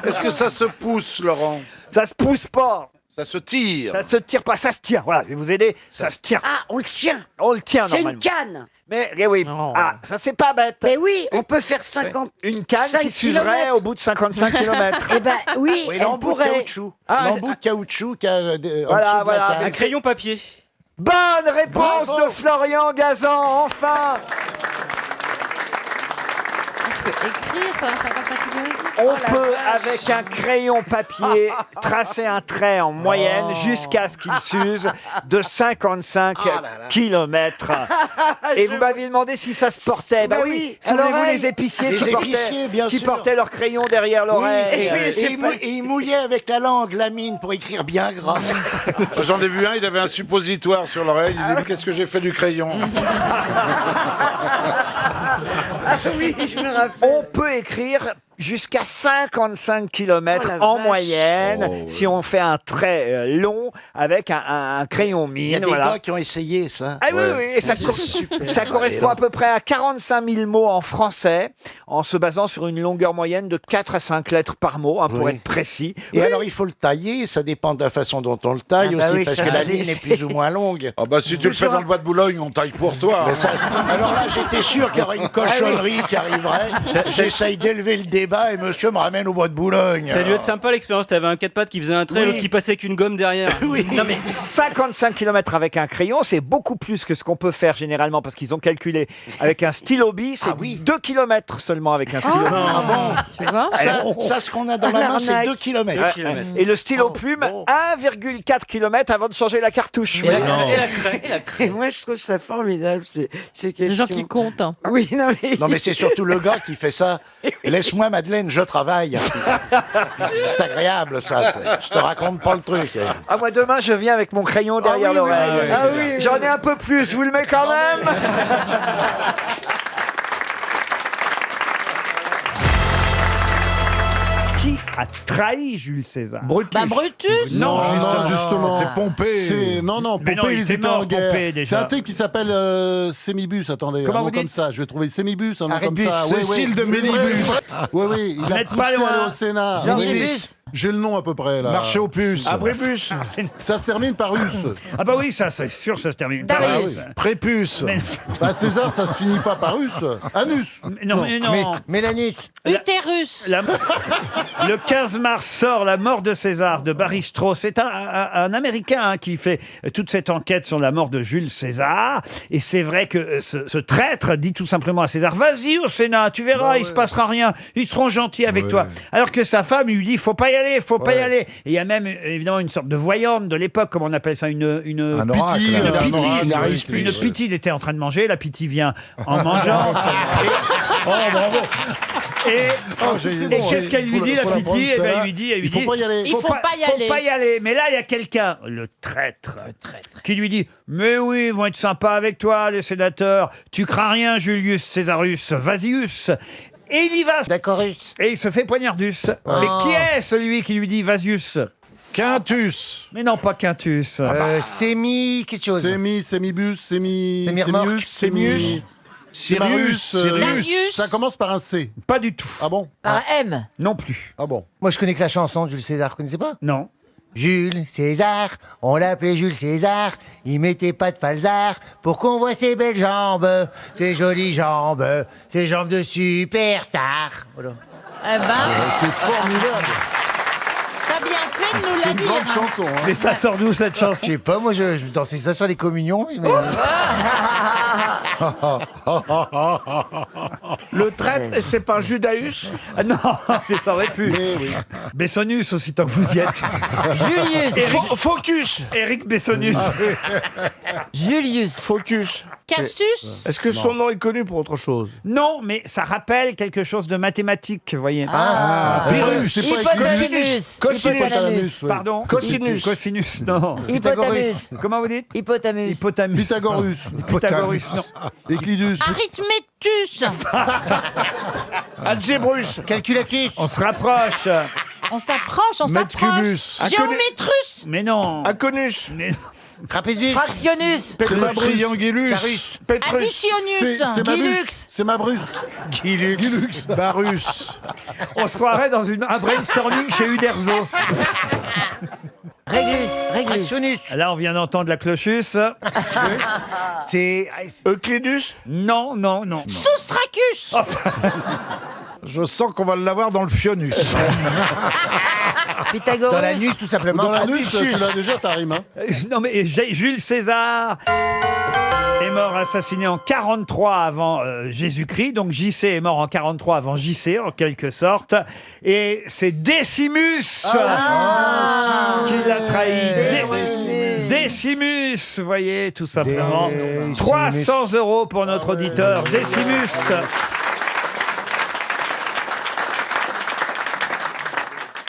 Est-ce que ça se pousse, Laurent? Ça se pousse pas. Ça se tire. Ça se tire pas, ça se tient. Voilà, je vais vous aider. Ça se tient. Ah, on le tient. On le tient C'est normalement. une canne. Mais oui. Ah, ça c'est pas bête. Mais oui, on peut faire 50. Une canne qui s'userait au bout de 55 km. Eh ben oui, Oui, elle l'embout de pourrait. caoutchouc. Ah, L'embout de caoutchouc qui a en dessous de Voilà. la canne. Un crayon papier. Bonne réponse Bravo. de Florian Gazan, enfin. Écrire pendant 55 km? On peut, avec un crayon papier, tracer un trait en moyenne jusqu'à ce qu'il s'use de 55 km. Et vous m'aviez demandé si ça se portait. Bah oui, souvenez-vous les épiciers qui portaient leur crayon derrière l'oreille. Et il mouillait avec la langue la mine pour écrire bien gras. J'en ai vu un, il avait un suppositoire sur l'oreille. Il dit, mais qu'est-ce que j'ai fait du crayon? On peut écrire jusqu'à 55 km Oh, la en vache. moyenne si on fait un trait long avec un crayon mine. Il y a des voilà. gars qui ont essayé ça. Ah oui, oui, et ça, ça correspond à peu près à 45 000 mots en français, en se basant sur une longueur moyenne de 4 à 5 lettres par mot, hein, pour Oui. être précis. Et Oui. alors il faut le tailler, ça dépend de la façon dont on le taille Ah bah aussi, oui, parce ça, que la ça ligne dit- est plus ou moins longue. Ah bah si tu le fais dans le bois de Boulogne, on taille pour toi. Mais ça- alors là, j'étais sûr qu'il y aurait une cochonnerie qui arriverait. J'essaye d'élever le débat et monsieur me ramène au bois de Boulogne. Ça a dû être sympa l'expérience. T'avais un 4 pattes qui faisait un trait, Oui. l'autre qui passait avec une gomme derrière. Non mais 55 km avec un crayon, c'est beaucoup plus que ce qu'on peut faire généralement parce qu'ils ont calculé avec un stylo bis, c'est 2 km seulement avec un stylo. Ah bon. Tu vois Ça, ce qu'on a dans la main, c'est 2 kilomètres. Ouais. Et le stylo plume, 1,4 km avant de changer la cartouche. Et la craie, et la craie. Et moi, je trouve ça formidable. C'est Les gens qui comptent. hein. Oui, non, mais. Non mais c'est surtout le gars qui fait ça. Laisse-moi Madeleine, je travaille. C'est agréable ça. Je te raconte pas le truc. Ah moi demain je viens avec mon crayon derrière oui, l'oreille. oui, oui, Ah c'est oui, bien. j'en ai un peu plus, je vous le mets quand même. Qui a trahi Jules César? Brutus. Bah, Brutus. Non, justement. C'est Pompée. Non, Mais non, il Pompée, ils était étaient en mort, guerre. Pompée, déjà. C'est un type qui s'appelle Sémibus. Attendez, Comment un vous nom comme dites ça. Je vais trouver Sémibus, un nom comme Arrête-bus, ça. Cécile de Mélibus. Oui, oui, il a n'êtes poussé pas loin. aller au Sénat. Georgibus. J'ai le nom à peu près là. Marché aux puces. Abrébus. Ça se termine par us. Ah bah oui, ça c'est sûr, ça se termine par Darius. us. Prépuce. Mais- Bah, César, ça se finit pas par us. Anus. Non, mais non. Mélanus. Utérus. Le 15 mars sort La mort de César de Barry Strauss. C'est un Américain hein, qui fait toute cette enquête sur la mort de Jules César. Et c'est vrai que ce traître dit tout simplement à César, vas-y au Sénat, tu verras, il se passera rien. Ils seront gentils avec toi. Alors que sa femme lui dit, faut pas y aller, faut pas y aller. Et il y a même évidemment une sorte de voyante de l'époque, comme on appelle ça, une oracle, pitié. un Une pitié. oracle, Une pitié, il était en train de manger. La pitié vient en mangeant. Oh, bravo. Et, c'est et bon, qu'est-ce qu'elle lui dit, la faut la pitié? Eh prendre, ben, celle-là. il lui dit, Il faut pas y aller. Il faut pas y aller. Mais là, il y a quelqu'un, le traître, qui lui dit, mais oui, ils vont être sympas avec toi, les sénateurs. Tu crains rien, Julius Césarus Vasius. Et il y va. Dacorus. Et il se fait poignardus. Mais qui est celui qui lui dit Vasius? Quintus. Mais non, pas Quintus. Sémi, quelque chose. Sémibus, Sémiremorque, Sémius. Sirius. Darius. Ça commence par un C. Pas du tout. Ah bon? Par M. Non plus. Ah bon? Moi, je connais que la chanson de Jules César, vous connaissez pas? Non. Jules César, on l'appelait Jules César, il mettait pas de falzar pour qu'on voit ses belles jambes, ses jolies jambes de superstar. Voilà. Eh ben, C'est formidable. t'as bien fait de nous C'est la une grande dire. chanson. Hein. Mais ça sort d'où cette Je chanson? sais pas, moi je dansais ça sur les communions. mais- Le traître, c'est pas Judaïus? Ah non, mais ça aurait pu. Bessonius aussi, tant que vous y êtes. Julius. Focus. Éric Bessonius. Julius. Focus. Cassius. Est-ce que son nom est connu pour autre chose? Non, mais ça rappelle quelque chose de mathématique, vous voyez. Virus, c'est pas Hypotamus. Hypothalamus, ouais. Pardon. Cosinus. Cosinus, non. Hypotamus. Comment vous dites? Hypotamus. Hypotamus. Pythagorus. Pythagorus, non. Euclidus. Arithmétus. Algébrus. Calculatus. On se rapproche. On s'approche, on s'approche. Cubus. Géométrus. Mais non. Aconus. Mais non. Trapézus. Fractionnus. Triangulus. Carus. Petrus. Additionnus. C'est Mabus. Guilux. C'est Mabrus. Guilux. Barus. On se croirait dans un brainstorming chez Uderzo. Réglus. Réglus. Fractionnus. Là, on vient d'entendre la clochus. C'est Euclidus. Non, non, non. Soustracus. Enfin, Je sens qu'on va l'avoir dans le Fionus. Pythagorus. dans l'anus tout simplement. Dans l'anus, Anus. tu l'as déjà, ta rime. Hein. non, mais Jules César est mort assassiné en 43 avant Jésus-Christ. Donc JC est mort en 43 avant JC, en quelque sorte. Et c'est Décimus qui l'a trahi. Décimus, vous voyez, tout simplement. 300 € pour notre auditeur. Décimus.